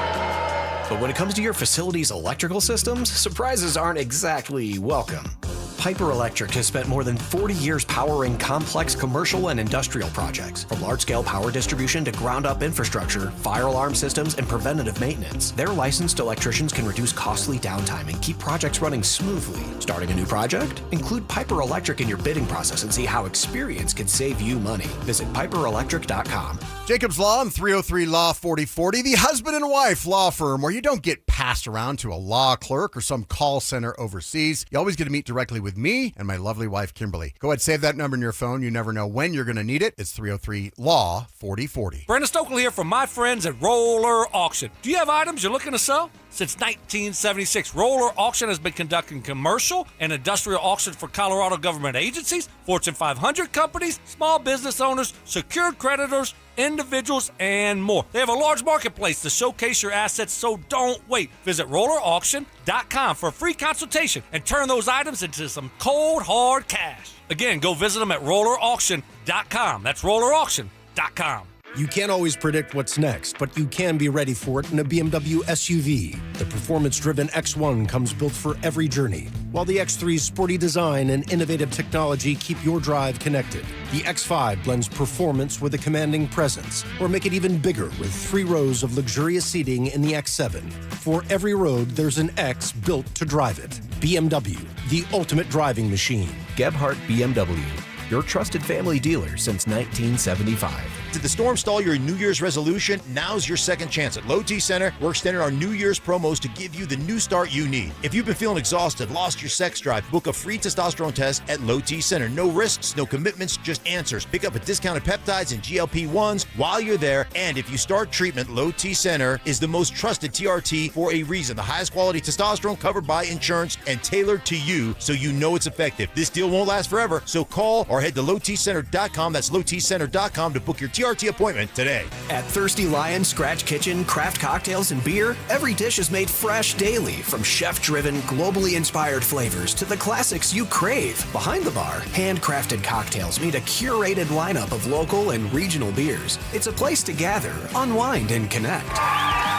But when it comes to your facility's electrical systems, surprises aren't exactly welcome. Piper Electric has spent more than 40 years powering complex commercial and industrial projects, from large-scale power distribution to ground-up infrastructure, fire alarm systems, and preventative maintenance. Their licensed electricians can reduce costly downtime and keep projects running smoothly. Starting a new project? Include Piper Electric in your bidding process and see how experience can save you money. Visit piperelectric.com. Jacob's Law and 303 Law 4040, the husband and wife law firm where you don't get passed around to a law clerk or some call center overseas. You always get to meet directly with me and my lovely wife, Kimberly. Go ahead, save that number in your phone. You never know when you're going to need it. It's 303 Law 4040. Brandon Stokely here from my friends at Roller Auction. Do you have items you're looking to sell? Since 1976, Roller Auction has been conducting commercial and industrial auctions for Colorado government agencies, Fortune 500 companies, small business owners, secured creditors, individuals, and more. They have a large marketplace to showcase your assets, so don't wait. Visit rollerauction.com for a free consultation and turn those items into some cold, hard cash. Again, go visit them at rollerauction.com. That's rollerauction.com. You can't always predict what's next, but you can be ready for it in a BMW SUV. The performance-driven X1 comes built for every journey, while the X3's sporty design and innovative technology keep your drive connected. The X5 blends performance with a commanding presence, or make it even bigger with 3 rows of luxurious seating in the X7. For every road, there's an X built to drive it. BMW, the ultimate driving machine. Gebhardt BMW, your trusted family dealer since 1975. Did the storm stall your New Year's resolution? Now's your second chance. At Low T Center, we're extending our New Year's promos to give you the new start you need. If you've been feeling exhausted, lost your sex drive, book a free testosterone test at Low T Center. No risks, no commitments, just answers. Pick up a discounted peptides and GLP-1s while you're there. And if you start treatment, Low T Center is the most trusted TRT for a reason. The highest quality testosterone covered by insurance and tailored to you so you know it's effective. This deal won't last forever, so call or head to lowtcenter.com. That's lowtcenter.com to book your TRT appointment today. At Thirsty Lion Scratch Kitchen, craft cocktails and beer, every dish is made fresh daily, from chef-driven, globally inspired flavors to the classics you crave. Behind the bar, handcrafted cocktails meet a curated lineup of local and regional beers. It's a place to gather, unwind, and connect.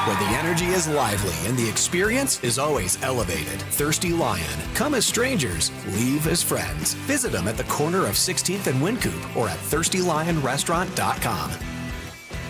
where the energy is lively and the experience is always elevated. Thirsty Lion. Come as strangers, leave as friends. Visit them at the corner of 16th and Wynkoop or at thirstylionrestaurant.com.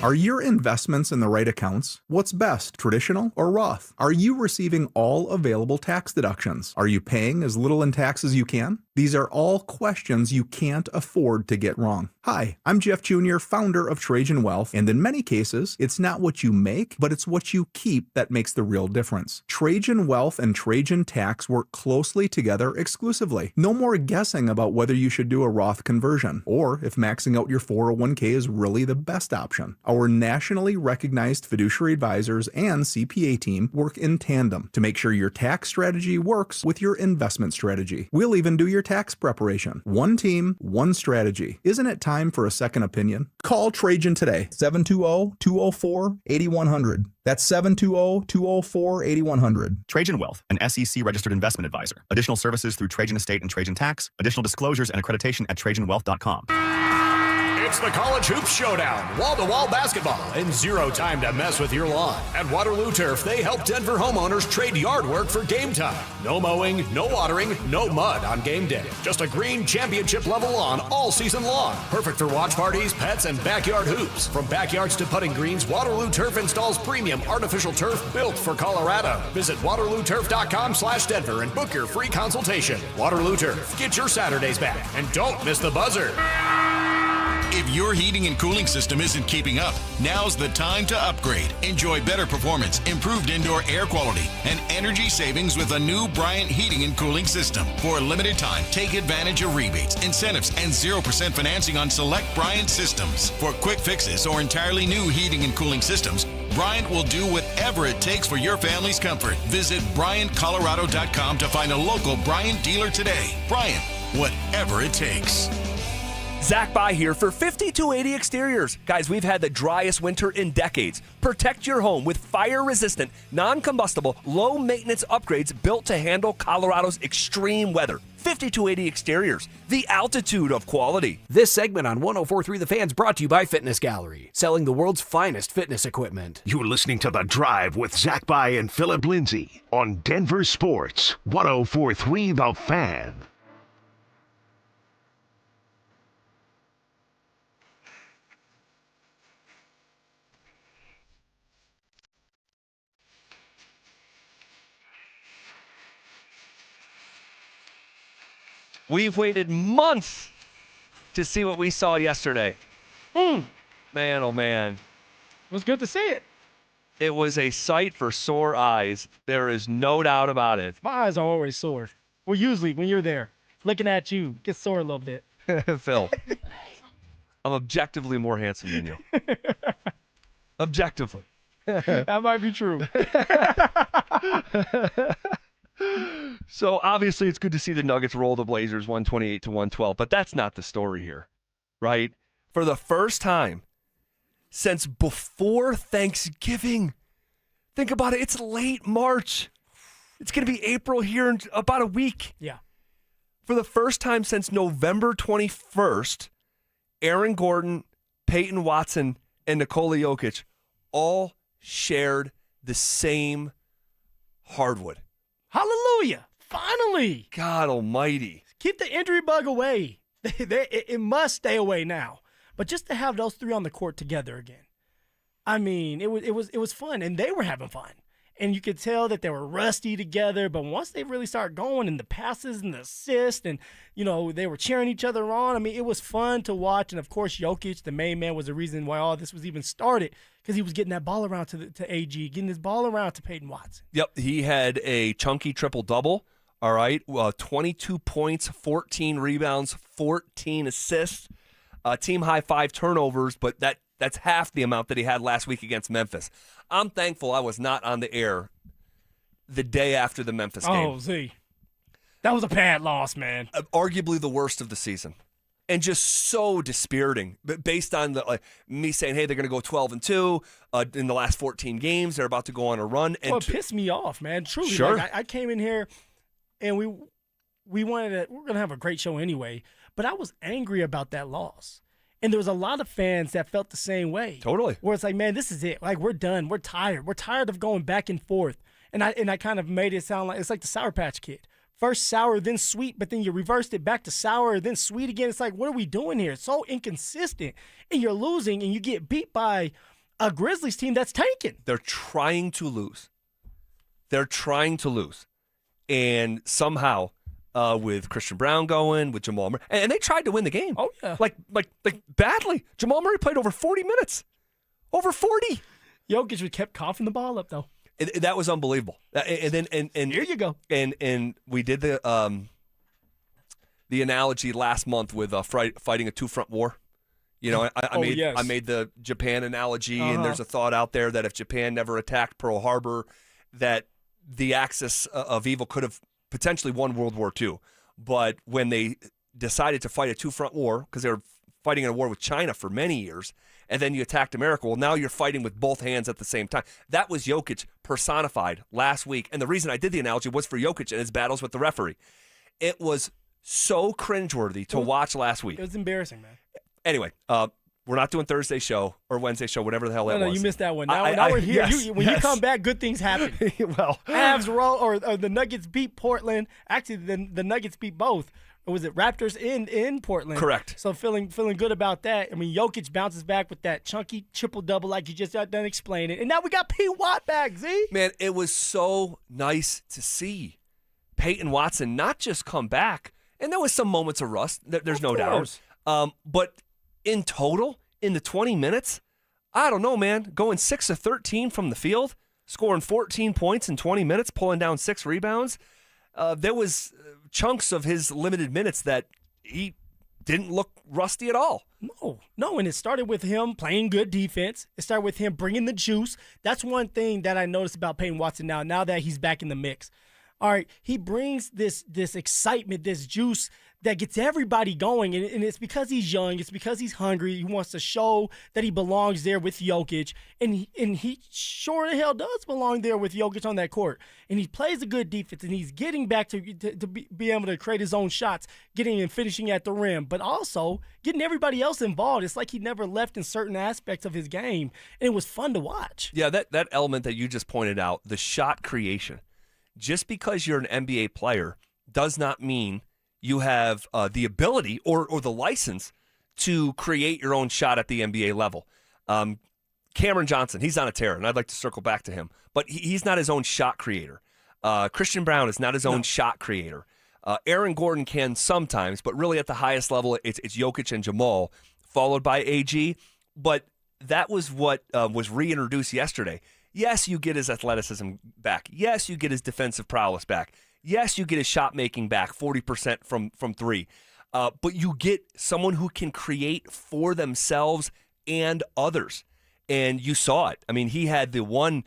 Are your investments in the right accounts? What's best, traditional or Roth? Are you receiving all available tax deductions? Are you paying as little in tax as you can? These are all questions you can't afford to get wrong. Hi, I'm Jeff Jr., founder of Trajan Wealth, and in many cases, it's not what you make, but it's what you keep that makes the real difference. Trajan Wealth and Trajan Tax work closely together exclusively. No more guessing about whether you should do a Roth conversion, or if maxing out your 401k is really the best option. Our nationally recognized fiduciary advisors and CPA team work in tandem to make sure your tax strategy works with your investment strategy. We'll even do your tax preparation. One team, one strategy. Isn't it time for a second opinion? Call Trajan today, 720-204-8100. That's 720-204-8100. Trajan Wealth, an SEC-registered investment advisor. Additional services through Trajan Estate and Trajan Tax. Additional disclosures and accreditation at TrajanWealth.com. It's the College Hoops Showdown, wall-to-wall basketball, and zero time to mess with your lawn. At Waterloo Turf, they help Denver homeowners trade yard work for game time. No mowing, no watering, no mud on game day. Just a green championship-level lawn all season long. Perfect for watch parties, pets, and backyard hoops. From backyards to putting greens, Waterloo Turf installs premium artificial turf built for Colorado. Visit waterlooturf.com/Denver and book your free consultation. Waterloo Turf, get your Saturdays back, and don't miss the buzzer. If your heating and cooling system isn't keeping up, now's the time to upgrade. Enjoy better performance, improved indoor air quality, and energy savings with a new Bryant heating and cooling system. For a limited time, take advantage of rebates, incentives, and 0% financing on select Bryant systems. For quick fixes or entirely new heating and cooling systems, Bryant will do whatever it takes for your family's comfort. Visit BryantColorado.com to find a local Bryant dealer today. Bryant, whatever it takes. Zach By here for 5280 Exteriors. Guys, we've had the driest winter in decades. Protect your home with fire-resistant, non-combustible, low-maintenance upgrades built to handle Colorado's extreme weather. 5280 Exteriors, the altitude of quality. This segment on 104.3 The Fan's brought to you by Fitness Gallery, selling the world's finest fitness equipment. You're listening to The Drive with Zach By and Phillip Lindsay on Denver Sports 104.3 The Fan. We've waited months to see what we saw yesterday. Man, oh man. It was good to see it. It was a sight for sore eyes. There is no doubt about it. My eyes are always sore. Well, usually when you're there, looking at you, it gets sore a little bit. Phil, I'm objectively more handsome than you. Objectively. That might be true. So obviously it's good to see the Nuggets roll the Blazers 128-112, but that's not the story here, right? For the first time since before Thanksgiving, think about it, it's late March. It's going to be April here in about a week. Yeah. For the first time since November 21st, Aaron Gordon, Peyton Watson, and Nikola Jokic all shared the same hardwood. Hallelujah. Finally. God almighty. Keep the injury bug away. It must stay away now. But just to have those three on the court together again, I mean, it was fun, and they were having fun. And you could tell that they were rusty together, but once they really started going and the passes and the assists and, you know, they were cheering each other on, I mean, it was fun to watch. And, of course, Jokic, the main man, was the reason why all this was even started, because he was getting that ball around to AG, getting his ball around to Peyton Watson. Yep, he had a chunky triple-double, all right, 22 points, 14 rebounds, 14 assists, team-high 5 turnovers, but that's half the amount that he had last week against Memphis. I'm thankful I was not on the air the day after the Memphis game. Oh, Z. That was a bad loss, man. Arguably the worst of the season. And just so dispiriting, based on me saying, hey, they're going to go 12-2 in the last 14 games. They're about to go on a run. And well, it pissed me off, man. Truly. Sure. Like, I came in here, and we're going to have a great show anyway, but I was angry about that loss. And there was a lot of fans that felt the same way. Totally. Where it's like, man, this is it. Like, we're done. We're tired. We're tired of going back and forth. And I kind of made it sound like it's like the Sour Patch Kid. First sour, then sweet, but then you reversed it back to sour, then sweet again. It's like, what are we doing here? It's so inconsistent. And you're losing, and you get beat by a Grizzlies team that's tanking. They're trying to lose. And somehow, with Christian Brown going, with Jamal Murray, and they tried to win the game. Oh, yeah. Like badly. Jamal Murray played over 40 minutes. Over 40. Jokic kept coughing the ball up, though. That was unbelievable. And here you go. And we did the analogy last month with fighting a two-front war. You know, I made the Japan analogy, and there's a thought out there that if Japan never attacked Pearl Harbor, that the axis of evil could have potentially won World War II. But when they decided to fight a two-front war, because they were fighting in a war with China for many years, and then you attacked America, well, now you're fighting with both hands at the same time. That was Jokic personified last week. And the reason I did the analogy was for Jokic and his battles with the referee. It was so cringeworthy to watch last week. It was embarrassing, man. Anyway, we're not doing Thursday show or Wednesday show, whatever the hell that was. No, you missed that one. Now we're here. Yes, when you come back, good things happen. Well, Avs roll, or the Nuggets beat Portland. Actually, the Nuggets beat both. Or was it Raptors in Portland? Correct. So feeling good about that. I mean, Jokic bounces back with that chunky triple-double like you just got done explaining. And now we got P. Watt back, Z. Man, it was so nice to see Peyton Watson not just come back. And there was some moments of rust. There's no doubt. But in total, in the 20 minutes, I don't know, man, going 6 of 13 from the field, scoring 14 points in 20 minutes, pulling down 6 rebounds. There was chunks of his limited minutes that he didn't look rusty at all. No, and it started with him playing good defense. It started with him bringing the juice. That's one thing that I noticed about Peyton Watson now that he's back in the mix. All right, he brings this excitement, this juice that gets everybody going, and it's because he's young. It's because he's hungry. He wants to show that he belongs there with Jokic, and he sure the hell does belong there with Jokic on that court. And he plays a good defense, and he's getting back to be able to create his own shots, getting and finishing at the rim, but also getting everybody else involved. It's like he never left in certain aspects of his game, and it was fun to watch. Yeah, that element that you just pointed out, the shot creation. Just because you're an NBA player does not mean you have the ability or the license to create your own shot at the NBA level. Cameron Johnson, he's on a tear, and I'd like to circle back to him. But he's not his own shot creator. Christian Brown is not his own shot creator. Aaron Gordon can sometimes, but really at the highest level, it's Jokic and Jamal, followed by AG. But that was what was reintroduced yesterday. Yes, you get his athleticism back. Yes, you get his defensive prowess back. Yes, you get his shot making back, 40% from three. But you get someone who can create for themselves and others. And you saw it. I mean, he had the one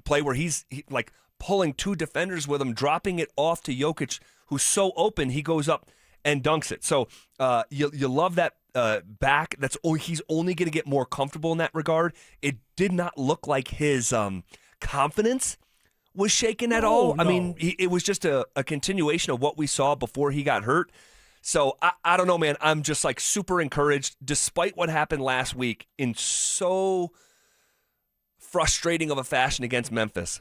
play where he's like pulling 2 defenders with him, dropping it off to Jokic, who's so open, he goes up and dunks it. So you love that back. He's only going to get more comfortable in that regard. It did not look like his confidence was shaken at all. No. I mean, it was just a continuation of what we saw before he got hurt. So I don't know, man. I'm just like super encouraged, despite what happened last week in so frustrating of a fashion against Memphis.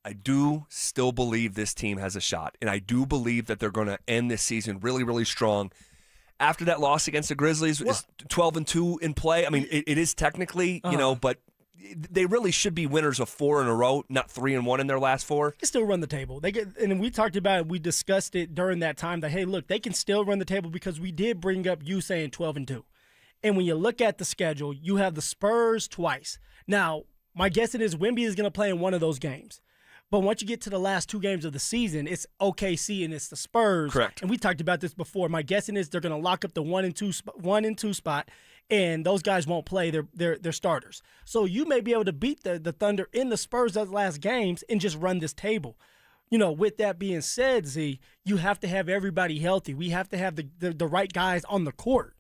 I do still believe this team has a shot, and I do believe that they're going to end this season really, really strong. After that loss against the Grizzlies, is 12-2 in play. I mean, it is technically, but they really should be winners of 4 in a row, not 3-1 in their last 4. They can still run the table. And we talked about it. We discussed it during that time that, hey, look, they can still run the table because we did bring up you saying 12-2. And when you look at the schedule, you have the Spurs twice. Now, my guess is Wemby is going to play in one of those games. But once you get to the last 2 games of the season, it's OKC and it's the Spurs. Correct. And we talked about this before. My guessing is they're going to lock up the 1 and 2 spot, and those guys won't play their starters. So you may be able to beat the Thunder in the Spurs' last games and just run this table. With that being said, Z, you have to have everybody healthy. We have to have the right guys on the court.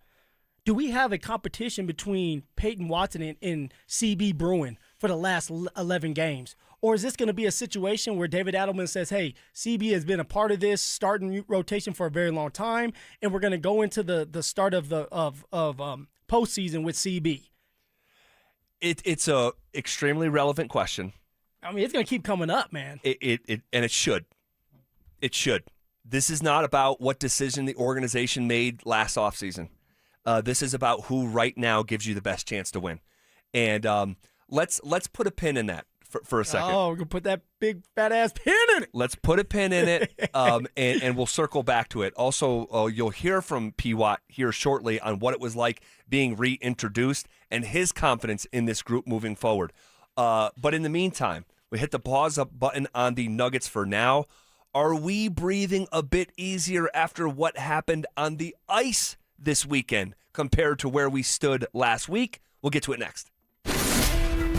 Do we have a competition between Peyton Watson and CB Bruin for the last 11 games? Or is this going to be a situation where David Adelman says, hey, CB has been a part of this starting rotation for a very long time, and we're going to go into the start of postseason with CB? It's a extremely relevant question. I mean, it's going to keep coming up, man. And it should. It should. This is not about what decision the organization made last offseason. This is about who right now gives you the best chance to win. And let's put a pin in that for a second. Oh, we're going to put that big fat ass pin in it. Let's put a pin in it, and we'll circle back to it. Also, you'll hear from P. Watt here shortly on what it was like being reintroduced and his confidence in this group moving forward. But in the meantime, we hit the pause up button on the Nuggets for now. Are we breathing a bit easier after what happened on the ice this weekend compared to where we stood last week? We'll get to it next.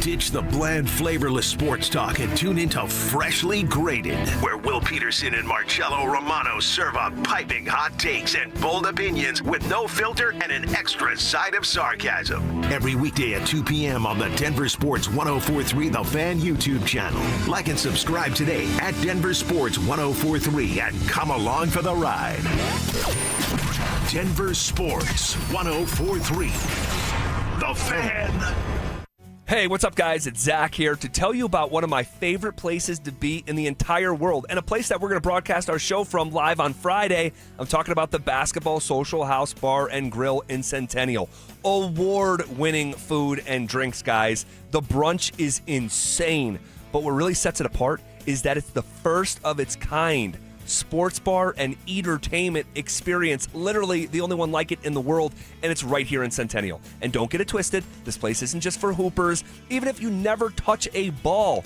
Ditch the bland, flavorless sports talk and tune into Freshly Grated, where Will Peterson and Marcello Romano serve up piping hot takes and bold opinions with no filter and an extra side of sarcasm. Every weekday at 2 p.m. on the Denver Sports 104.3 The Fan YouTube channel. Like and subscribe today at Denver Sports 104.3 and come along for the ride. Denver Sports 104.3 The Fan. Hey, what's up, guys? It's Zach here to tell you about one of my favorite places to be in the entire world, and a place that we're going to broadcast our show from live on Friday. I'm talking about the Basketball Social House Bar and Grill in Centennial. Award-winning food and drinks, guys. The brunch is insane, but what really sets it apart is that it's the first of its kind sports bar and entertainment experience, literally the only one like it in the world, and it's right here in Centennial. And don't get it twisted, this place isn't just for hoopers. Even if you never touch a ball,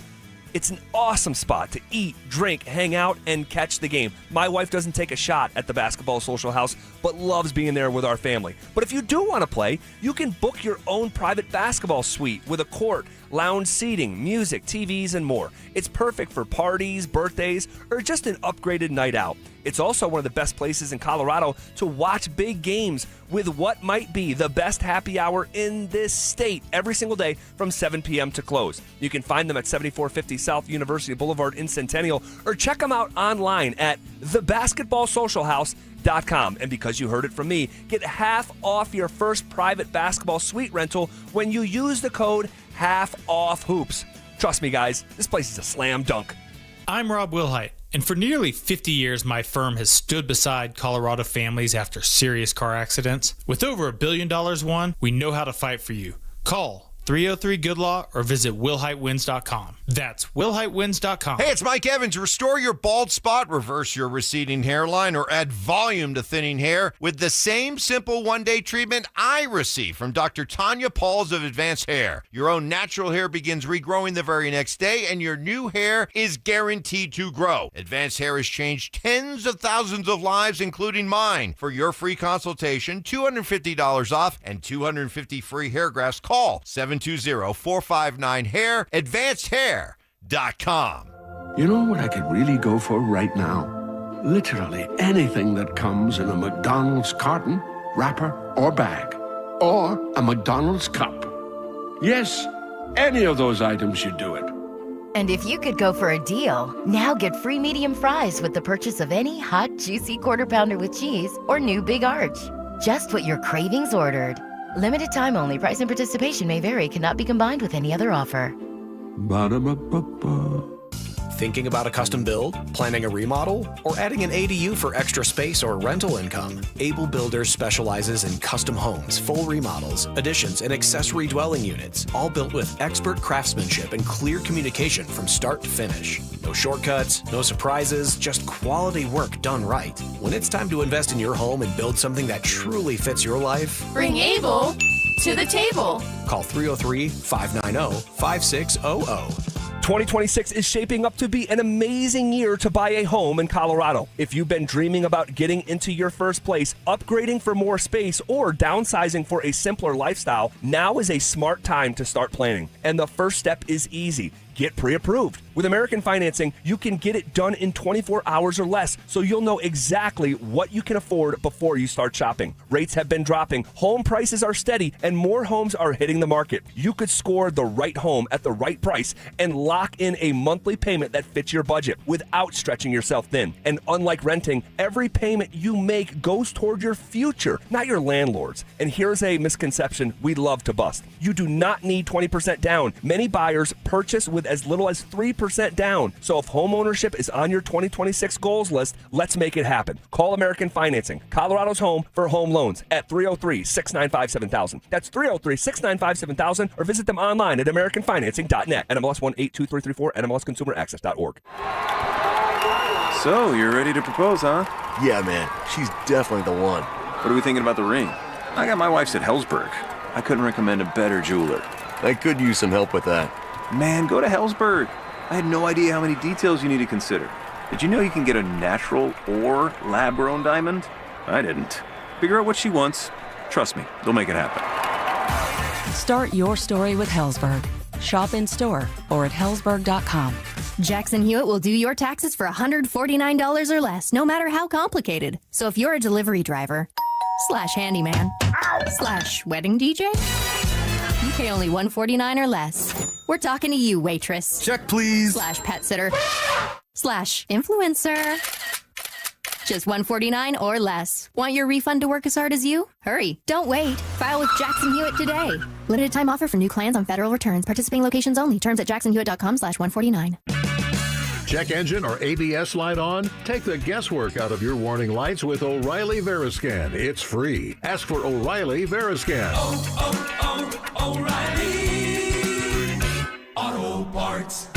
it's an awesome spot to eat, drink, hang out, and catch the game. My wife doesn't take a shot at the Basketball Social House, but loves being there with our family. But if you do want to play, you can book your own private basketball suite with a court, lounge seating, music, TVs, and more. It's perfect for parties, birthdays, or just an upgraded night out. It's also one of the best places in Colorado to watch big games with what might be the best happy hour in this state every single day from 7 p.m. to close. You can find them at 7450 South University Boulevard in Centennial, or check them out online at thebasketballsocialhouse.com. And because you heard it from me, get half off your first private basketball suite rental when you use the code HALFOFFHOOPS. Trust me, guys, this place is a slam dunk. I'm Rob Wilhite, and for nearly 50 years, my firm has stood beside Colorado families after serious car accidents. With over $1 billion won, we know how to fight for you. Call 303-GOOD-LAW or visit WillHiteWins.com. That's WillHiteWins.com. Hey, it's Mike Evans. Restore your bald spot, reverse your receding hairline, or add volume to thinning hair with the same simple one-day treatment I receive from Dr. Tanya Pauls of Advanced Hair. Your own natural hair begins regrowing the very next day, and your new hair is guaranteed to grow. Advanced Hair has changed tens of thousands of lives, including mine. For your free consultation, $250 off and 250 free hair grafts, call 720-459-HAIR, AdvancedHair.com. You know what I could really go for right now? Literally anything that comes in a McDonald's carton, wrapper, or bag. Or a McDonald's cup. Yes, any of those items should do it. And if you could go for a deal, now get free medium fries with the purchase of any hot, juicy Quarter Pounder with cheese or new Big Arch. Just what your cravings ordered. Limited time only. Price and participation may vary. Cannot be combined with any other offer. Ba-da-ba-ba-ba. Thinking about a custom build, planning a remodel, or adding an ADU for extra space or rental income? Able Builders specializes in custom homes, full remodels, additions, and accessory dwelling units, all built with expert craftsmanship and clear communication from start to finish. No shortcuts, no surprises, just quality work done right. When it's time to invest in your home and build something that truly fits your life, Bring Able to the table. Call 303-590-5600. 2026 is shaping up to be an amazing year to buy a home in Colorado. If you've been dreaming about getting into your first place, upgrading for more space, or downsizing for a simpler lifestyle, now is a smart time to start planning. And the first step is easy. Get pre-approved. With American Financing, you can get it done in 24 hours or less, so you'll know exactly what you can afford before you start shopping. Rates have been dropping, home prices are steady, and more homes are hitting the market. You could score the right home at the right price and lock in a monthly payment that fits your budget without stretching yourself thin. And unlike renting, every payment you make goes toward your future, not your landlord's. And here's a misconception we love to bust. You do not need 20% down. Many buyers purchase with as little as 3% down. So if home ownership is on your 2026 goals list, let's make it happen. Call American Financing, Colorado's home for home loans, at 303-695-7000. That's 303-695-7000, or visit them online at americanfinancing.net. NMLS 182334, NMLSconsumeraccess.org. So, you're ready to propose, huh? Yeah, man. She's definitely the one. What are we thinking about the ring? I got my wife's at Hellsberg. I couldn't recommend a better jeweler. I could use some help with that. Man, go to Hellsberg. I had no idea how many details you need to consider. Did you know you can get a natural or lab-grown diamond? I didn't. Figure out what she wants. Trust me, they'll make it happen. Start your story with Hellsberg. Shop in store or at hellsberg.com. Jackson Hewitt will do your taxes for $149 or less, no matter how complicated. So if you're a delivery driver, /handyman, /wedding DJ, you pay only $149 or less. We're talking to you, waitress. Check, please. /pet sitter, /influencer. Just $149 or less. Want your refund to work as hard as you? Hurry. Don't wait. File with Jackson Hewitt today. Limited time offer for new clients on federal returns. Participating locations only. Terms at jacksonhewitt.com/149. Check engine or ABS light on? Take the guesswork out of your warning lights with O'Reilly Veriscan. It's free. Ask for O'Reilly Veriscan. O'Reilly Auto Parts.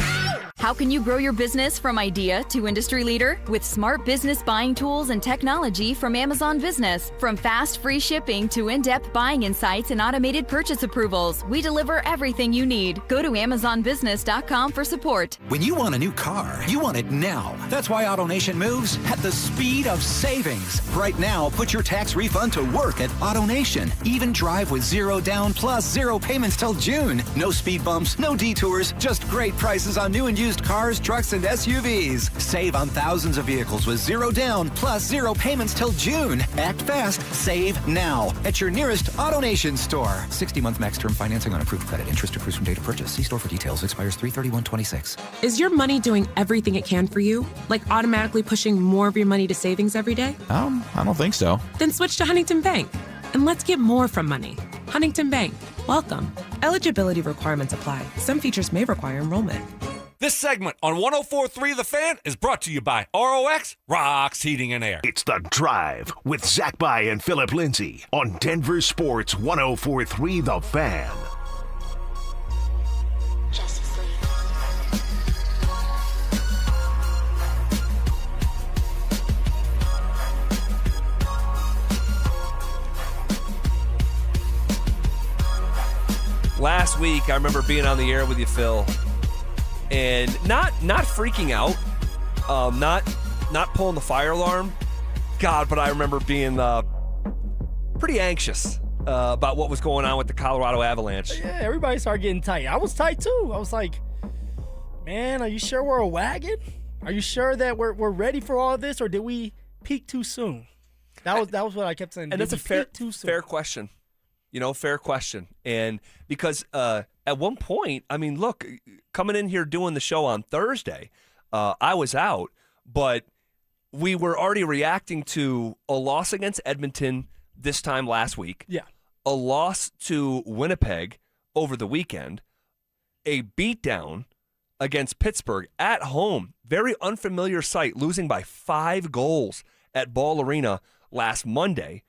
How can you grow your business from idea to industry leader? With smart business buying tools and technology from Amazon Business. From fast, free shipping to in-depth buying insights and automated purchase approvals, we deliver everything you need. Go to AmazonBusiness.com for support. When you want a new car, you want it now. That's why AutoNation moves at the speed of savings. Right now, put your tax refund to work at AutoNation. Even drive with 0 down plus 0 payments till June. No speed bumps, no detours, just great prices on new and used cars, trucks, and SUVs. Save on thousands of vehicles with 0 down plus 0 payments till June. Act fast, save now at your nearest AutoNation store. 60-month max term financing on approved credit. Interest accrues from date of purchase. See store for details. Expires 3/31/26. Is your money doing everything it can for you? Like automatically pushing more of your money to savings every day? I don't think so. Then switch to Huntington Bank. And let's get more from money. Huntington Bank. Welcome. Eligibility requirements apply. Some features may require enrollment. This segment on 104.3 The Fan is brought to you by ROX Rocks Heating and Air. It's The Drive with Zach By and Phillip Lindsay on Denver Sports 104.3 The Fan. Last week, I remember being on the air with you, Phil, and not freaking out, not pulling the fire alarm. God, but I remember being pretty anxious about what was going on with the Colorado Avalanche. Yeah, everybody started getting tight. I was tight too. I was like, man, are you sure we're a wagon? Are you sure that we're ready for all this, or did we peak too soon? That was what I kept saying. And that's a fair question. You know, fair question. And because at one point, I mean, look, coming in here doing the show on Thursday, I was out, but we were already reacting to a loss against Edmonton this time last week. Yeah. A loss to Winnipeg over the weekend, a beatdown against Pittsburgh at home, very unfamiliar sight, losing by 5 goals at Ball Arena last Monday.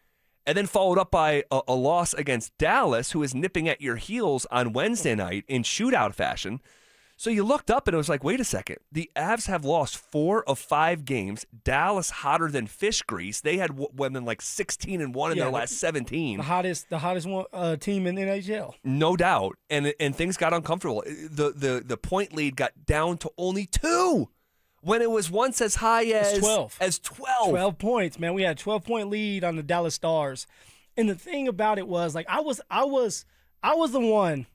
And then followed up by a loss against Dallas, who is nipping at your heels on Wednesday night in shootout fashion. So you looked up and it was like, wait a second. The Avs have lost 4 of 5 games. Dallas hotter than fish grease. They had women like 16-1 in their last 17. The hottest one, team in the NHL. No doubt. And things got uncomfortable. The point lead got down to only 2. When it was once as high as 12. 12 points, man. We had a 12-point lead on the Dallas Stars. And the thing about it was, like, I was the one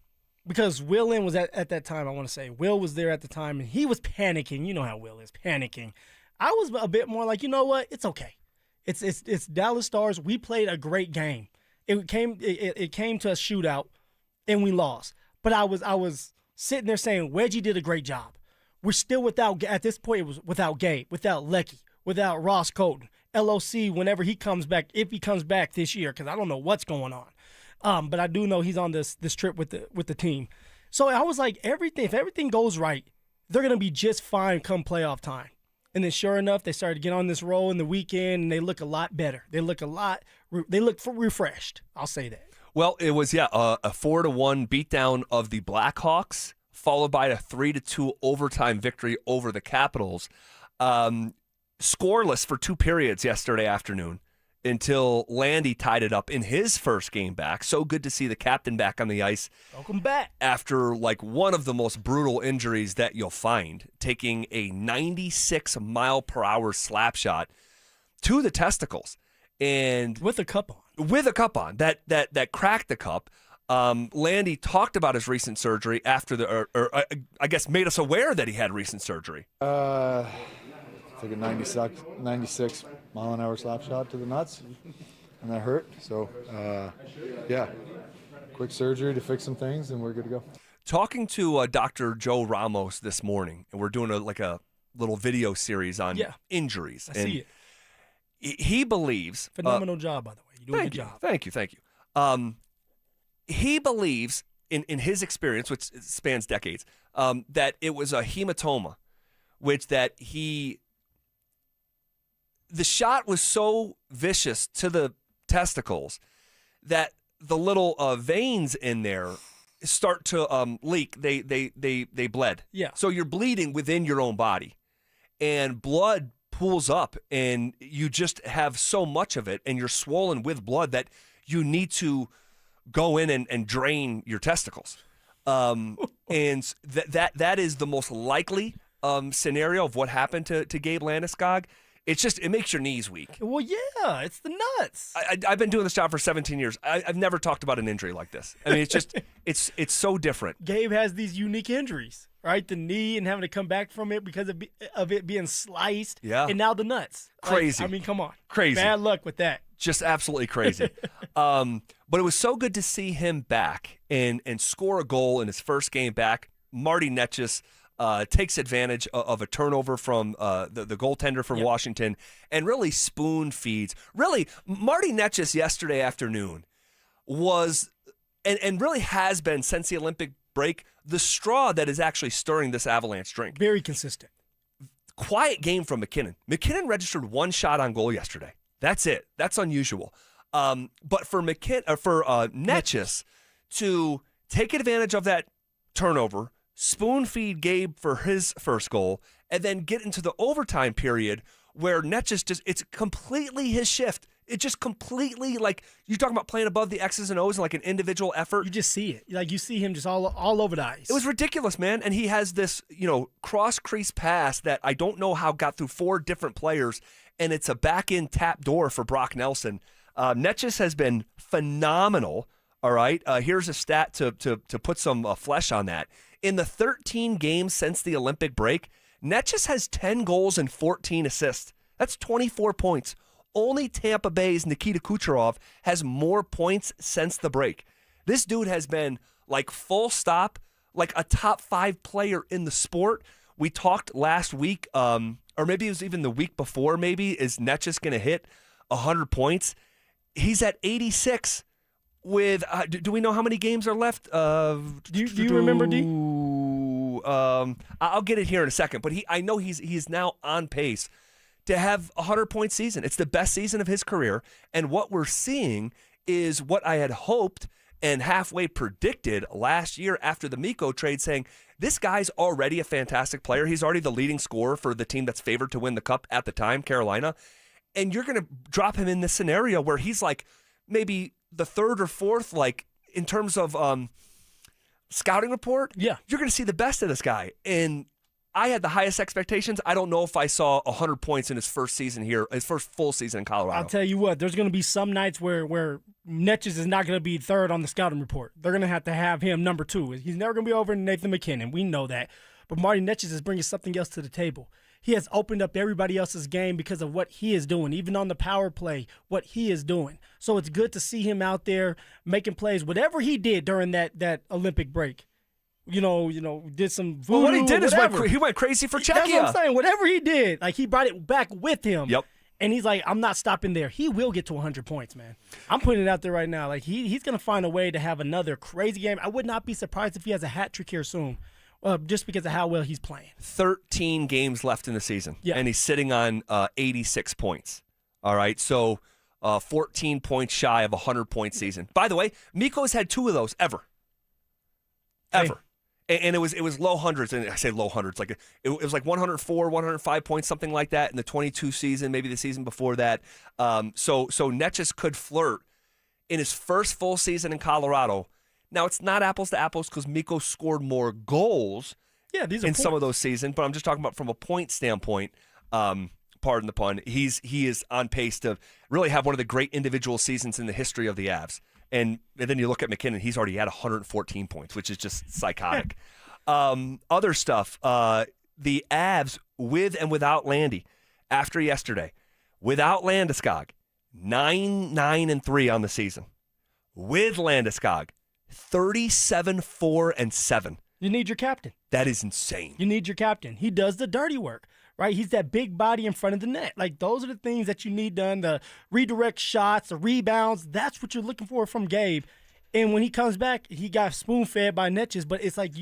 because Will Lynn was at that time, I want to say. Will was there at the time, and he was panicking. You know how Will is, panicking. I was a bit more like, you know what? It's okay. It's Dallas Stars. We played a great game. It came to a shootout, and we lost. But I was sitting there saying, Wedgie did a great job. We're still without, at this point, it was without Gabe, without Lecky, without Ross Colton, LOC whenever he comes back, if he comes back this year, because I don't know what's going on. But I do know he's on this trip with the team. So I was like, if everything goes right, they're going to be just fine come playoff time. And then sure enough, they started to get on this roll in the weekend, and they look a lot better. They look refreshed. I'll say that. Well, it was, a 4-1 beatdown of the Blackhawks, followed by a 3-2 overtime victory over the Capitals. Scoreless for 2 periods yesterday afternoon until Landy tied it up in his first game back. So good to see the captain back on the ice. Welcome back. After one of the most brutal injuries that you'll find, taking a 96-mile-per-hour slap shot to the testicles. And with a cup on. That cracked the cup. Landy talked about his recent surgery after I guess made us aware that he had recent surgery. Took a 96 mile an hour slap shot to the nuts, and that hurt. So, quick surgery to fix some things, and we're good to go. Talking to Dr. Joe Ramos this morning, and we're doing a little video series on injuries. I see it. He believes phenomenal job, by the way. You do a good job. Thank you. He believes in his experience, which spans decades, that it was a hematoma, which the shot was so vicious to the testicles that the little veins in there start to leak. They bled. Yeah. So you're bleeding within your own body, and blood pools up, and you just have so much of it, and you're swollen with blood that you need to go in and drain your testicles. And that is the most likely scenario of what happened to Gabe Landeskog. It makes your knees weak. Well, yeah, it's the nuts. I've been doing this job for 17 years. I've never talked about an injury like this. I mean, it's just, it's so different. Gabe has these unique injuries, right? The knee and having to come back from it because of it being sliced. Yeah. And now the nuts. Crazy. I mean, come on. Crazy. Bad luck with that. Just absolutely crazy. But it was so good to see him back and score a goal in his first game back. Marty Netjes takes advantage of a turnover from the goaltender from Washington and really spoon feeds. Really, Marty Netjes yesterday afternoon was, and really has been since the Olympic break, the straw that is actually stirring this Avalanche drink. Very consistent. Quiet game from McKinnon. McKinnon registered 1 shot on goal yesterday. That's it. That's unusual. But for Netjes to take advantage of that turnover, spoon feed Gabe for his first goal, and then get into the overtime period where Netjes it's completely his shift. It just completely, you're talking about playing above the X's and O's and like an individual effort. You just see it. You see him just all over the ice. It was ridiculous, man. And he has this, cross crease pass that I don't know how got through 4 different players, and it's a back-end tap door for Brock Nelson. Netjes has been phenomenal. All right. Here's a stat to put some flesh on that. In the 13 games since the Olympic break, Netjes has 10 goals and 14 assists. That's 24 points. Only Tampa Bay's Nikita Kucherov has more points since the break. This dude has been full stop, a top 5 player in the sport. We talked last week, or maybe it was even the week before, is Netjes going to hit 100 points? He's at 86 with, do we know how many games are left? Do you remember, D? I'll get it here in a second, but I know he's now on pace to have a 100-point season. It's the best season of his career, and what we're seeing is what I had hoped and halfway predicted last year after the Mikko trade, saying this guy's already a fantastic player. He's already the leading scorer for the team that's favored to win the cup at the time, Carolina, and you're going to drop him in this scenario where he's maybe the 3rd or 4th, in terms of scouting report. Yeah. You're going to see the best of this guy, and I had the highest expectations. I don't know if I saw 100 points in his first season here, his first full season in Colorado. I'll tell you what, there's going to be some nights where Netches is not going to be third on the scouting report. They're going to have him number 2. He's never going to be over Nathan McKinnon. We know that. But Marty Netches is bringing something else to the table. He has opened up everybody else's game because of what he is doing, even on the power play, what he is doing. So it's good to see him out there making plays. Whatever he did during that Olympic break, did some voodoo. Well, what he did is he went crazy for Czechia. That's what I'm saying. Whatever he did, like he brought it back with him. Yep. And he's like, I'm not stopping there. He will get to 100 points, man. I'm putting it out there right now. Like he's going to find a way to have another crazy game. I would not be surprised if he has a hat trick here soon, just because of how well he's playing. 13 games left in the season, yeah. And he's sitting on 86 points. All right, so 14 points shy of a 100-point season. By the way, Mikko's had 2 of those ever. Hey. And it was low hundreds, and I say low hundreds, like it was like 104, 105 points, something like that in the 22 season, maybe the season before that. So Netches could flirt in his first full season in Colorado. Now it's not apples to apples because Mikko scored more goals. Yeah, these are in points. some of those seasons, but I'm just talking about from a point standpoint. Pardon the pun. He is on pace to really have one of the great individual seasons in the history of the Avs. And then you look at McKinnon, he's already had 114 points, which is just psychotic. Other stuff, the Avs with and without Landy after yesterday. Without Landeskog, 9-9-3 on the season. With Landeskog, 37-4-7. You need your captain. That is insane. You need your captain. He does the dirty work, right? He's that big body in front of the net. Like, those are the things that you need done, the redirect shots, the rebounds. That's what you're looking for from Gabe. And when he comes back, he got spoon-fed by Netches, but it's like,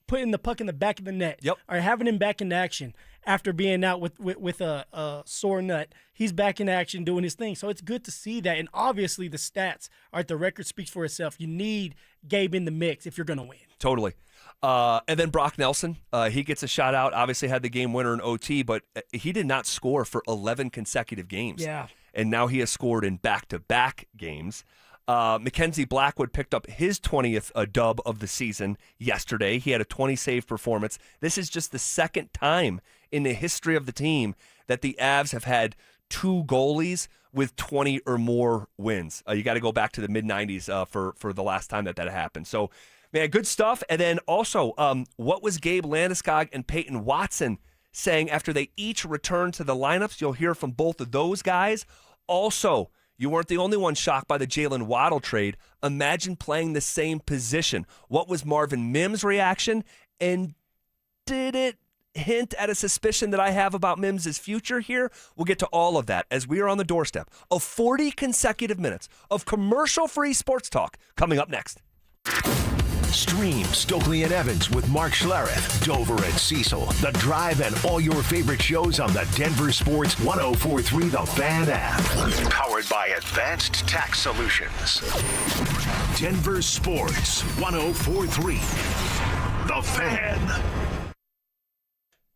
putting the puck in the back of the net. Yep. Or having him back in action after being out with a sore nut. He's back in action doing his thing. So it's good to see that. And obviously the stats, the record speaks for itself. You need Gabe in the mix if you're going to win. Totally. And then Brock Nelson, he gets a shot out, obviously had the game winner in OT, but he did not score for 11 consecutive games. Yeah. And now he has scored in back-to-back games. Mackenzie Blackwood picked up his 20th dub of the season yesterday. He had a 20-save performance. This is just the second time in the history of the team that the Avs have had 2 goalies with 20 or more wins. You got to go back to the mid-90s for the last time that happened. So, man, good stuff. And then also, what was Gabe Landeskog and Payton Watson saying after they each returned to the lineups? You'll hear from both of those guys. Also, you weren't the only one shocked by the Jaylen Waddle trade. Imagine playing the same position. What was Marvin Mims' reaction? And did it hint at a suspicion that I have about Mims' future here? We'll get to all of that as we are on the doorstep of 40 consecutive minutes of commercial-free sports talk coming up next. Stream Stokely and Evans with Mark Schlereth, Dover and Cecil, The Drive, and all your favorite shows on the Denver Sports 104.3 The Fan app. Powered by Advanced Tax Solutions. Denver Sports 104.3 The Fan.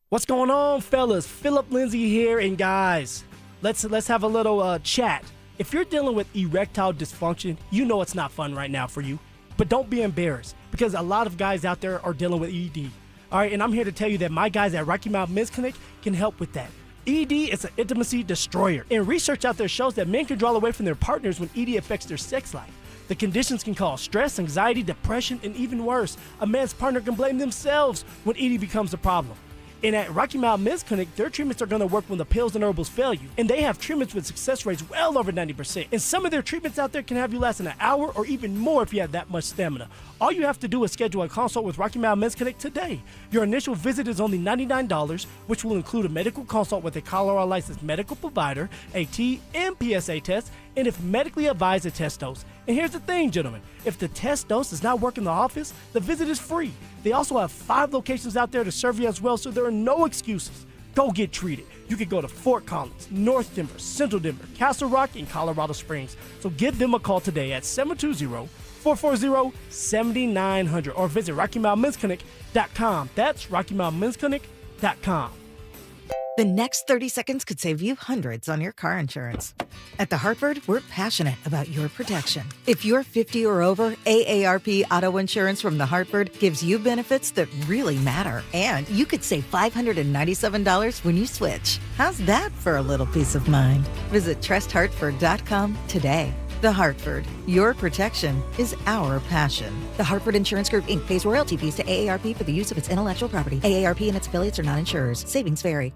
What's going on, fellas? Phillip Lindsay here, and guys, let's have a little chat. If you're dealing with erectile dysfunction, you know it's not fun right now for you. But don't be embarrassed, because a lot of guys out there are dealing with ED. All right, and I'm here to tell you that my guys at Rocky Mountain Men's Clinic can help with that. ED is an intimacy destroyer, and research out there shows that men can draw away from their partners when ED affects their sex life. The conditions can cause stress, anxiety, depression, and even worse, a man's partner can blame themselves when ED becomes a problem. And at Rocky Mountain Men's Clinic, their treatments are going to work when the pills and herbals fail you. And they have treatments with success rates well over 90%. And some of their treatments out there can have you lasting an hour or even more if you have that much stamina. All you have to do is schedule a consult with Rocky Mountain Men's Clinic today. Your initial visit is only $99, which will include a medical consult with a Colorado licensed medical provider, a T and PSA test, and if medically advised, a test dose. And here's the thing, gentlemen. If the test dose does not work in the office, the visit is free. They also have 5 locations out there to serve you as well, so there are no excuses. Go get treated. You can go to Fort Collins, North Denver, Central Denver, Castle Rock, and Colorado Springs. So give them a call today at 720-440-7900 or visit RockyMountainMen'sClinic.com. That's RockyMountainMen'sClinic.com. The next 30 seconds could save you hundreds on your car insurance. At The Hartford, we're passionate about your protection. If you're 50 or over, AARP Auto Insurance from The Hartford gives you benefits that really matter. And you could save $597 when you switch. How's that for a little peace of mind? Visit trusthartford.com today. The Hartford, your protection is our passion. The Hartford Insurance Group, Inc. pays royalty fees to AARP for the use of its intellectual property. AARP and its affiliates are not insurers. Savings vary.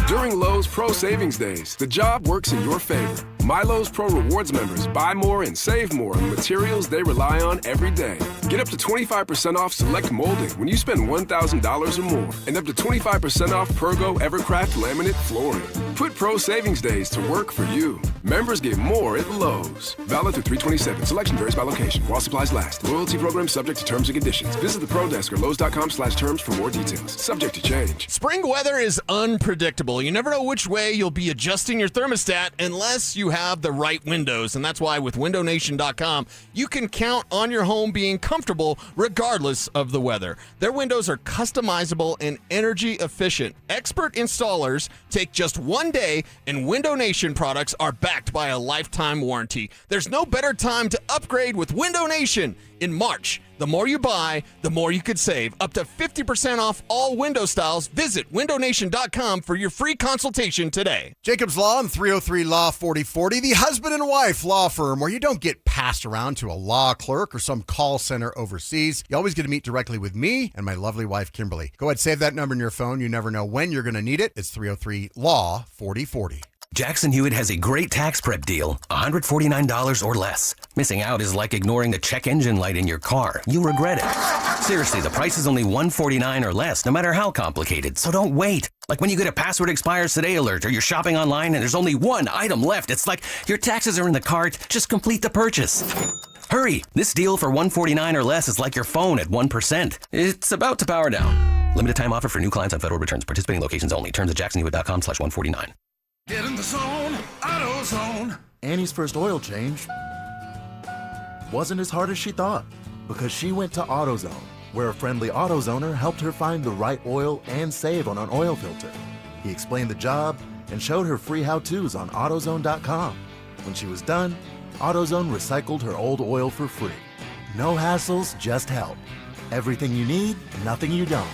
During Lowe's Pro Savings Days, the job works in your favor. My Lowe's Pro Rewards members buy more and save more on materials they rely on every day. Get up to 25% off select molding when you spend $1,000 or more, and up to 25% off Pergo Evercraft laminate flooring. Put Pro Savings Days to work for you. Members get more at Lowe's. Valid through 3/27. Selection varies by location. While supplies last. Loyalty program subject to terms and conditions. Visit the Pro Desk or Lowes.com/terms for more details. Subject to change. Spring weather is unpredictable. You never know which way you'll be adjusting your thermostat unless you have the right windows. And that's why with WindowNation.com, you can count on your home being comfortable regardless of the weather. Their windows are customizable and energy efficient. Expert installers take just one day, and Window Nation products are backed by a lifetime warranty. There's no better time to upgrade with Window Nation. In March, the more you buy, the more you could save. Up to 50% off all window styles. Visit WindowNation.com for your free consultation today. Jacob's Law and 303 Law 4040, the husband and wife law firm where you don't get passed around to a law clerk or some call center overseas. You always get to meet directly with me and my lovely wife, Kimberly. Go ahead, save that number in your phone. You never know when you're going to need it. It's 303 Law 4040. Jackson Hewitt has a great tax prep deal, $149 or less. Missing out is like ignoring the check engine light in your car. You'll regret it. Seriously, the price is only $149 or less, no matter how complicated. So don't wait. Like when you get a password expires today alert or you're shopping online and there's only one item left. It's like your taxes are in the cart. Just complete the purchase. Hurry! This deal for $149 or less is like your phone at 1%. It's about to power down. Limited time offer for new clients on federal returns. Participating locations only. Terms at jacksonhewitt.com/149. Get in the zone, AutoZone. Annie's first oil change wasn't as hard as she thought because she went to AutoZone, where a friendly AutoZoner helped her find the right oil and save on an oil filter. He explained the job and showed her free how-tos on AutoZone.com. When she was done, AutoZone recycled her old oil for free. No hassles, just help. Everything you need, nothing you don't.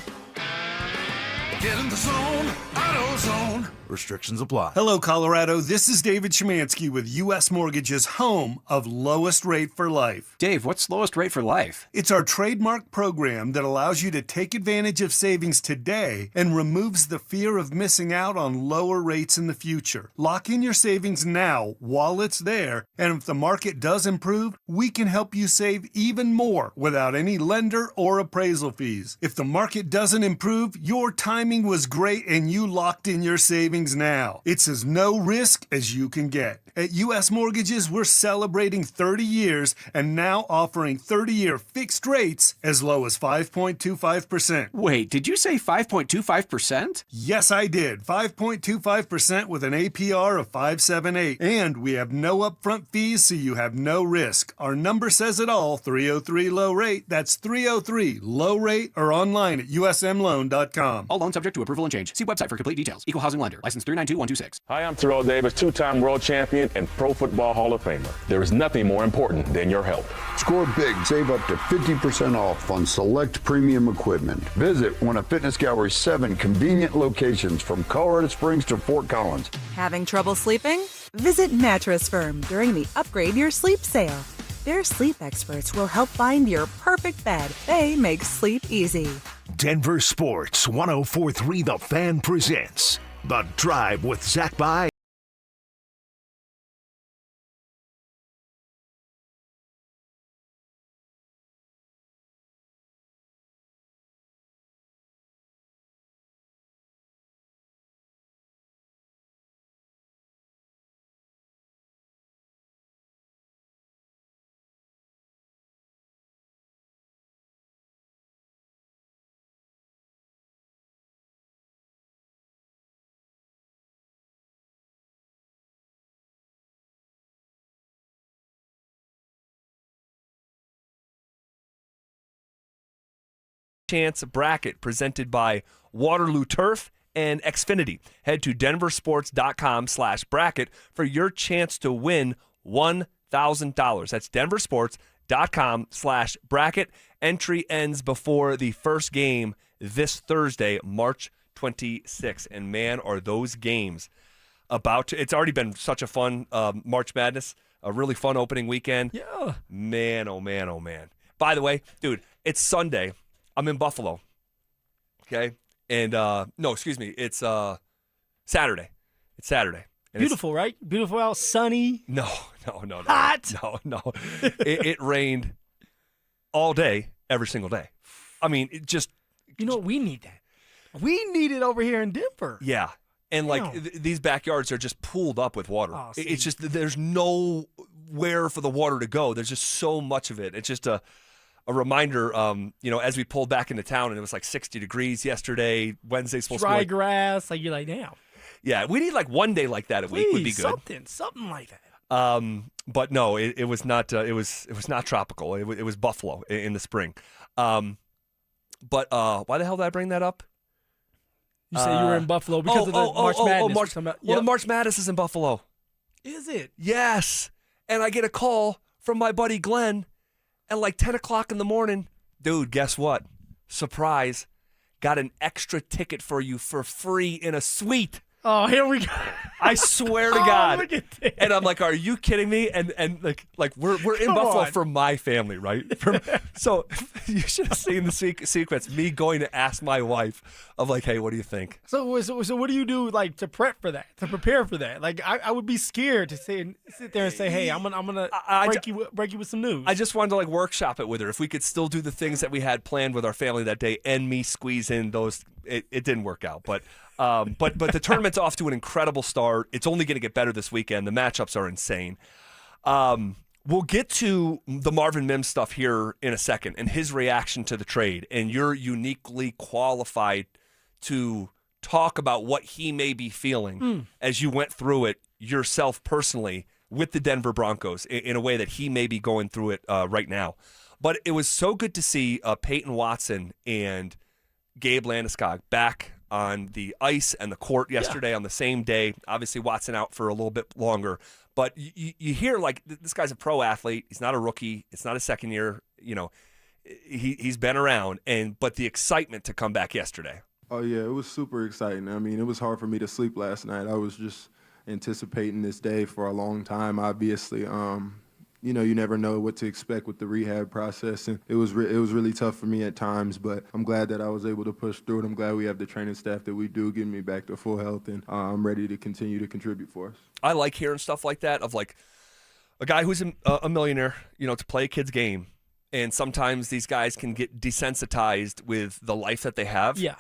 Get in the zone, AutoZone. Restrictions apply. Hello, Colorado. This is David Szymanski with U.S. Mortgage's home of Lowest Rate for Life. Dave, what's Lowest Rate for Life? It's our trademark program that allows you to take advantage of savings today and removes the fear of missing out on lower rates in the future. Lock in your savings now while it's there, and if the market does improve, we can help you save even more without any lender or appraisal fees. If the market doesn't improve, your timing was great and you locked in your savings now. It's as no risk as you can get. At U.S. Mortgages, we're celebrating 30 years and now offering 30-year fixed rates as low as 5.25%. Wait, did you say 5.25%? Yes, I did. 5.25% with an APR of 5.78. And we have no upfront fees, so you have no risk. Our number says it all, 303 Low Rate. That's 303 Low Rate or online at usmloan.com. All loans subject to approval and change. See website for complete details. Equal housing lender. License 392126. Hi, I'm Terrell Davis, two-time world champion and Pro Football Hall of Famer. There is nothing more important than your health. Score big. Save up to 50% off on select premium equipment. Visit one of Fitness Gallery's 7 convenient locations from Colorado Springs to Fort Collins. Having trouble sleeping? Visit Mattress Firm during the Upgrade Your Sleep sale. Their sleep experts will help find your perfect bed. They make sleep easy. Denver Sports 104.3 The Fan presents The Drive with Zach By. Chance bracket presented by Waterloo Turf and Xfinity. Head to denversports.com/bracket for your chance to win $1,000. That's denversports.com/bracket. Entry ends before the first game this Thursday, March 26th. And man, are those games about to. It's already been such a fun March Madness, a really fun opening weekend. Yeah. Man, oh man, oh man. By the way, dude, it's Sunday. I'm in Buffalo. Okay? And, no, excuse me. It's Saturday. It's Saturday. And Beautiful, right? Beautiful out, sunny. No. Hot. No. It rained all day, every single day. I mean, it just. You know, we need that. We need it over here in Denver. Yeah. And, like, these backyards are just pooled up with water. Oh, It's just, there's nowhere for the water to go. There's just so much of it. It's just a reminder, as we pulled back into town, and it was like 60 degrees yesterday. Wednesday's supposed Dry to be grass. Like, you're like, damn. Yeah, we need like one day like that a week would be good. Something like that. But no, it was not. It was not tropical. It was Buffalo in the spring. But why the hell did I bring that up? You say you were in Buffalo because of the March Madness. The March Madness is in Buffalo. Is it? Yes. And I get a call from my buddy Glenn at like 10 o'clock in the morning. Dude, guess what? Surprise. Got an extra ticket for you for free in a suite. Oh, here we go. I swear to God. Look at this. And I'm like, are you kidding me? And like we're in Come Buffalo on. for my family, right? So you should have seen the sequence. Me going to ask my wife of like, hey, what do you think? So what do you do like to prep for that, to prepare for that? Like I would be scared to sit there and say, hey, I'm gonna break you with some news. I just wanted to like workshop it with her. If we could still do the things that we had planned with our family that day, and me squeeze in those, it didn't work out, but the tournament's off to an incredible start. It's only going to get better this weekend. The matchups are insane. We'll get to the Marvin Mims stuff here in a second and his reaction to the trade. And you're uniquely qualified to talk about what he may be feeling as you went through it yourself personally with the Denver Broncos in a way that he may be going through it right now. But it was so good to see Payton Watson and Gabe Landeskog back on the ice and the court yesterday on the same day. Obviously, Watson out for a little bit longer. But you hear, like, this guy's a pro athlete. He's not a rookie. It's not a second year. He's been around. But the excitement to come back yesterday. Oh, yeah, it was super exciting. I mean, it was hard for me to sleep last night. I was just anticipating this day for a long time, obviously. You never know what to expect with the rehab process, and it was really tough for me at times, but I'm glad that I was able to push through it. I'm glad we have the training staff that we do, getting me back to full health, and I'm ready to continue to contribute for us. I like hearing stuff like that of like a guy who's a millionaire, to play a kid's game, and sometimes these guys can get desensitized with the life that they have. Yeah.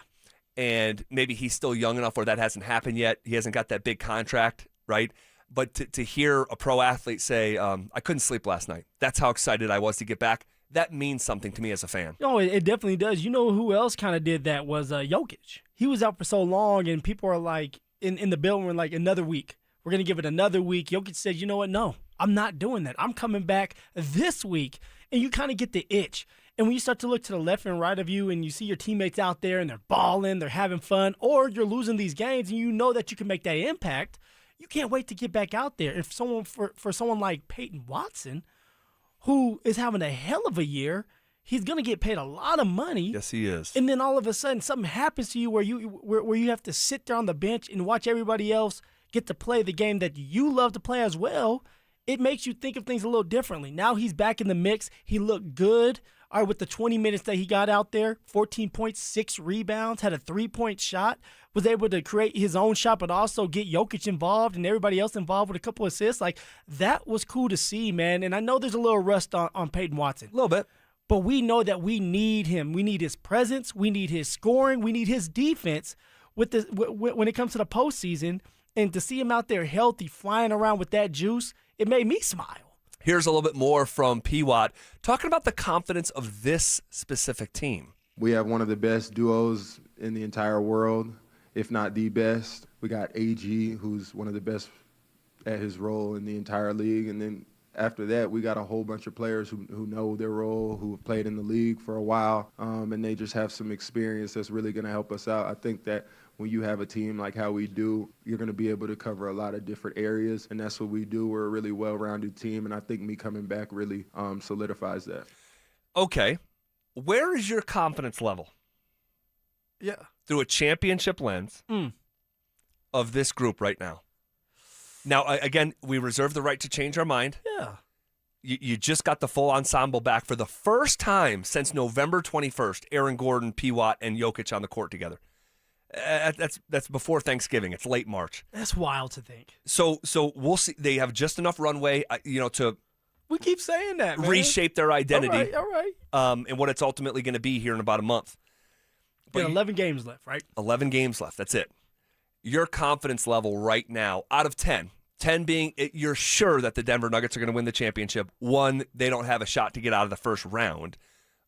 And maybe he's still young enough where that hasn't happened yet. He hasn't got that big contract, right? But to hear a pro athlete say, I couldn't sleep last night. That's how excited I was to get back. That means something to me as a fan. No, it definitely does. You know who else kind of did that was Jokic. He was out for so long, and people are like, in the building, we're like, another week. We're going to give it another week. Jokic said, you know what? No, I'm not doing that. I'm coming back this week. And you kind of get the itch. And when you start to look to the left and right of you and you see your teammates out there and they're balling, they're having fun, or you're losing these games and you know that you can make that impact, you can't wait to get back out there. If someone for someone like Payton Watson, who is having a hell of a year, he's going to get paid a lot of money. Yes, he is. And then all of a sudden something happens to you where you have to sit there on the bench and watch everybody else get to play the game that you love to play as well. It makes you think of things a little differently. Now he's back in the mix. He looked good. All right, with the 20 minutes that he got out there, 14 points, 6 rebounds, had a 3-point shot, was able to create his own shot, but also get Jokic involved and everybody else involved with a couple assists. Like, that was cool to see, man. And I know there's a little rust on Payton Watson. A little bit. But we know that we need him. We need his presence. We need his scoring. We need his defense when it comes to the postseason. And to see him out there healthy, flying around with that juice, it made me smile. Here's a little bit more from P-Watt talking about the confidence of this specific team. We have one of the best duos in the entire world, if not the best. We got AG, who's one of the best at his role in the entire league. And then after that, we got a whole bunch of players who know their role, who have played in the league for a while, and they just have some experience that's really going to help us out. I think that when you have a team like how we do, you're going to be able to cover a lot of different areas, and that's what we do. We're a really well-rounded team, and I think me coming back really solidifies that. Okay. Where is your confidence level? Yeah. Through a championship lens of this group right now. Now, again, we reserve the right to change our mind. Yeah. You just got the full ensemble back for the first time since November 21st. Aaron Gordon, P. Watt, and Jokic on the court together. That's before Thanksgiving. It's late March. That's wild to think. So we'll see. They have just enough runway, to We keep saying that, man. reshape their identity. All right. And what it's ultimately going to be here in about a month. But 11 games left, right? 11 games left. That's it. Your confidence level right now, out of 10 being you're sure that the Denver Nuggets are going to win the championship. 1, they don't have a shot to get out of the first round.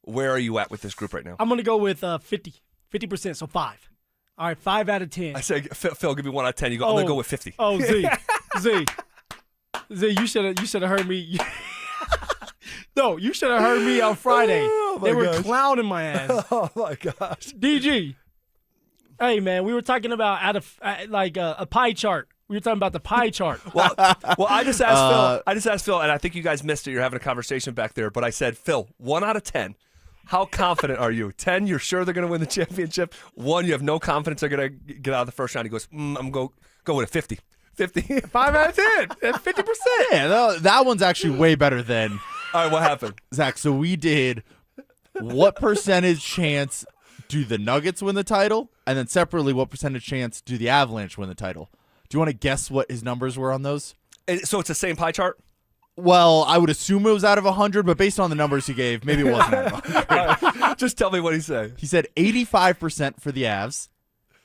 Where are you at with this group right now? I'm going to go with 50%, so 5. All right, 5 out of 10. I say, Phil, give me 1 out of 10. You go. I'm going to go with 50. Oh, Z, you should have heard me. No, you should have heard me on Friday. They were clowning my ass. Oh my gosh, DG. Hey man, we were talking about a pie chart. We were talking about the pie chart. Well, I just asked Phil, and I think you guys missed it. You're having a conversation back there, but I said, Phil, 1 out of 10. How confident are you? 10, you're sure they're going to win the championship. 1, you have no confidence they're going to get out of the first round. He goes, I'm going to go with a 50. 50. 5 out of 10. That's 50%. Yeah, that one's actually way better than. All right, what happened? Zach, so we did what percentage chance do the Nuggets win the title? And then separately, what percentage chance do the Avalanche win the title? Do you want to guess what his numbers were on those? So it's the same pie chart? Well, I would assume it was out of 100, but based on the numbers he gave, maybe it wasn't out of 100. Just tell me what he said. He said 85% for the Avs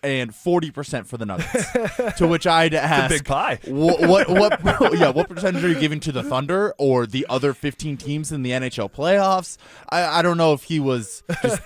and 40% for the Nuggets. To which I'd ask, it's a big pie. What percentage are you giving to the Thunder or the other 15 teams in the NHL playoffs? I don't know if he was just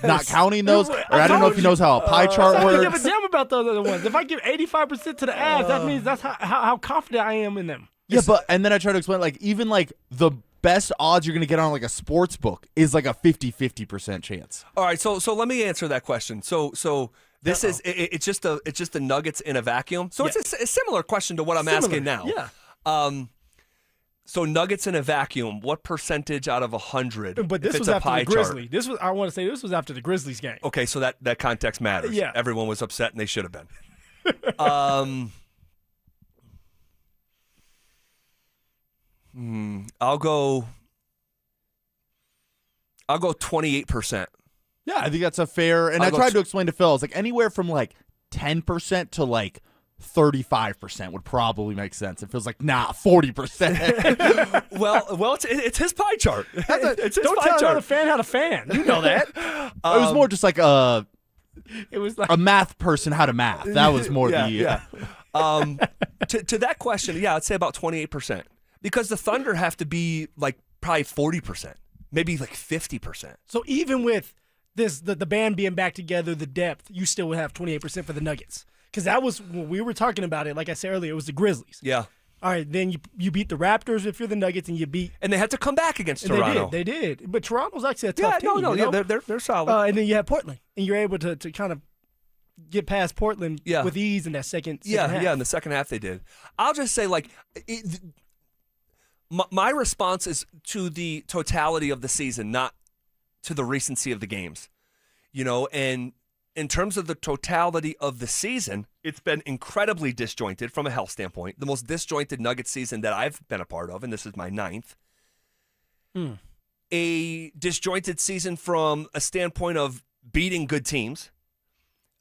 not counting those, or I don't know if he knows how a pie chart works. I don't give a damn about the other ones. If I give 85% to the Avs, that means that's how confident I am in them. Yeah, and then I try to explain, even the best odds you're going to get on a sports book is a 50% chance. All right, so let me answer that question. So this is it's just the Nuggets in a vacuum. So it's a similar question to what I'm asking now. Yeah. So Nuggets in a vacuum, what percentage out of 100? But this was after the Grizzlies. I want to say this was after the Grizzlies game. Okay, so that context matters. Yeah. Everyone was upset and they should have been. I'll go 28%. Yeah, I think that's a fair. And I tried to explain to Phil, I was anywhere from 10% to 35% would probably make sense. It feels 40%. well, it's his pie chart. It's his Don't pie tell chart. another fan how to fan. You know that. It was more just it was a math person how to math. That was more to that question, I'd say about 28%. Because the Thunder have to be probably 40%, maybe 50%. So even with the band being back together, the depth, you still would have 28% for the Nuggets. Because that was when we were talking about it. Like I said earlier, it was the Grizzlies. Yeah. All right, then you beat the Raptors if you're the Nuggets, and you beat. And they had to come back against Toronto. They did. But Toronto's actually a tough team. They're solid. And then you have Portland, and you're able to kind of get past Portland with ease in that second half. Yeah, in the second half they did. I'll just say my response is to the totality of the season, not to the recency of the games. And in terms of the totality of the season, it's been incredibly disjointed from a health standpoint. The most disjointed Nuggets season that I've been a part of, and this is my 9th. A disjointed season from a standpoint of beating good teams.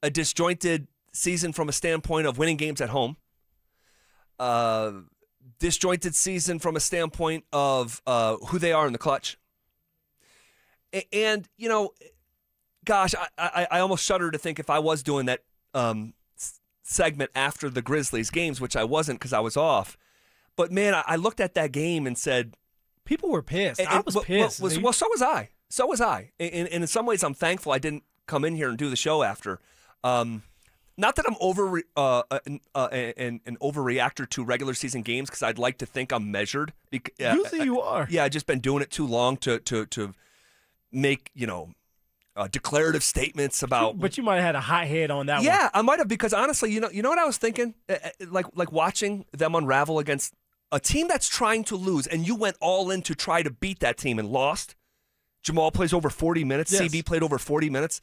A disjointed season from a standpoint of winning games at home. Disjointed season from a standpoint of who they are in the clutch. And, gosh, I almost shudder to think if I was doing that segment after the Grizzlies games, which I wasn't because I was off. But, man, I looked at that game and said... People were pissed. I was pissed. Well, so was I. And in some ways, I'm thankful I didn't come in here and do the show after. Not that I'm an overreactor to regular season games, because I'd like to think I'm measured. Usually you are. Yeah, I've just been doing it too long to make declarative statements about. But you might have had a hot head on that one. Yeah, I might have, because honestly, you know what I was thinking? Like watching them unravel against a team that's trying to lose, and you went all in to try to beat that team and lost. Jamal plays over 40 minutes. Yes. CB played over 40 minutes.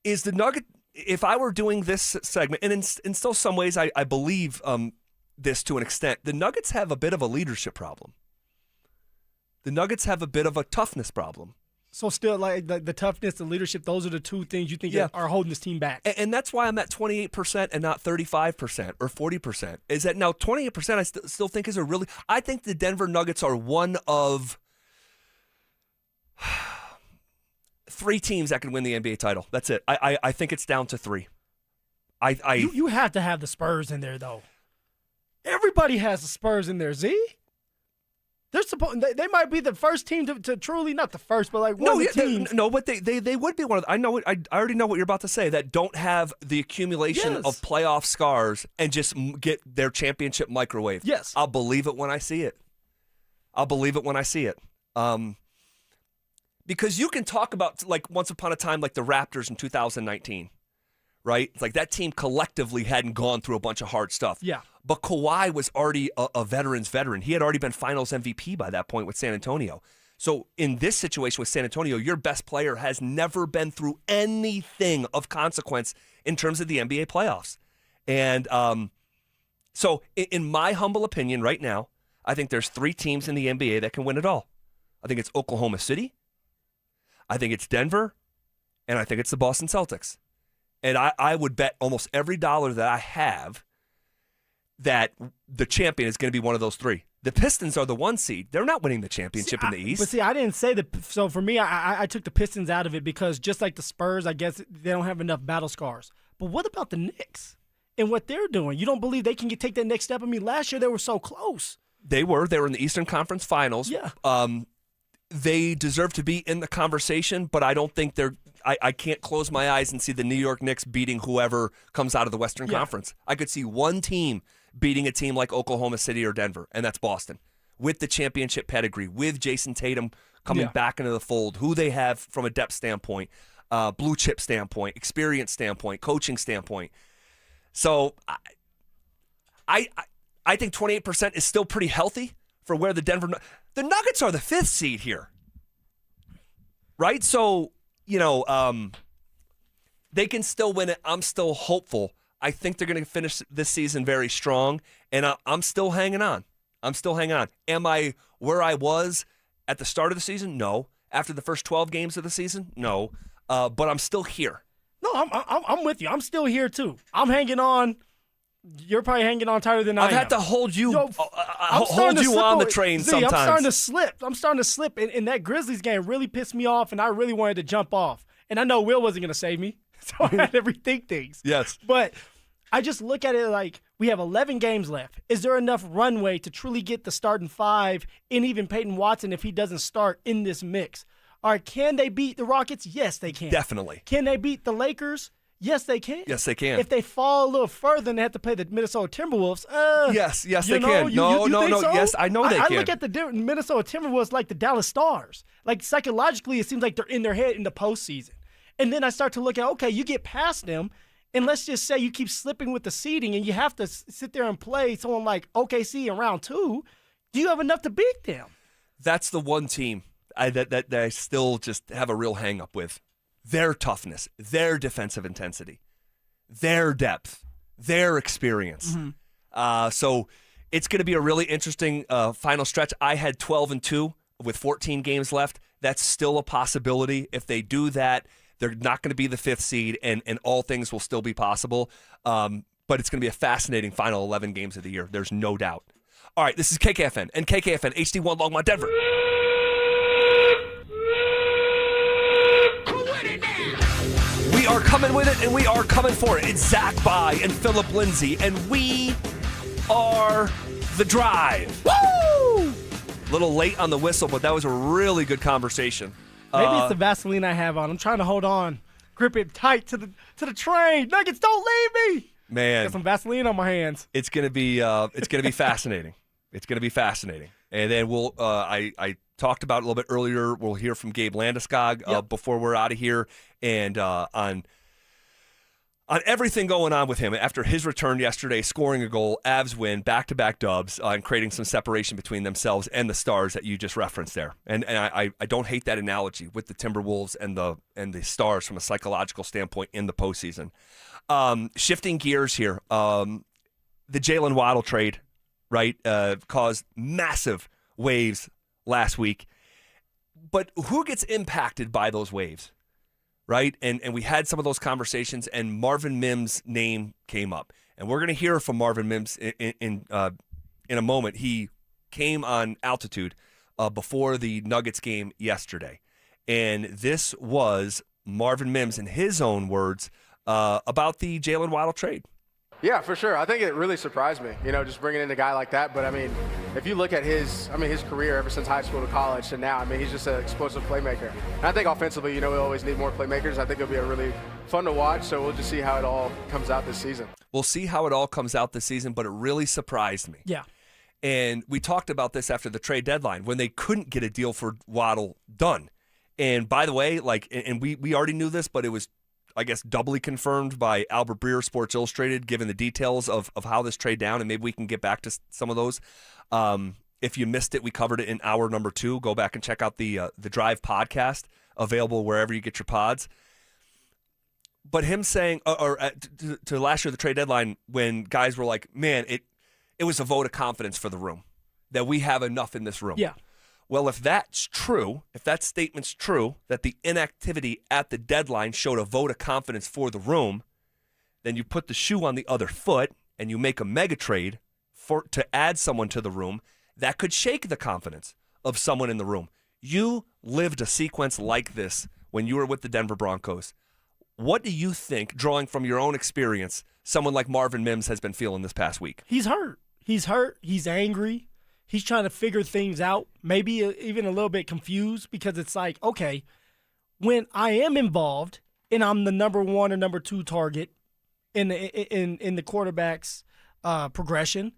Is the Nugget, if I were doing this segment, and in still some ways I believe this to an extent, the Nuggets have a bit of a leadership problem. The Nuggets have a bit of a toughness problem. So still, like the toughness, the leadership, those are the two things you think are holding this team back. And that's why I'm at 28% and not 35% or 40%. Is that now 28% I still think is a really – I think the Denver Nuggets are one of 3 teams that can win the NBA title. That's it. I think it's down to 3. You have to have the Spurs in there, though. Everybody has the Spurs in there, Z. They might be the first team to truly, not the first, but like one of the teams. No, but they would be one of the, I know it, I already know what you're about to say, that don't have the accumulation of playoff scars and just get their championship microwave. Yes. I'll believe it when I see it. Because you can talk about, like, once upon a time, like the Raptors in 2019, right? It's like that team collectively hadn't gone through a bunch of hard stuff. Yeah. But Kawhi was already a veteran's veteran. He had already been Finals MVP by that point with San Antonio. So in this situation with San Antonio, your best player has never been through anything of consequence in terms of the NBA playoffs. And so in my humble opinion right now, I think there's 3 teams in the NBA that can win it all. I think it's Oklahoma City, I think it's Denver, and I think it's the Boston Celtics. And I would bet almost every dollar that I have that the champion is going to be one of those 3. The Pistons are the 1 seed. They're not winning the championship in the East. But see, I didn't say that. So for me, I took the Pistons out of it because just like the Spurs, I guess they don't have enough battle scars. But what about the Knicks and what they're doing? You don't believe they can take that next step? I mean, last year they were so close. They were in the Eastern Conference Finals. Yeah. They deserve to be in the conversation, but I don't think they're – I can't close my eyes and see the New York Knicks beating whoever comes out of the Western Conference. I could see one team beating a team like Oklahoma City or Denver, and that's Boston, with the championship pedigree, with Jason Tatum coming back into the fold, who they have from a depth standpoint, blue chip standpoint, experience standpoint, coaching standpoint. So I think 28% is still pretty healthy for where the Nuggets are the 5th seed here, right? So, they can still win it. I'm still hopeful. I think they're going to finish this season very strong, and I'm still hanging on. Am I where I was at the start of the season? No. After the first 12 games of the season? No. But I'm still here. No, I'm with you. I'm still here, too. I'm hanging on. You're probably hanging on tighter than I am. I've had to hold you on the train sometimes. I'm starting to slip. And that Grizzlies game really pissed me off, and I really wanted to jump off. And I know Will wasn't going to save me, so I had to rethink things. Yes. But I just look at it like we have 11 games left. Is there enough runway to truly get the starting 5 and even Payton Watson if he doesn't start in this mix? All right, can they beat the Rockets? Yes, they can. Definitely. Can they beat the Lakers? Yes, they can. Yes, they can. If they fall a little further and they have to play the Minnesota Timberwolves, yes, they can. No. So? Yes, I know they can. I look at the Minnesota Timberwolves like the Dallas Stars. Like psychologically, it seems like they're in their head in the postseason. And then I start to look at, okay, you get past them, and let's just say you keep slipping with the seeding, and you have to sit there and play someone like OKC in round 2. Do you have enough to beat them? That's the one team that I still just have a real hang-up with. Their toughness, their defensive intensity, their depth, their experience. Mm-hmm. So it's going to be a really interesting final stretch. I had 12-2 with 14 games left. That's still a possibility. If they do that, they're not going to be the 5th seed, and all things will still be possible. But it's going to be a fascinating final 11 games of the year. There's no doubt. All right, this is KKFN and KKFN HD1 Longmont, Denver. We are coming with it, and we are coming for it. It's Zach By and Phillip Lindsay, and we are The Drive. Woo! A little late on the whistle, but that was a really good conversation. Maybe it's the Vaseline I have on. I'm trying to hold on, grip it tight to the train. Nuggets, don't leave me. Man, got some Vaseline on my hands. It's gonna be fascinating. It's gonna be fascinating. And then I talked about a little bit earlier. We'll hear from Gabe Landeskog before we're out of here, and on everything going on with him after his return yesterday, scoring a goal, Avs win, back-to-back dubs, and creating some separation between themselves and the Stars that you just referenced there. And I don't hate that analogy with the Timberwolves and the Stars from a psychological standpoint in the postseason. Shifting gears here, the Jaylen Waddle trade, right, caused massive waves last week. But who gets impacted by those waves? Right? And we had some of those conversations, and Marvin Mims' name came up. And we're going to hear from Marvin Mims in a moment. He came on altitude before the Nuggets game yesterday. And this was Marvin Mims, in his own words, about the Jaylen Waddle trade. Yeah, for sure. I think it really surprised me, just bringing in a guy like that. But, if you look at his career ever since high school to college to now, he's just an explosive playmaker. And I think offensively, we always need more playmakers. I think it'll be a really fun to watch, so we'll just see how it all comes out this season. We'll see how it all comes out this season, but it really surprised me. Yeah. And we talked about this after the trade deadline when they couldn't get a deal for Waddle done. And by the way, and we already knew this, but it was, I guess, doubly confirmed by Albert Breer, Sports Illustrated, given the details of how this trade down, and maybe we can get back to some of those. If you missed it, we covered it in hour number 2. Go back and check out the Drive podcast, available wherever you get your pods. But him saying, to last year, the trade deadline, when guys were like, man, it was a vote of confidence for the room, that we have enough in this room. Yeah. Well, if that's true, if that statement's true, that the inactivity at the deadline showed a vote of confidence for the room, then you put the shoe on the other foot and you make a mega trade to add someone to the room that could shake the confidence of someone in the room. You lived a sequence like this when you were with the Denver Broncos. What do you think, drawing from your own experience, someone like Marvin Mims has been feeling this past week? He's hurt. He's angry. He's trying to figure things out, maybe even a little bit confused, because it's like, okay, when I am involved and I'm the number 1 or number 2 target in the quarterback's progression,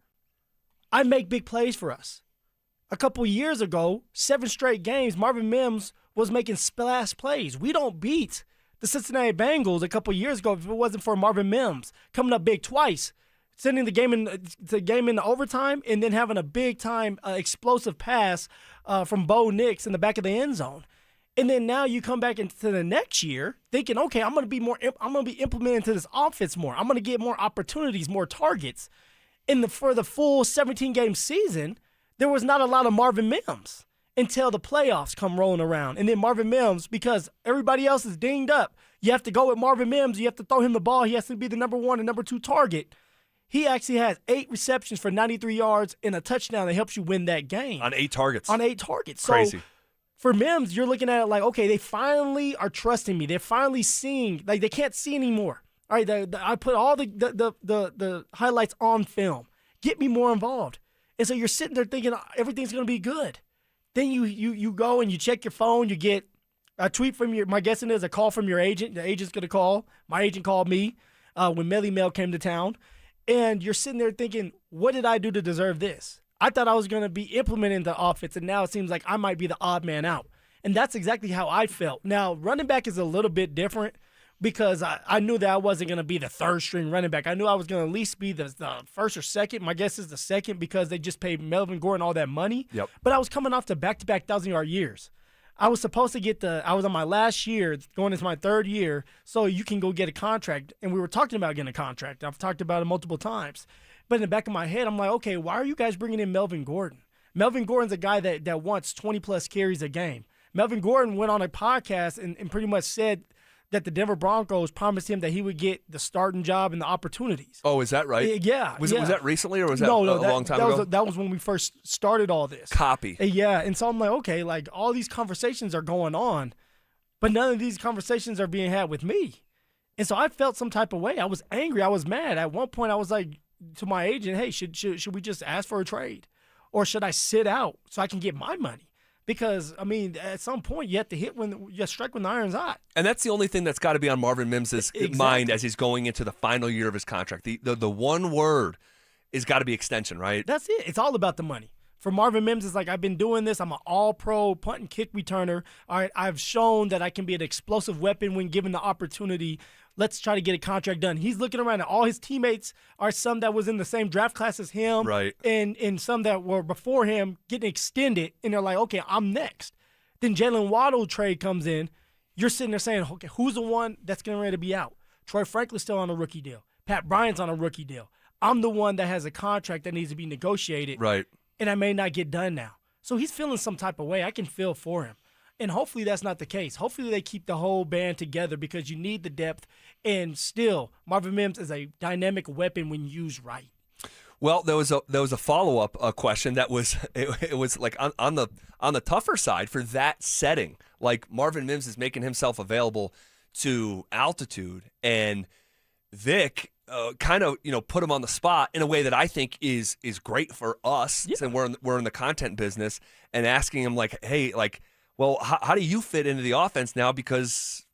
I make big plays for us. A couple years ago, 7 straight games, Marvin Mims was making splash plays. We don't beat the Cincinnati Bengals a couple years ago if it wasn't for Marvin Mims coming up big twice, sending the game into overtime, and then having a big-time explosive pass from Bo Nix in the back of the end zone. And then now you come back into the next year thinking, okay, I'm going to be implemented into this offense more. I'm going to get more opportunities, more targets. For the full 17-game season, there was not a lot of Marvin Mims until the playoffs come rolling around. And then Marvin Mims, because everybody else is dinged up, you have to go with Marvin Mims. You have to throw him the ball. He has to be the number 1 and number 2 target. He actually has 8 receptions for 93 yards and a touchdown that helps you win that game. On 8 targets. Crazy. So for Mims, you're looking at it like, okay, they finally are trusting me. They're finally seeing, like they can't see anymore. All right, I put all the highlights on film. Get me more involved. And so you're sitting there thinking everything's going to be good. Then you go and you check your phone. You get a tweet from my guessing is a call from your agent. The agent's going to call. My agent called me when Melly Mel came to town. And you're sitting there thinking, what did I do to deserve this? I thought I was going to be implementing the offense, and now it seems like I might be the odd man out. And that's exactly how I felt. Now, running back is a little bit different because I knew that I wasn't going to be the third-string running back. I knew I was going to at least be the first or second. My guess is the second because they just paid Melvin Gordon all that money. Yep. But I was coming off to back-to-back 1,000-yard years. I was supposed to I was on my last year, going into my 3rd year, so you can go get a contract. And we were talking about getting a contract. I've talked about it multiple times. But in the back of my head, I'm like, okay, why are you guys bringing in Melvin Gordon? Melvin Gordon's a guy that wants 20-plus carries a game. Melvin Gordon went on a podcast and pretty much said that the Denver Broncos promised him that he would get the starting job and the opportunities. Oh, is that right? Yeah. Was that recently or was that a long time ago? That was when we first started all this. Copy. Yeah, and so I'm like, okay, like all these conversations are going on, but none of these conversations are being had with me. And so I felt some type of way. I was angry. I was mad. At one point, I was like to my agent, hey, should we just ask for a trade? Or should I sit out so I can get my money? Because, at some point, you have to strike when the iron's hot. And that's the only thing that's got to be on Marvin Mims' mind as he's going into the final year of his contract. The one word is got to be extension, right? That's it. It's all about the money. For Marvin Mims, it's like, I've been doing this. I'm an all-pro punt and kick returner. All right, I've shown that I can be an explosive weapon when given the opportunity. Let's try to get a contract done. He's looking around at all his teammates are some that was in the same draft class as him, right, and some that were before him getting extended, and they're like, okay, I'm next. Then Jaylen Waddle trade comes in. You're sitting there saying, okay, who's the one that's getting ready to be out? Troy Franklin's still on a rookie deal. Pat Bryant's on a rookie deal. I'm the one that has a contract that needs to be negotiated. Right. And I may not get done now. So he's feeling some type of way. I can feel for him. And hopefully that's not the case. Hopefully they keep the whole band together because you need the depth. And still, Marvin Mims is a dynamic weapon when used right. Well, there was a follow-up question that was it was like on the tougher side for that setting. Like Marvin Mims is making himself available to altitude, and Vic kind of put him on the spot in a way that I think is great for us, and we're in the content business, and asking him like, hey, like, well, how do you fit into the offense now? Because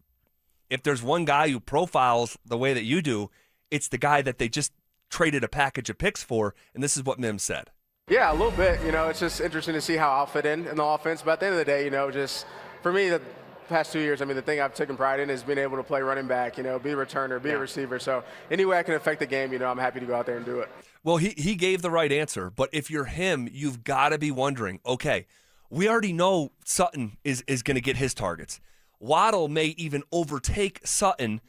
if there's one guy who profiles the way that you do, it's the guy that they just traded a package of picks for, and this is what Mims said. Yeah, a little bit. It's just interesting to see how I'll fit in the offense. But at the end of the day, just for me, the past 2 years, the thing I've taken pride in is being able to play running back, be a returner, be a receiver. So any way I can affect the game, I'm happy to go out there and do it. Well, he gave the right answer, but if you're him, you've got to be wondering, okay, we already know Sutton is going to get his targets. Waddle may even overtake Sutton,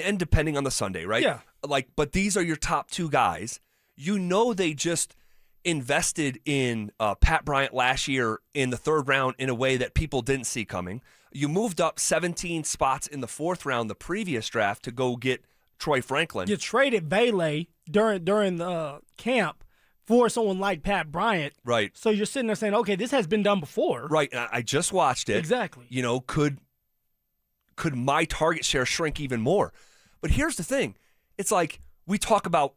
and depending on the Sunday, right? Yeah. But these are your top two guys. They just invested in Pat Bryant last year in the third round in a way that people didn't see coming. You moved up 17 spots in the fourth round the previous draft to go get Troy Franklin. You traded Bailey during the camp for someone like Pat Bryant. Right. So you're sitting there saying, okay, this has been done before. Right. I just watched it. Exactly. Could my target share shrink even more? But here's the thing. It's like we talk about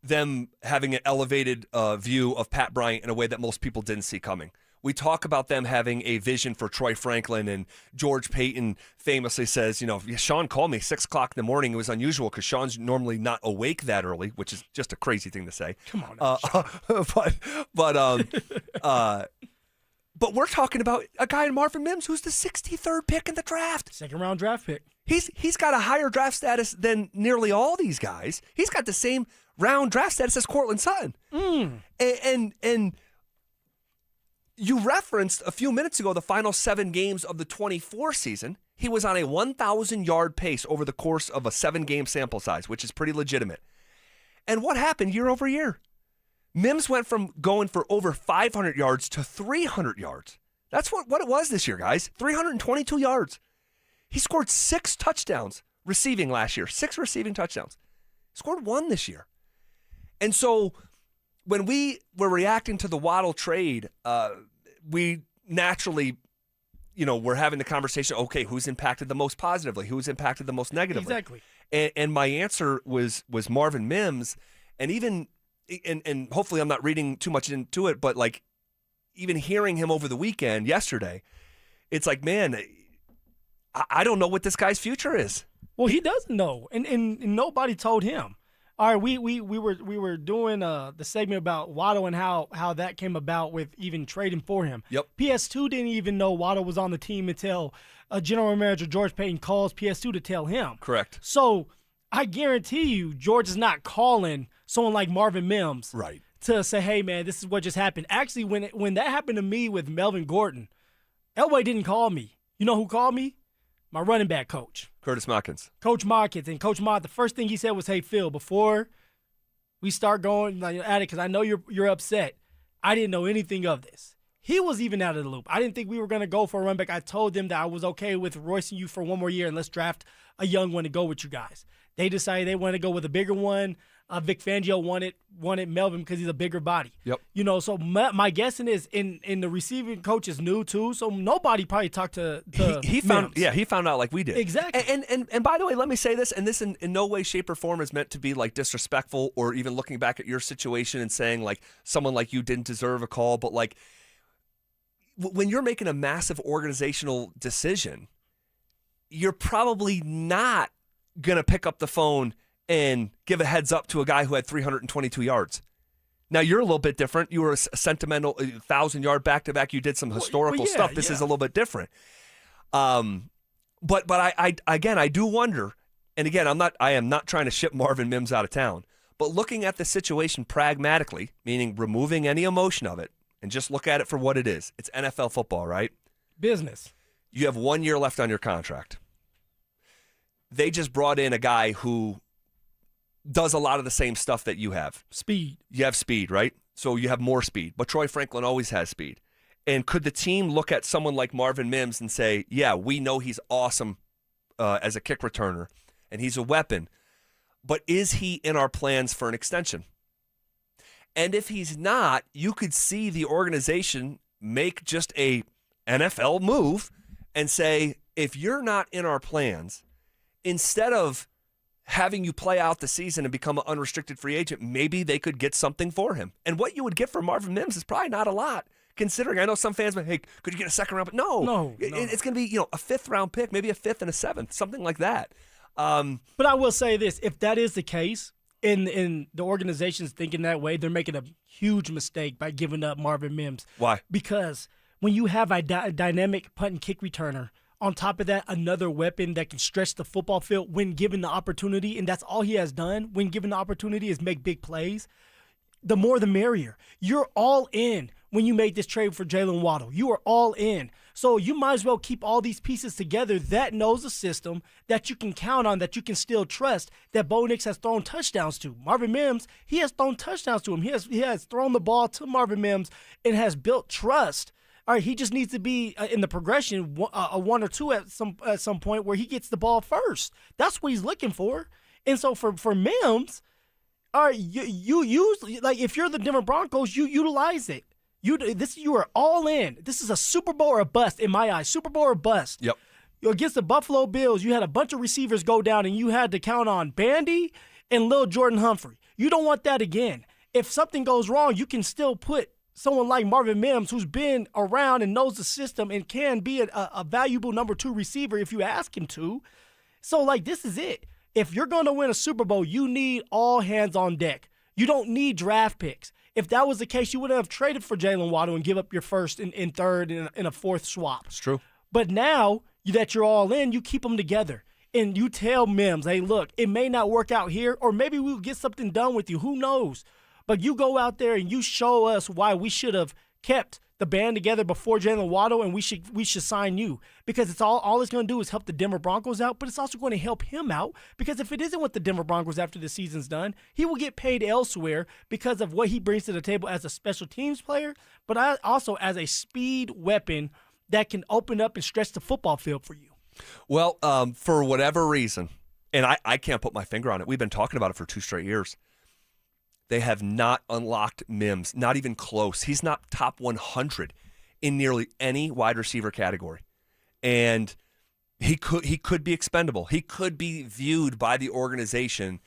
them having an elevated view of Pat Bryant in a way that most people didn't see coming. We talk about them having a vision for Troy Franklin, and George Payton famously says, Sean called me 6 o'clock in the morning. It was unusual because Sean's normally not awake that early, which is just a crazy thing to say. Come on now, but we're talking about a guy in Marvin Mims who's the 63rd pick in the draft. Second round draft pick. He's got a higher draft status than nearly all these guys. He's got the same round draft status as Courtland Sutton. And you referenced a few minutes ago the final 7 games of the 24 season. He was on a 1,000-yard pace over the course of a 7-game sample size, which is pretty legitimate. And what happened year over year? Mims went from going for over 500 yards to 300 yards. That's what it was this year, guys. 322 yards. He scored 6 touchdowns receiving last year. 6 receiving touchdowns. Scored 1 this year. And so when we were reacting to the Waddle trade, we naturally, we're having the conversation, okay, who's impacted the most positively? Who's impacted the most negatively? Exactly. And my answer was Marvin Mims. And even, and hopefully I'm not reading too much into it, but like even hearing him over the weekend yesterday, it's like, man, I don't know what this guy's future is. Well, he doesn't know, and nobody told him. All right, we were doing the segment about Waddle and how that came about with even trading for him. Yep. PS2 didn't even know Waddle was on the team until General Manager George Payton calls PS2 to tell him. Correct. So I guarantee you, George is not calling someone like Marvin Mims, right, to say, "Hey, man, this is what just happened." Actually, when that happened to me with Melvin Gordon, Elway didn't call me. You know who called me? My running back coach. Curtis Mockins. Coach Mockins. And Coach Mott, the first thing he said was, "Hey, Phil, before we start going at it, because I know you're upset, I didn't know anything of this." He was even out of the loop. I didn't think we were going to go for a run back. I told them that I was okay with roisting you for one more year and let's draft a young one to go with you guys. They decided they wanted to go with a bigger one. Vic Fangio wanted Melvin because he's a bigger body. Yep. So my guessing is in the receiving coach is new too, so nobody probably talked to he found out like we did. Exactly. And by the way, let me say this, and this in no way, shape, or form is meant to be like disrespectful or even looking back at your situation and saying like someone like you didn't deserve a call, but like when you're making a massive organizational decision, you're probably not gonna pick up the phone and give a heads up to a guy who had 322 yards. Now, you're a little bit different. You were a sentimental 1,000-yard back-to-back. You did some historical stuff. This is a little bit different. But I do wonder, and again, I am not trying to ship Marvin Mims out of town, but looking at the situation pragmatically, meaning removing any emotion of it, and just look at it for what it is. It's NFL football, right? Business. You have 1 year left on your contract. They just brought in a guy who does a lot of the same stuff that you have. Speed. You have speed, right? So you have more speed. But Troy Franklin always has speed. And could the team look at someone like Marvin Mims and say, yeah, we know he's awesome as a kick returner, and he's a weapon, but is he in our plans for an extension? And if he's not, you could see the organization make just a NFL move and say, if you're not in our plans, instead of having you play out the season and become an unrestricted free agent, maybe they could get something for him. And what you would get for Marvin Mims is probably not a lot, considering I know some fans might, hey, could you get a second round? But no. It's going to be a 5th round pick, maybe a 5th and a 7th, something like that. But I will say this: if that is the case, in the organization's thinking that way, they're making a huge mistake by giving up Marvin Mims. Why? Because when you have a dynamic punt and kick returner, on top of that, another weapon that can stretch the football field when given the opportunity, and that's all he has done when given the opportunity is make big plays, the more the merrier. You're all in when you made this trade for Jaylen Waddle. You are all in. So you might as well keep all these pieces together that knows the system, that you can count on, that you can still trust, that Bo Nix has thrown touchdowns to. Marvin Mims, he has thrown touchdowns to him. He has thrown the ball to Marvin Mims and has built trust. All right, he just needs to be in the progression, a 1 or 2 at some point where he gets the ball first. That's what he's looking for. And so for Mims, all right, you use, like, if you're the Denver Broncos, you utilize it. You are all in. This is a Super Bowl or a bust in my eyes. Super Bowl or bust. Yep. Against the Buffalo Bills, you had a bunch of receivers go down, and you had to count on Bandy and Lil Jordan Humphrey. You don't want that again. If something goes wrong, you can still put someone like Marvin Mims, who's been around and knows the system and can be a valuable number 2 receiver if you ask him to. So, like, this is it. If you're going to win a Super Bowl, you need all hands on deck. You don't need draft picks. If that was the case, you would have traded for Jaylen Waddle and give up your 1st and 3rd and a 4th swap. It's true. But now that you're all in, you keep them together. And you tell Mims, hey, look, it may not work out here, or maybe we'll get something done with you. Who knows? But you go out there and you show us why we should have kept the band together before Jaylen Waddle, and we should sign you, because it's all it's going to do is help the Denver Broncos out, but it's also going to help him out, because if it isn't with the Denver Broncos after the season's done, he will get paid elsewhere because of what he brings to the table as a special teams player, but also as a speed weapon that can open up and stretch the football field for you. Well, for whatever reason, and I can't put my finger on it, we've been talking about it for 2 straight years. They have not unlocked Mims, not even close. He's not top 100 in nearly any wide receiver category. And he could be expendable. He could be viewed by the organization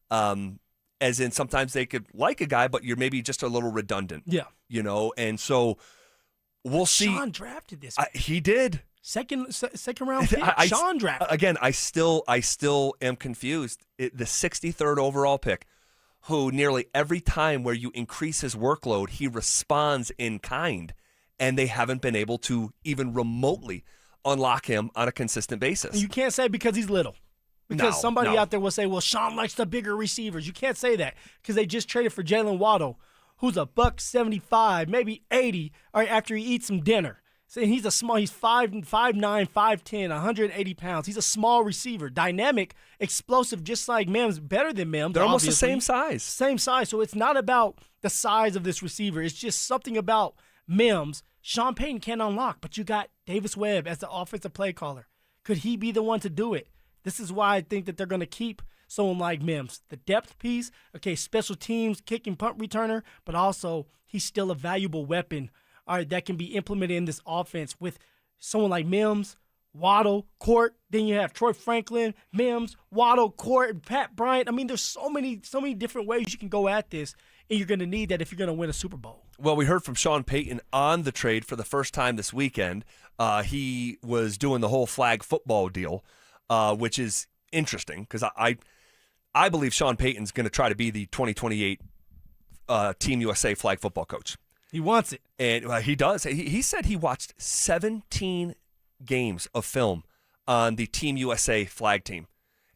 as in sometimes they could like a guy, but you're maybe just a little redundant. Yeah. And so we'll see. Sean drafted this. He did. Second round pick. Sean drafted. Again, I still am confused. The 63rd overall pick, who nearly every time where you increase his workload, he responds in kind, and they haven't been able to even remotely unlock him on a consistent basis. You can't say because he's little. Because somebody no. out there will say, well, Sean likes the bigger receivers. You can't say that because they just traded for Jaylen Waddle, who's a $175, maybe 80, right after he eats some dinner. So he's he's 5'9", 5'10", 180 pounds. He's a small receiver, dynamic, explosive, just like Mims, better than Mims. They're almost obviously. the same size. Same size. So it's not about the size of this receiver. It's just something about Mims. Sean Payton can't unlock, but you got Davis Webb as the offensive play caller. Could he be the one to do it? This is why I think that they're going to keep someone like Mims. The depth piece, okay, special teams, kick and punt returner, but also he's still a valuable weapon, all right, that can be implemented in this offense with someone like Mims, Waddle, Court. Then you have Troy Franklin, Mims, Waddle, Court, Pat Bryant. I mean, there's so many different ways you can go at this, and you're going to need that if you're going to win a Super Bowl. Well, we heard from Sean Payton on the trade for the first time this weekend. He was doing the whole flag football deal, which is interesting because I believe Sean Payton's going to try to be the 2028 Team USA flag football coach. He wants it. And he does. He said he watched 17 games of film on the Team USA flag team.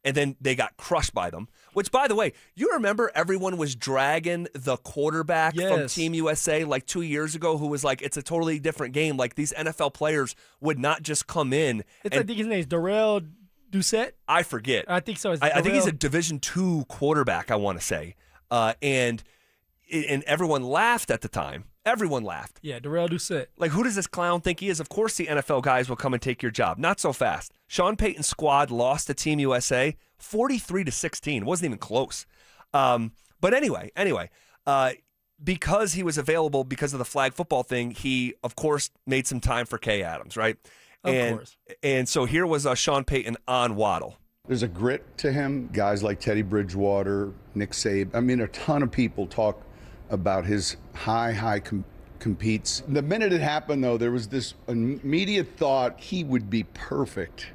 And then they got crushed by them. Which, by the way, you remember everyone was dragging the quarterback from Team USA like 2 years ago who was like, it's a totally different game. Like, these NFL players would not just come in. I think his name's Darrell Doucette. I forget. I think so. I think he's a Division II quarterback, I want to say. And everyone laughed at the time. Everyone laughed. Yeah, Darrell Doucette. Like, who does this clown think he is? Of course the NFL guys will come and take your job. Not so fast. Sean Payton's squad lost to Team USA 43-16. It wasn't even close. But anyway, because he was available because of the flag football thing, he, of course, made some time for Kay Adams, right? Of course. And so here was Sean Payton on Waddle. There's a grit to him. Guys like Teddy Bridgewater, Nick Saban. I mean, a ton of people talk about his high competes. The minute it happened, though, there was this immediate thought he would be perfect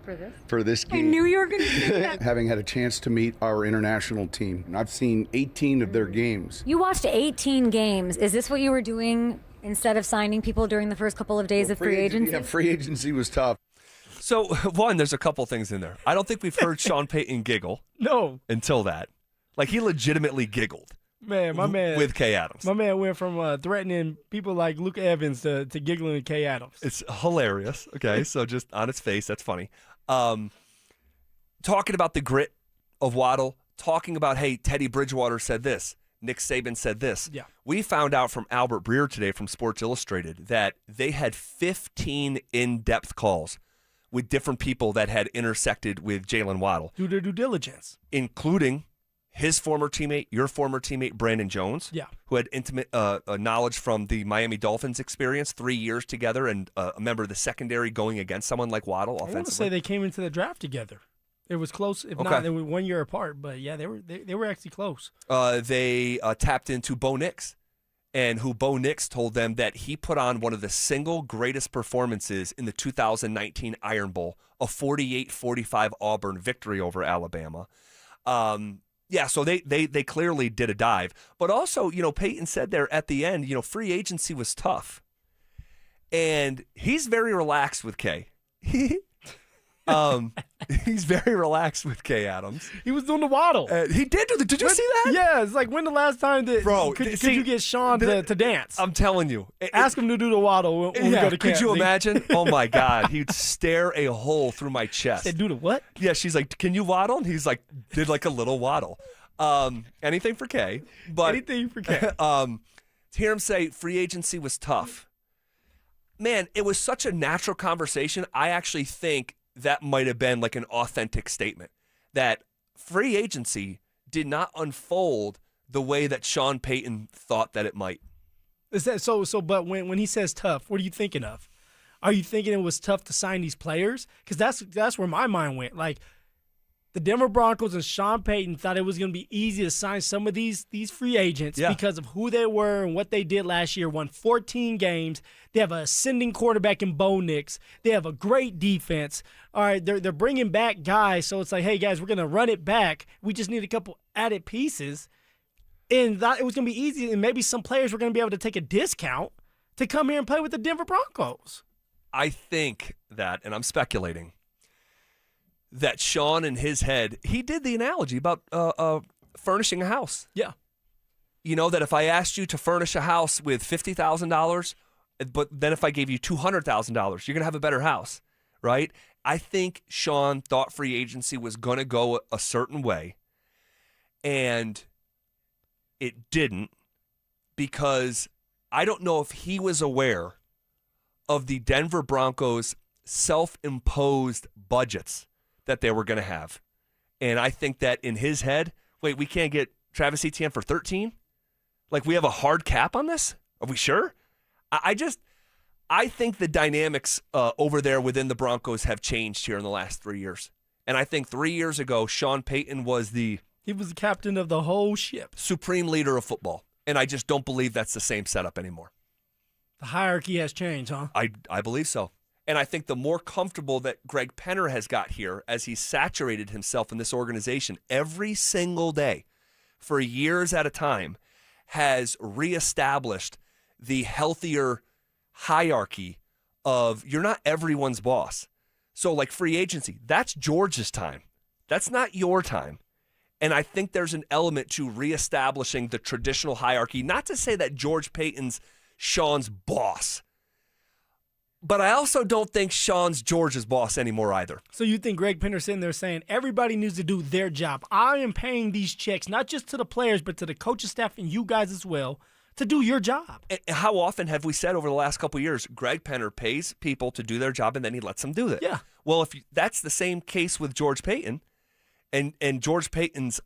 for this game. I knew you were going to say that. Having had a chance to meet our international team, I've seen 18 of their games. You watched 18 games. Is this what you were doing instead of signing people during the first couple of days of free agency? Yeah, free agency was tough. So, one, there's a couple things in there. I don't think we've heard Sean Payton giggle. No. Until that. Like, he legitimately giggled. Man, my man. With Kay Adams. My man went from threatening people like Luke Evans to giggling at Kay Adams. It's hilarious. Okay, so just on its face, that's funny. Talking about the grit of Waddle, talking about, hey, Teddy Bridgewater said this, Nick Saban said this. Yeah. We found out from Albert Breer today from Sports Illustrated that they had 15 in-depth calls with different people that had intersected with Jaylen Waddle. Do their due diligence. Including his former teammate, your former teammate, Brandon Jones, who had intimate knowledge from the Miami Dolphins experience, 3 years together, and a member of the secondary going against someone like Waddle offensively. I want to say they came into the draft together. It was close. If not, they were 1 year apart. But, yeah, they were actually close. They tapped into Bo Nix, and who Bo Nix told them that he put on one of the single greatest performances in the 2019 Iron Bowl, a 48-45 Auburn victory over Alabama. Yeah, so they clearly did a dive. But also, Payton said there at the end, free agency was tough. And he's very relaxed with Kay. He's very relaxed with Kay Adams. He was doing the Waddle. He did do the. Did you see that? Yeah, it's like when the last time that could you get Sean to dance? I'm telling you, ask him to do the Waddle when we go to camp. Could you imagine? Oh my God, he'd stare a hole through my chest. Said, do the what? Yeah, she's like, can you waddle? And he's like, did like a little waddle. Anything for Kay, but anything for Kay. To hear him say free agency was tough, man, it was such a natural conversation. I actually think that might have been like an authentic statement that free agency did not unfold the way that Sean Payton thought that it might. Is that so? But when he says tough, what are you thinking of? Are you thinking it was tough to sign these players? Because that's where my mind went. Like the Denver Broncos and Sean Payton thought it was going to be easy to sign some of these free agents because of who they were and what they did last year. Won 14 games. They have an ascending quarterback in Bo Nix. They have a great defense. All right, they're bringing back guys, so it's like, hey, guys, we're going to run it back. We just need a couple added pieces. And that it was going to be easy, and maybe some players were going to be able to take a discount to come here and play with the Denver Broncos. I think that, and I'm speculating, that Sean in his head, he did the analogy about furnishing a house. Yeah. That if I asked you to furnish a house with $50,000, but then if I gave you $200,000, you're going to have a better house, right? I think Sean thought free agency was going to go a certain way, and it didn't, because I don't know if he was aware of the Denver Broncos' self-imposed budgets that they were going to have. And I think that in his head, wait, we can't get Travis Etienne for 13? Like, we have a hard cap on this? Are we sure? I think the dynamics over there within the Broncos have changed here in the last 3 years. And I think 3 years ago, Sean Payton was the captain of the whole ship. Supreme leader of football. And I just don't believe that's the same setup anymore. The hierarchy has changed, huh? I believe so. And I think the more comfortable that Greg Penner has got here as he's saturated himself in this organization every single day for years at a time has reestablished the healthier hierarchy of you're not everyone's boss. So like free agency, that's George's time. That's not your time. And I think there's an element to reestablishing the traditional hierarchy. Not to say that George Payton's Sean's boss, but I also don't think Sean's George's boss anymore either. So you think Greg Penner's sitting there saying everybody needs to do their job. I am paying these checks, not just to the players, but to the coaching staff and you guys as well, to do your job. And how often have we said over the last couple of years, Greg Penner pays people to do their job and then he lets them do it? Yeah. Well, if that's the same case with George Payton, and George Payton's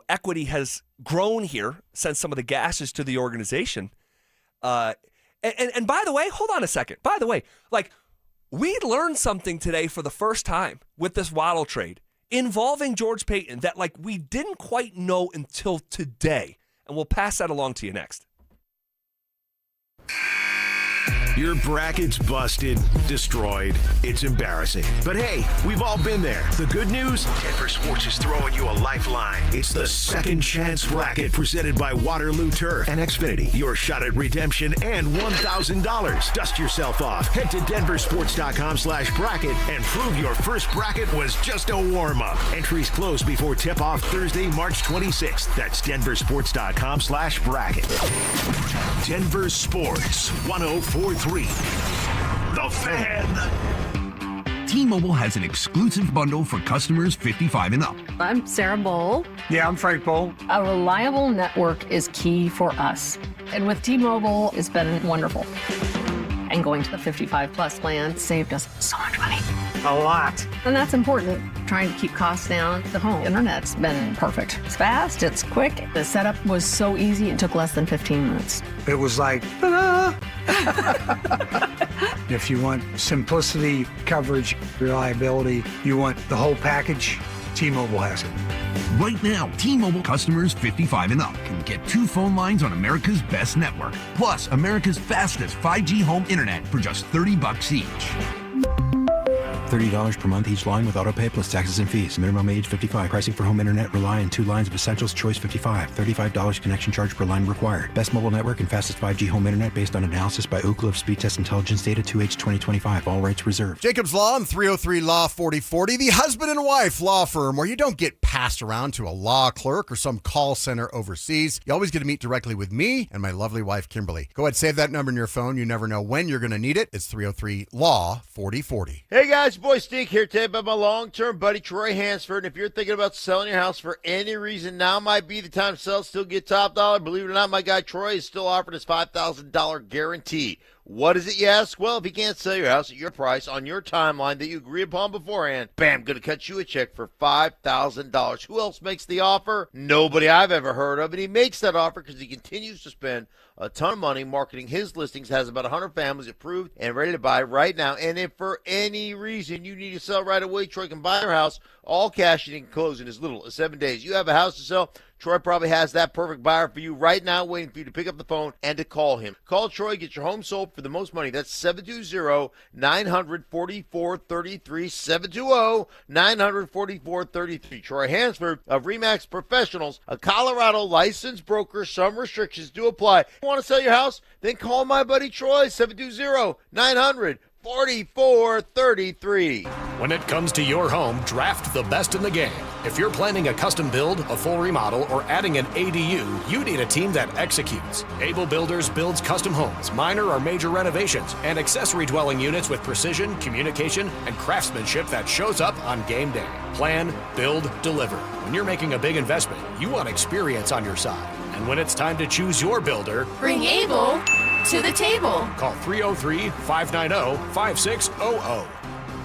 equity has grown here since some of the gashes to the organization. And by the way, hold on a second. By the way, like we learned something today for the first time with this Waddle trade involving George Payton that like we didn't quite know until today. And we'll pass that along to you next. Your bracket's busted, destroyed. It's embarrassing. But hey, we've all been there. The good news? Denver Sports is throwing you a lifeline. It's the Second Chance Bracket presented by Waterloo Turf and Xfinity. Your shot at redemption and $1,000. Dust yourself off. Head to DenverSports.com/bracket and prove your first bracket was just a warm-up. Entries close before tip-off Thursday, March 26th. That's DenverSports.com/bracket. Denver Sports 104.3. The Fan. T-Mobile has an exclusive bundle for customers 55 and up. I'm Sarah Bowl. Yeah, I'm Frank Bowl. A reliable network is key for us. And with T-Mobile, it's been wonderful. And going to the 55-plus plan saved us so much money. A lot. And that's important. Trying to keep costs down. The home internet's been perfect. It's fast, it's quick. The setup was so easy, it took less than 15 minutes. It was like, ta-da! If you want simplicity, coverage, reliability, you want the whole package, T-Mobile has it. Right now, T-Mobile customers 55 and up can get 2 phone lines on America's best network, plus America's fastest 5G home internet for just $30 each. $30 per month each line with autopay plus taxes and fees. Minimum age 55. Pricing for home internet rely on 2 lines of Essentials Choice 55. $35 connection charge per line required. Best mobile network and fastest 5G home internet based on analysis by Ookla of Speed Test Intelligence Data 2H 2025. All rights reserved. Jacob's Law and 303 Law 4040, the husband and wife law firm where you don't get passed around to a law clerk or some call center overseas. You always get to meet directly with me and my lovely wife, Kimberly. Go ahead, save that number in your phone. You never know when you're going to need it. It's 303 Law 4040. Hey guys, boy Stink here today about my long-term buddy Troy Hansford. And if you're thinking about selling your house for any reason, now might be the time to sell, still get top dollar. Believe it or not, my guy Troy is still offering his $5,000 guarantee. What is it, you ask? Well, if you can't sell your house at your price on your timeline that you agree upon beforehand, bam, going to cut you a check for $5,000. Who else makes the offer? Nobody I've ever heard of. And he makes that offer because he continues to spend a ton of money marketing his listings, has about 100 families approved and ready to buy right now. And if for any reason you need to sell right away, Troy can buy your house, all cash, and he can close in as little as 7 days. You have a house to sell, Troy probably has that perfect buyer for you right now, waiting for you to pick up the phone and to call him. Call Troy, get your home sold for the most money. That's 720-900-4433, 720-900-4433. Troy Hansford of RE/MAX Professionals, a Colorado licensed broker. Some restrictions do apply. Want to sell your house? Then call my buddy Troy, 720-900-4433. When it comes to your home, draft the best in the game. If you're planning a custom build, a full remodel, or adding an ADU, you need a team that executes. Able Builders builds custom homes, minor or major renovations, and accessory dwelling units with precision, communication, and craftsmanship that shows up on game day. Plan, build, deliver. When you're making a big investment, you want experience on your side. And when it's time to choose your builder, bring Able to the table. Call 303-590-5600.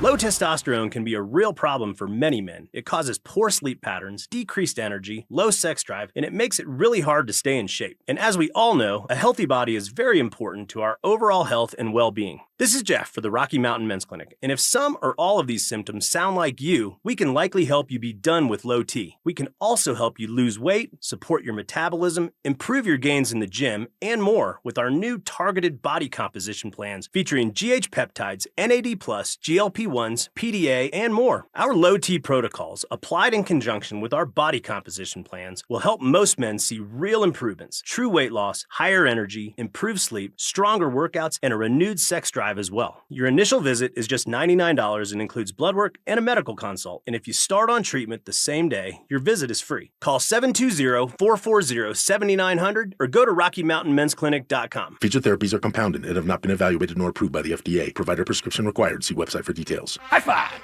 Low testosterone can be a real problem for many men. It causes poor sleep patterns, decreased energy, low sex drive, and it makes it really hard to stay in shape. And as we all know, a healthy body is very important to our overall health and well-being. This is Jeff for the Rocky Mountain Men's Clinic, and if some or all of these symptoms sound like you, we can likely help you be done with low T. We can also help you lose weight, support your metabolism, improve your gains in the gym, and more with our new targeted body composition plans featuring GH peptides, NAD+, GLP-1s, PDA, and more. Our low T protocols, applied in conjunction with our body composition plans, will help most men see real improvements, true weight loss, higher energy, improved sleep, stronger workouts, and a renewed sex drive as well. Your initial visit is just $99 and includes blood work and a medical consult. And if you start on treatment the same day, your visit is free. Call 720-440-7900 or go to RockyMountainMen'sClinic.com. Featured therapies are compounded and have not been evaluated nor approved by the FDA. Provider prescription required. See website for details. High five!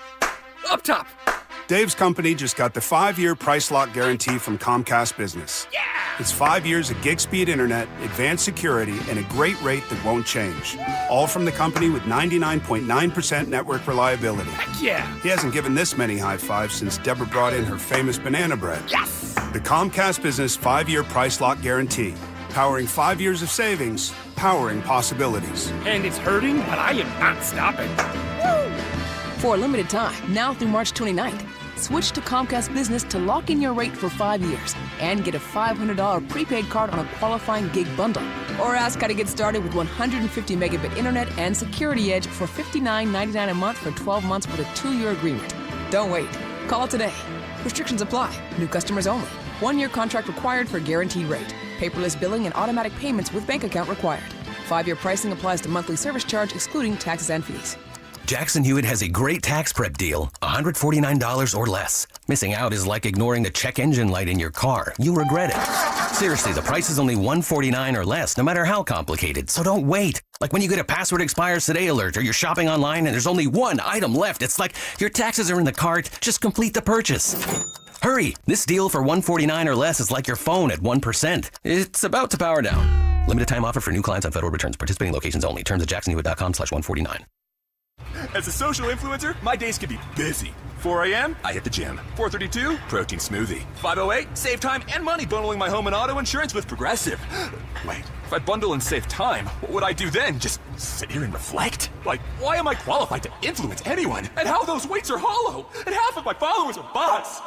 Up top! Dave's company just got the 5-year price lock guarantee from Comcast Business. Yeah! It's 5 years of gig speed internet, advanced security, and a great rate that won't change. All from the company with 99.9% network reliability. Heck yeah! He hasn't given this many high fives since Deborah brought in her famous banana bread. Yes! The Comcast Business 5-year price lock guarantee. Powering 5 years of savings, powering possibilities. And it's hurting, but I am not stopping. Woo! For a limited time, now through March 29th, switch to Comcast Business to lock in your rate for 5 years and get a $500 prepaid card on a qualifying gig bundle. Or ask how to get started with 150 megabit internet and Security Edge for $59.99 a month for 12 months with a 2-year agreement. Don't wait. Call today. Restrictions apply. New customers only. 1-year contract required for guaranteed rate. Paperless billing and automatic payments with bank account required. 5-year pricing applies to monthly service charge excluding taxes and fees. Jackson Hewitt has a great tax prep deal, $149 or less. Missing out is like ignoring the check engine light in your car. You'll regret it. Seriously, the price is only $149 or less, no matter how complicated. So don't wait. Like when you get a password expires today alert or you're shopping online and there's only one item left. It's like your taxes are in the cart. Just complete the purchase. Hurry! This deal for $149 or less is like your phone at 1%. It's about to power down. Limited time offer for new clients on federal returns. Participating locations only. Terms at jacksonhewitt.com/149. As a social influencer, my days can be busy. 4 a.m., I hit the gym. 4:32, protein smoothie. 5:08, save time and money bundling my home and auto insurance with Progressive. Wait, if I bundle and save time, what would I do then? Just sit here and reflect? Like, why am I qualified to influence anyone? And how those weights are hollow? And half of my followers are bots.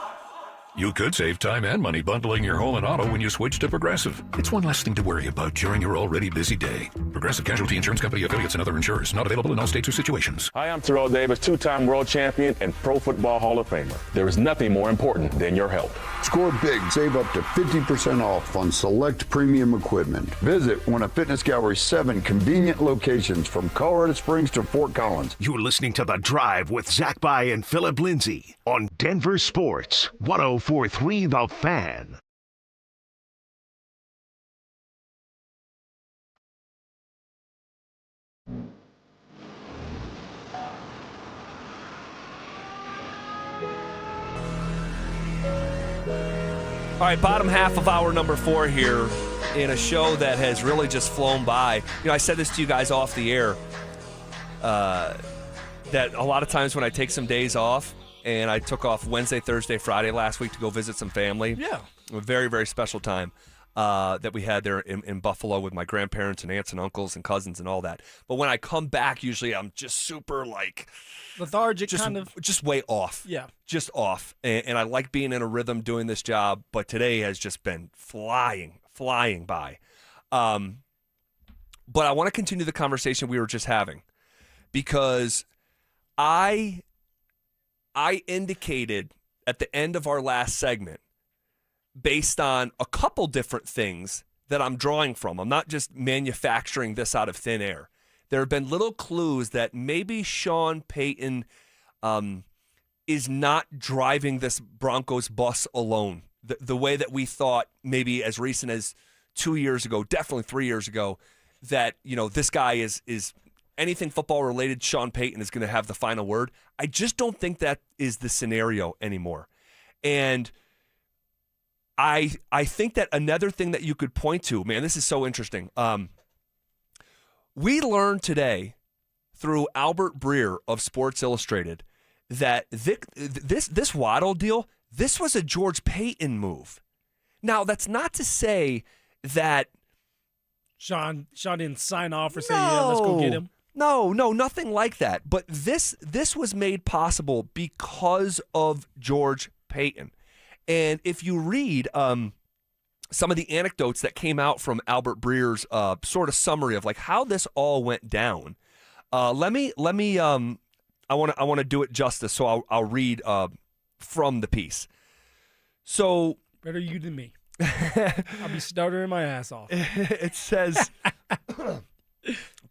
You could save time and money bundling your home and auto when you switch to Progressive. It's one less thing to worry about during your already busy day. Progressive Casualty Insurance Company, affiliates, and other insurers. Not available in all states or situations. Hi, I'm Terrell Davis, 2-time world champion and Pro Football Hall of Famer. There is nothing more important than your health. Score big. Save up to 50% off on select premium equipment. Visit one of Fitness Gallery's 7 convenient locations from Colorado Springs to Fort Collins. You're listening to The Drive with Zach By and Phillip Lindsay on Denver Sports 104.3 The Fan. All right, bottom half of hour number 4 here in a show that has really just flown by. You know, I said this to you guys off the air, that a lot of times when I take some days off, and I took off Wednesday, Thursday, Friday last week to go visit some family. Yeah. A very, very special time that we had there in Buffalo with my grandparents and aunts and uncles and cousins and all that. But when I come back, usually I'm just super lethargic, just way off. Yeah. Just off. And I like being in a rhythm doing this job, but today has just been flying by. But I want to continue the conversation we were just having because I indicated at the end of our last segment, based on a couple different things that I'm drawing from. I'm not just manufacturing this out of thin air. There have been little clues that maybe Sean Payton is not driving this Broncos bus alone. The way that we thought maybe as recent as 2 years ago, definitely 3 years ago, that, you know, this guy is anything football related, Sean Payton is going to have the final word. I just don't think that is the scenario anymore. And I think that another thing that you could point to, man, this is so interesting. We learned today through Albert Breer of Sports Illustrated that this Waddle deal, this was a George Payton move. Now, that's not to say that Sean didn't sign off or say, yeah, let's go get him. No, nothing like that. But this was made possible because of George Payton. And if you read some of the anecdotes that came out from Albert Breer's sort of summary of like how this all went down, let me I want to do it justice, so I'll read from the piece. So better you than me. I'll be stuttering my ass off. It says,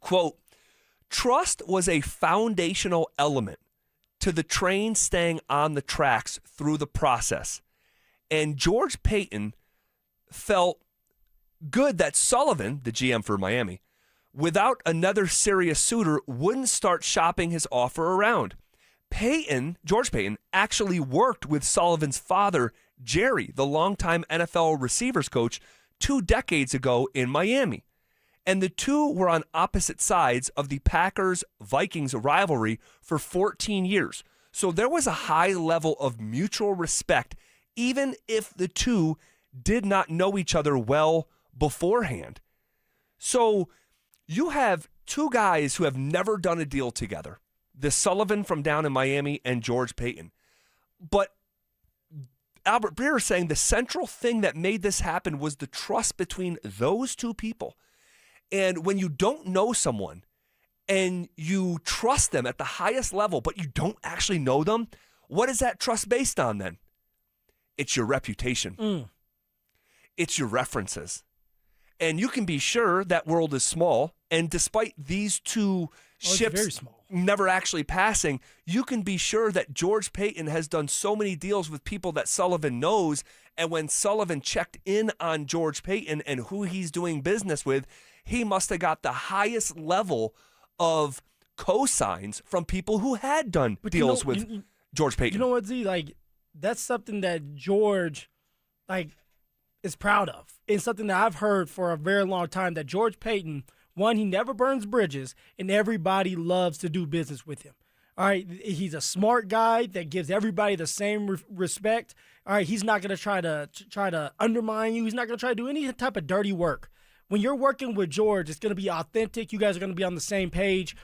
quote, "Trust was a foundational element to the train staying on the tracks through the process. And George Payton felt good that Sullivan, the GM for Miami, without another serious suitor, wouldn't start shopping his offer around. George Payton, actually worked with Sullivan's father, Jerry, the longtime NFL receivers coach, 2 decades ago in Miami. And the two were on opposite sides of the Packers-Vikings rivalry for 14 years. So there was a high level of mutual respect, even if the two did not know each other well beforehand. So you have two guys who have never done a deal together, the Sullivan from down in Miami and George Payton. But Albert Breer is saying the central thing that made this happen was the trust between those two people. And when you don't know someone and you trust them at the highest level, but you don't actually know them, what is that trust based on then? It's your reputation. It's your references. And you can be sure that world is small. And despite these two ships never actually passing, you can be sure that George Payton has done so many deals with people that Sullivan knows. And when Sullivan checked in on George Payton and who he's doing business with, he must have got the highest level of cosigns from people who had done deals with George Payton. You know what, Z? Like, that's something that George, is proud of. It's something that I've heard for a very long time, that George Payton, one, he never burns bridges, and everybody loves to do business with him. All right, he's a smart guy that gives everybody the same respect. All right, he's not going to try to undermine you. He's not going to try to do any type of dirty work. When you're working with George, it's going to be authentic. You guys are going to be on the same page.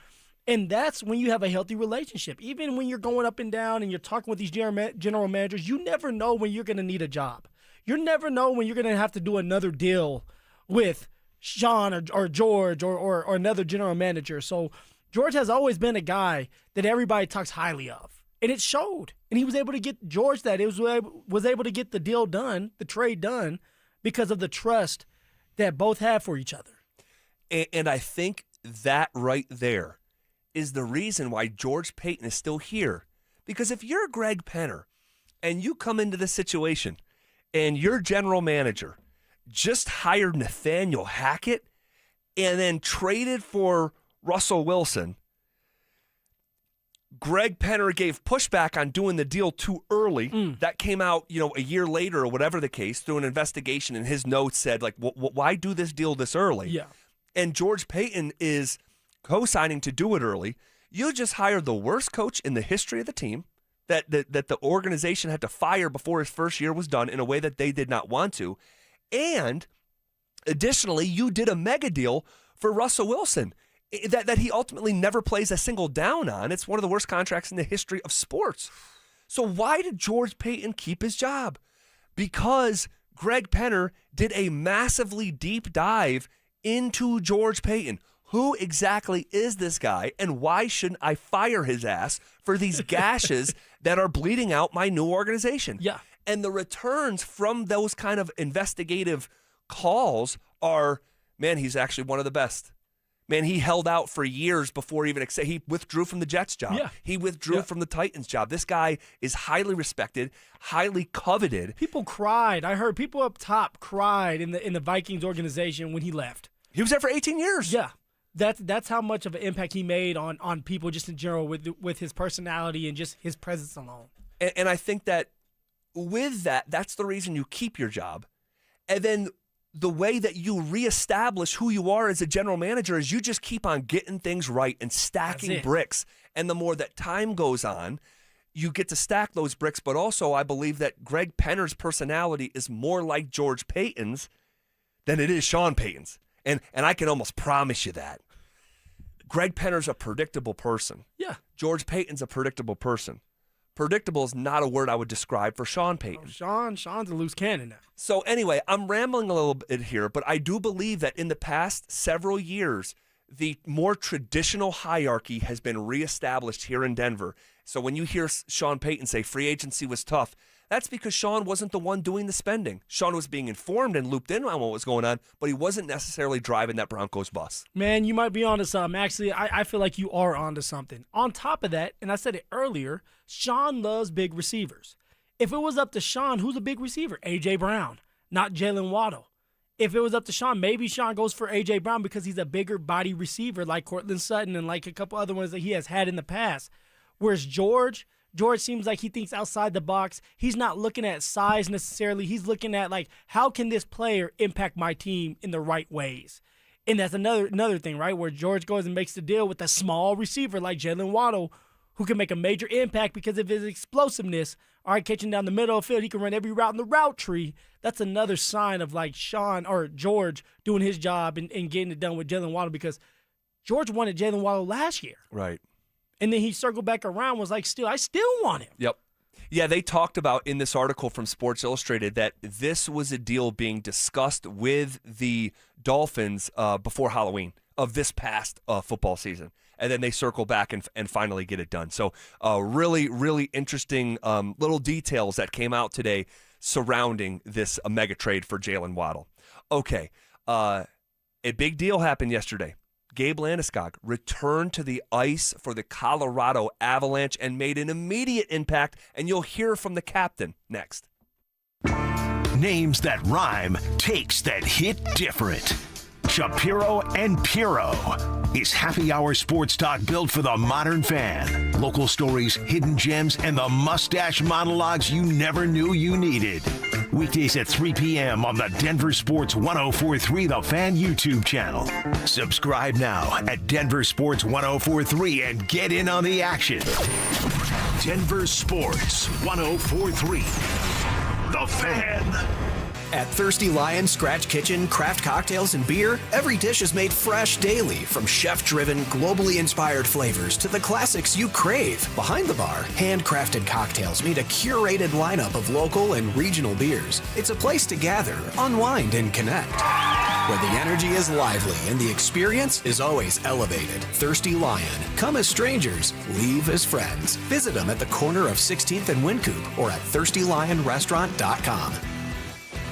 And that's when you have a healthy relationship. Even when you're going up and down and you're talking with these general managers, you never know when you're going to need a job. You never know when you're going to have to do another deal with Sean or George or another general manager. So George has always been a guy that everybody talks highly of. And it showed. And he was able to get George that. It was able to get the deal done, the trade done, because of the trust that both have for each other. And I think that right there is the reason why George Payton is still here. Because if you're Greg Penner and you come into this situation and your general manager just hired Nathaniel Hackett and then traded for Russell Wilson, Greg Penner gave pushback on doing the deal too early. That came out, a year later or whatever the case, through an investigation, and his notes said, why do this deal this early? Yeah. And George Payton is co-signing to do it early. You just hired the worst coach in the history of the team that the organization had to fire before his first year was done in a way that they did not want to. And additionally, you did a mega deal for Russell Wilson that he ultimately never plays a single down on. It's one of the worst contracts in the history of sports. So why did George Payton keep his job? Because Greg Penner did a massively deep dive into George Payton. Who exactly is this guy, and why shouldn't I fire his ass for these gashes that are bleeding out my new organization? Yeah. And the returns from those kind of investigative calls are, man, he's actually one of the best. Man, he held out for years before even he withdrew from the Jets job. Yeah. He withdrew from the Titans job. This guy is highly respected, highly coveted. People cried. I heard people up top cried in the Vikings organization when he left. He was there for 18 years. Yeah. That's how much of an impact he made on people just in general with his personality and just his presence alone. And I think that with that, that's the reason you keep your job. And then the way that you reestablish who you are as a general manager is you just keep on getting things right and stacking bricks. And the more that time goes on, you get to stack those bricks. But also, I believe that Greg Penner's personality is more like George Payton's than it is Sean Payton's. And I can almost promise you that. Greg Penner's a predictable person. Yeah. George Payton's a predictable person. Predictable is not a word I would describe for Sean Payton. Sean's a loose cannon now. So anyway, I'm rambling a little bit here, but I do believe that in the past several years, the more traditional hierarchy has been reestablished here in Denver. So when you hear Sean Payton say free agency was tough, that's because Sean wasn't the one doing the spending. Sean was being informed and looped in on what was going on, but he wasn't necessarily driving that Broncos bus. Man, you might be onto something. Actually, I feel like you are onto something. On top of that, and I said it earlier, Sean loves big receivers. If it was up to Sean, who's a big receiver? A.J. Brown, not Jaylen Waddle. If it was up to Sean, maybe Sean goes for A.J. Brown because he's a bigger body receiver like Cortland Sutton and like a couple other ones that he has had in the past. Whereas George seems like he thinks outside the box. He's not looking at size necessarily. He's looking at, like, how can this player impact my team in the right ways? And that's another thing, right, where George goes and makes the deal with a small receiver like Jaylen Waddle who can make a major impact because of his explosiveness. All right, catching down the middle of the field, he can run every route in the route tree. That's another sign of, like, Sean or George doing his job and getting it done with Jaylen Waddle because George wanted Jaylen Waddle last year. Right. And then he circled back around, was like, I still want him. Yep. Yeah, they talked about in this article from Sports Illustrated that this was a deal being discussed with the Dolphins before Halloween of this past football season. And then they circle back and finally get it done. So really, really interesting little details that came out today surrounding this mega trade for Jaylen Waddle. Okay, a big deal happened yesterday. Gabe Landeskog returned to the ice for the Colorado Avalanche and made an immediate impact, and you'll hear from the captain next. Names that rhyme, takes that hit different. Shapiro and Piro is happy hour sports talk built for the modern fan. Local stories, hidden gems, and the mustache monologues you never knew you needed. Weekdays at 3 p.m. on the Denver Sports 104.3 The Fan YouTube channel. Subscribe now at Denver Sports 104.3 and get in on the action. Denver Sports 104.3 The Fan. At Thirsty Lion Scratch Kitchen, craft cocktails and beer, every dish is made fresh daily, from chef-driven, globally inspired flavors to the classics you crave. Behind the bar, handcrafted cocktails meet a curated lineup of local and regional beers. It's a place to gather, unwind, and connect, where the energy is lively and the experience is always elevated. Thirsty Lion. Come as strangers, leave as friends. Visit them at the corner of 16th and Wynkoop or at thirstylionrestaurant.com.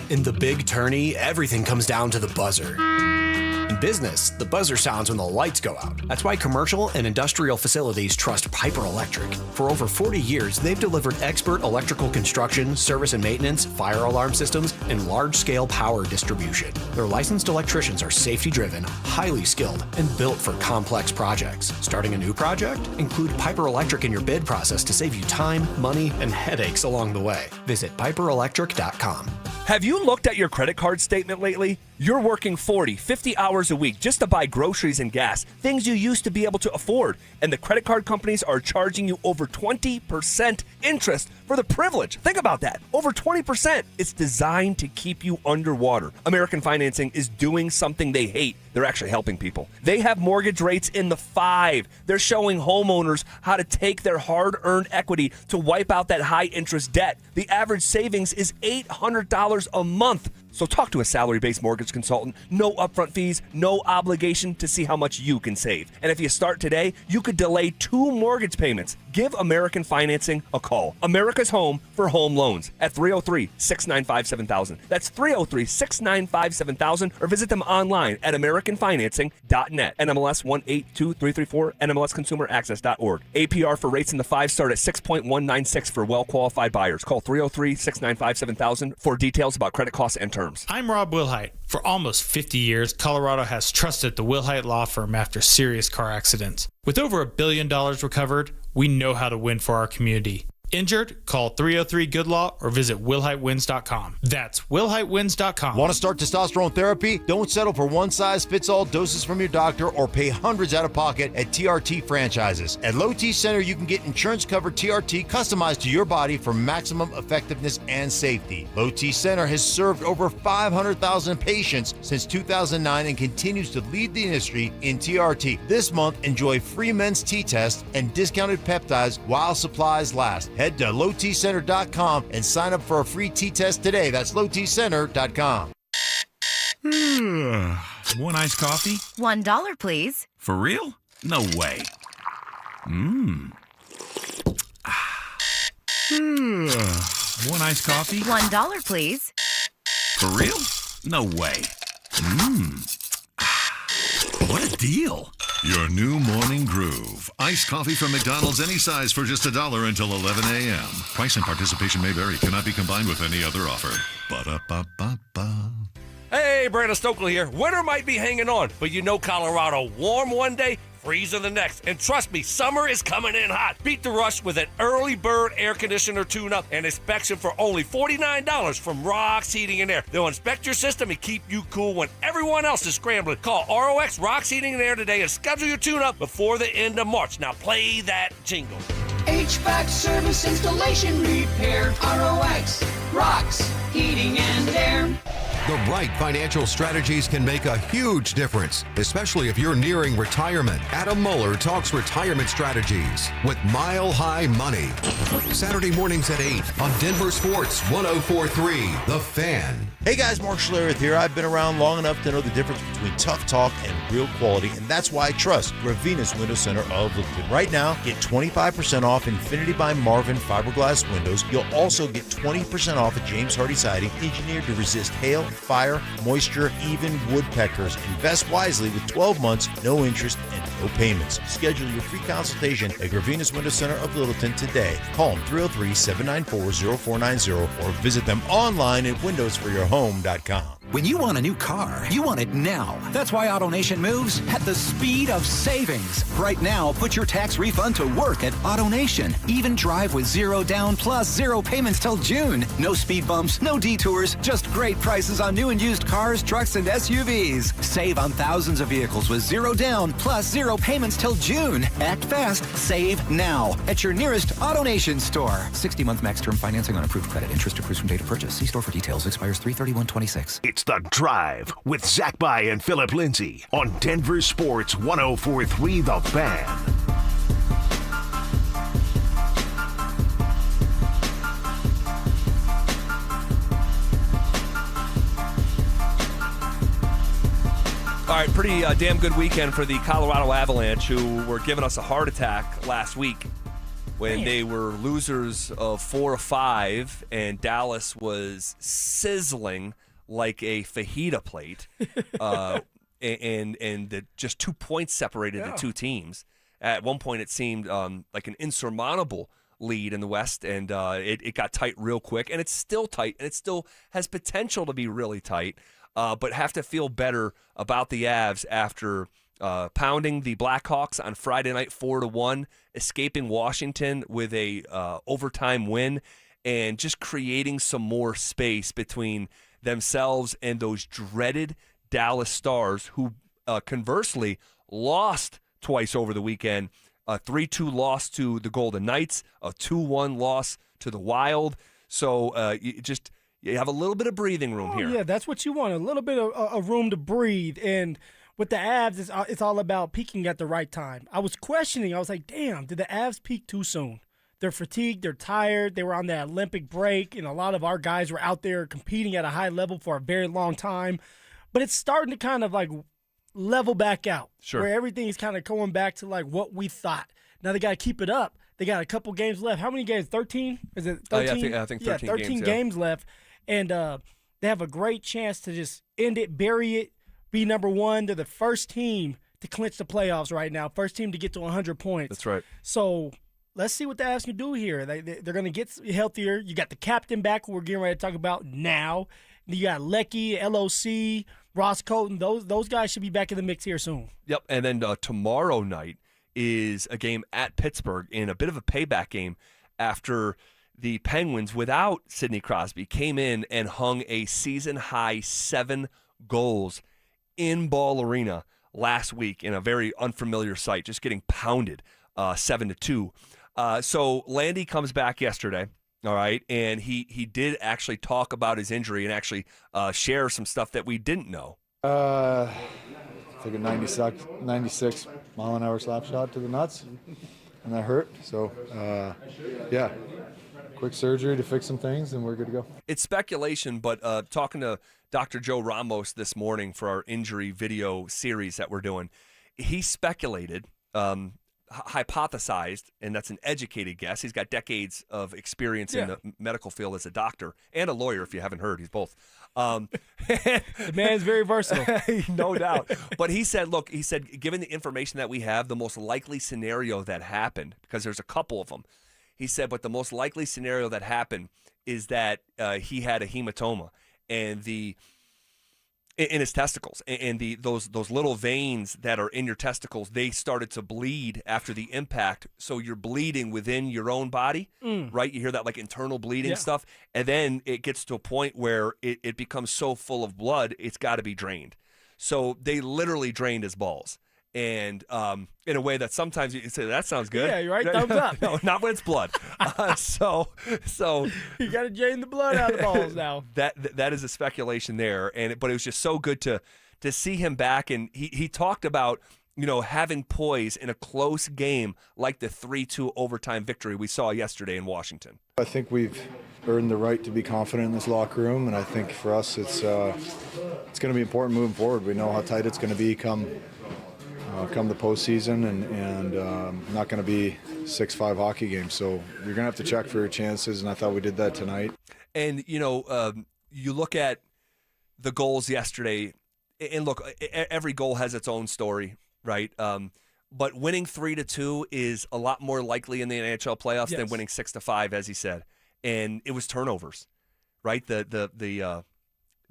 In the big tourney, everything comes down to the buzzer. In business, the buzzer sounds when the lights go out. That's why commercial and industrial facilities trust Piper Electric. For over 40 years, they've delivered expert electrical construction, service and maintenance, fire alarm systems, and large-scale power distribution. Their licensed electricians are safety-driven, highly skilled, and built for complex projects. Starting a new project? Include Piper Electric in your bid process to save you time, money, and headaches along the way. Visit piperelectric.com. Have you looked at your credit card statement lately? You're working 40, 50 hours a week just to buy groceries and gas, things you used to be able to afford. And the credit card companies are charging you over 20% interest for the privilege. Think about that. Over 20%. It's designed to keep you underwater. American Financing is doing something they hate. They're actually helping people. They have mortgage rates in the 5. They're showing homeowners how to take their hard-earned equity to wipe out that high-interest debt. The average savings is $800 a month. So talk to a salary-based mortgage consultant. No upfront fees, no obligation to see how much you can save. And if you start today, you could delay 2 mortgage payments. Give American Financing a call. America's home for home loans at 303-695-7000. That's 303-695-7000, or visit them online at americanfinancing.net. NMLS 182334, NMLSconsumeraccess.org. APR for rates in the 5 start at 6.196 for well-qualified buyers. Call 303-695-7000 for details about credit costs and terms. I'm Rob Wilhite. For almost 50 years, Colorado has trusted the Wilhite Law Firm after serious car accidents. With over $1 billion recovered, we know how to win for our community. Injured? Call 303-GOOD-LAW or visit WillHiteWins.com. That's WillHiteWins.com. Want to start testosterone therapy? Don't settle for one-size-fits-all doses from your doctor or pay hundreds out of pocket at TRT franchises. At Low T Center, you can get insurance-covered TRT customized to your body for maximum effectiveness and safety. Low T Center has served over 500,000 patients since 2009 and continues to lead the industry in TRT. This month, enjoy free men's T-test and discounted peptides while supplies last. Head to lowtcenter.com and sign up for a free T-test today. That's lowtcenter.com. One iced coffee? $1, please. For real? No way. One iced coffee? $1, please. For real? No way. What a deal. Your new morning groove. Iced coffee from McDonald's, any size for just $1 until 11 a.m. Price and participation may vary. Cannot be combined with any other offer. Ba-da-ba-ba-ba. Hey, Brandon Stokely here. Winter might be hanging on, but you know Colorado, warm one day, freezer the next. And trust me, summer is coming in hot. Beat the rush with an early bird air conditioner tune-up and inspection for only $49 from Rocks Heating and Air. They'll inspect your system and keep you cool when everyone else is scrambling. Call ROX Rocks Heating and Air today and schedule your tune-up before the end of March. Now play that jingle. HVAC service, installation, repair. ROX Rocks Heating and Air. The right financial strategies can make a huge difference, especially if you're nearing retirement. Adam Mueller talks retirement strategies with Mile High Money. Saturday mornings at 8 on Denver Sports 104.3 The Fan. Hey guys, Mark Schlereth here. I've been around long enough to know the difference between tough talk and real quality, and that's why I trust Ravenous Window Center of Littleton. Right now, get 25% off Infinity by Marvin fiberglass windows. You'll also get 20% off at James Hardy Siding, engineered to resist hail, fire, moisture, even woodpeckers. Invest wisely with 12 months, no interest, and no payments. Schedule your free consultation at Ravenous Window Center of Littleton today. Call them 303-794-0490 or visit them online at windowsforyourhome.com. When you want a new car, you want it now. That's why AutoNation moves at the speed of savings. Right now, put your tax refund to work at AutoNation. Even drive with 0 down plus 0 payments till June. No speed bumps, no detours, just great prices on new and used cars, trucks, and SUVs. Save on thousands of vehicles with 0 down plus 0 payments till June. Act fast, save now at your nearest AutoNation store. 60-month max term financing on approved credit. Interest accrues from date of purchase. See store for details. Expires 3/31/26. It's The Drive with Zach By and Phillip Lindsay on Denver Sports 104.3 The Fan. All right, pretty damn good weekend for the Colorado Avalanche, who were giving us a heart attack last week when they were losers of 4 of 5, and Dallas was sizzling like a fajita plate, and just 2 points separated the two teams. At one point, it seemed like an insurmountable lead in the West, and it got tight real quick, and it's still tight, and it still has potential to be really tight, but have to feel better about the Avs after pounding the Blackhawks on Friday night 4-1, escaping Washington with a overtime win, and just creating some more space between themselves and those dreaded Dallas Stars, who conversely lost twice over the weekend. A 3-2 loss to the Golden Knights, a 2-1 loss to the Wild. So you have a little bit of breathing room here. Yeah, that's what you want, a little bit of room to breathe. And with the Avs, it's all about peaking at the right time. I was questioning. I was like, damn, did the Avs peak too soon? They're fatigued. They're tired. They were on that Olympic break, and a lot of our guys were out there competing at a high level for a very long time. But it's starting to kind of like level back out, where everything's kind of going back to like what we thought. Now they got to keep it up. They got a couple games left. How many games? 13? Is it 13? I think 13 13 games left. And they have a great chance to just end it, bury it, be number one. They're the first team to clinch the playoffs right now, first team to get to 100 points. That's right. So let's see what the Avs can do here. They're going to get healthier. You got the captain back, who we're getting ready to talk about now. You got Lecky, LOC, Ross Colton. Those guys should be back in the mix here soon. Yep, and then tomorrow night is a game at Pittsburgh in a bit of a payback game after the Penguins, without Sidney Crosby, came in and hung a season-high 7 goals in Ball Arena last week in a very unfamiliar sight, just getting pounded 7-2. So Landy comes back yesterday, all right, and he did actually talk about his injury and actually share some stuff that we didn't know. Took a 96 mile an hour slap shot to the nuts, and that hurt. So, yeah, quick surgery to fix some things, and we're good to go. It's speculation, but talking to Dr. Joe Ramos this morning for our injury video series that we're doing, he speculated, hypothesized, and that's an educated guess. He's got decades of experience in the medical field as a doctor and a lawyer, if you haven't heard. He's both. The man's very versatile. No doubt. But he said, look, given the information that we have, the most likely scenario that happened, because there's a couple of them, he said, but the most likely scenario that happened is that he had a hematoma and in his testicles, and those little veins that are in your testicles, they started to bleed after the impact. So you're bleeding within your own body, right? You hear that like internal bleeding stuff, and then it gets to a point where it becomes so full of blood, it's got to be drained. So they literally drained his balls. And in a way that sometimes you say, that sounds good. Yeah, you're right. Thumbs up. No, not when it's blood. So you got to drain the blood out of the balls now. That is a speculation there, but it was just so good to see him back. And he talked about having poise in a close game like the 3-2 overtime victory we saw yesterday in Washington. I think we've earned the right to be confident in this locker room, and I think for us it's going to be important moving forward. We know how tight it's going to be come the postseason, and not going to be 6-5 hockey games. So you're going to have to check for your chances, and I thought we did that tonight. And, you look at the goals yesterday, and look, every goal has its own story, right? But winning 3-2 is a lot more likely in the NHL playoffs than winning 6-5, as he said. And it was turnovers, right? The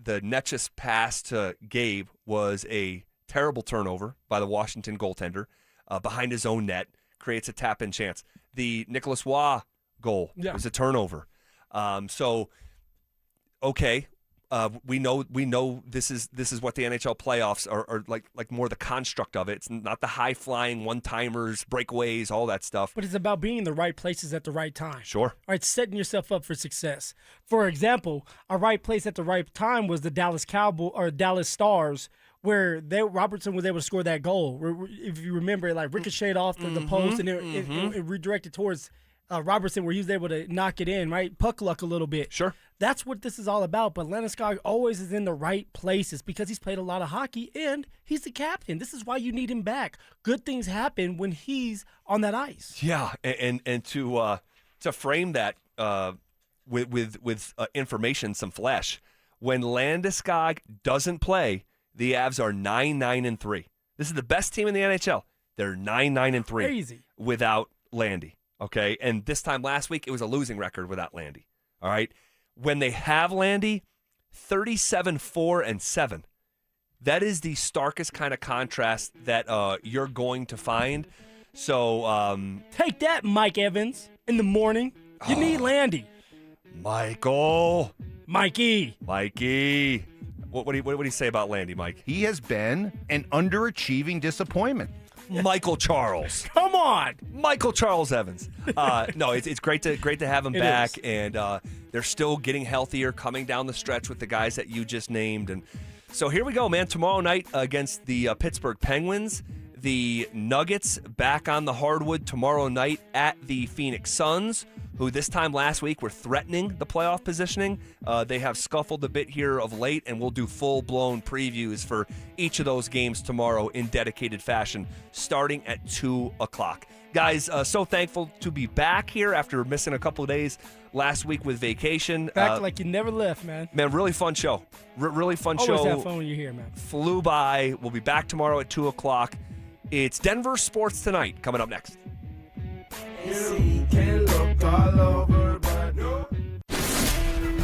Netchus pass to Gabe was a terrible turnover by the Washington goaltender behind his own net, creates a tap-in chance. The Nicholas Waugh goal was a turnover. We know this is what the NHL playoffs are like more the construct of it. It's not the high-flying one-timers, breakaways, all that stuff. But it's about being in the right places at the right time. Sure. All right, setting yourself up for success. For example, a right place at the right time was the Dallas Stars, where Robertson was able to score that goal. If you remember, it like ricocheted off the post, and it redirected towards Robertson, where he was able to knock it in, right? Puck luck a little bit. Sure. That's what this is all about. But Landeskog always is in the right places because he's played a lot of hockey, and he's the captain. This is why you need him back. Good things happen when he's on that ice. Yeah, and to frame that with information, some flesh, when Landeskog doesn't play, the Avs are 9-9-3. This is the best team in the NHL. They're 9-9-3 Crazy. without Landy. Okay, and this time last week it was a losing record without Landy. All right, when they have Landy, 37-4-7. That is the starkest kind of contrast that you're going to find. So take that, Mike Evans. In the morning, you need Landy. Mikey. What do you say about Landy, Mike? He has been an underachieving disappointment. Michael Charles. Come on. Michael Charles Evans. No, it's great to have him back, and they're still getting healthier, coming down the stretch with the guys that you just named. And so here we go, man. Tomorrow night against the Pittsburgh Penguins. The Nuggets back on the hardwood tomorrow night at the Phoenix Suns, who this time last week were threatening the playoff positioning. They have scuffled a bit here of late, and we'll do full-blown previews for each of those games tomorrow in dedicated fashion, starting at 2 o'clock. Guys, so thankful to be back here after missing a couple of days last week with vacation. Back like you never left, man. Man, really fun show. Really fun show. Always have fun when you're here, man. Flew by. We'll be back tomorrow at 2 o'clock. It's Denver Sports Tonight coming up next.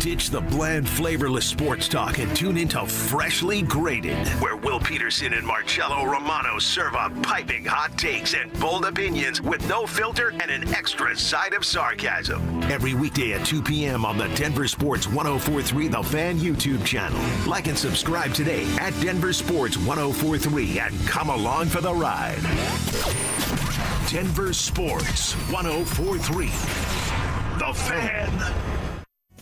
Ditch the bland, flavorless sports talk and tune into Freshly Grated, where Will Peterson and Marcello Romano serve up piping hot takes and bold opinions with no filter and an extra side of sarcasm. Every weekday at 2 p.m. on the Denver Sports 104.3 The Fan YouTube channel. Like and subscribe today at Denver Sports 104.3 and come along for the ride. Denver Sports 104.3 The Fan.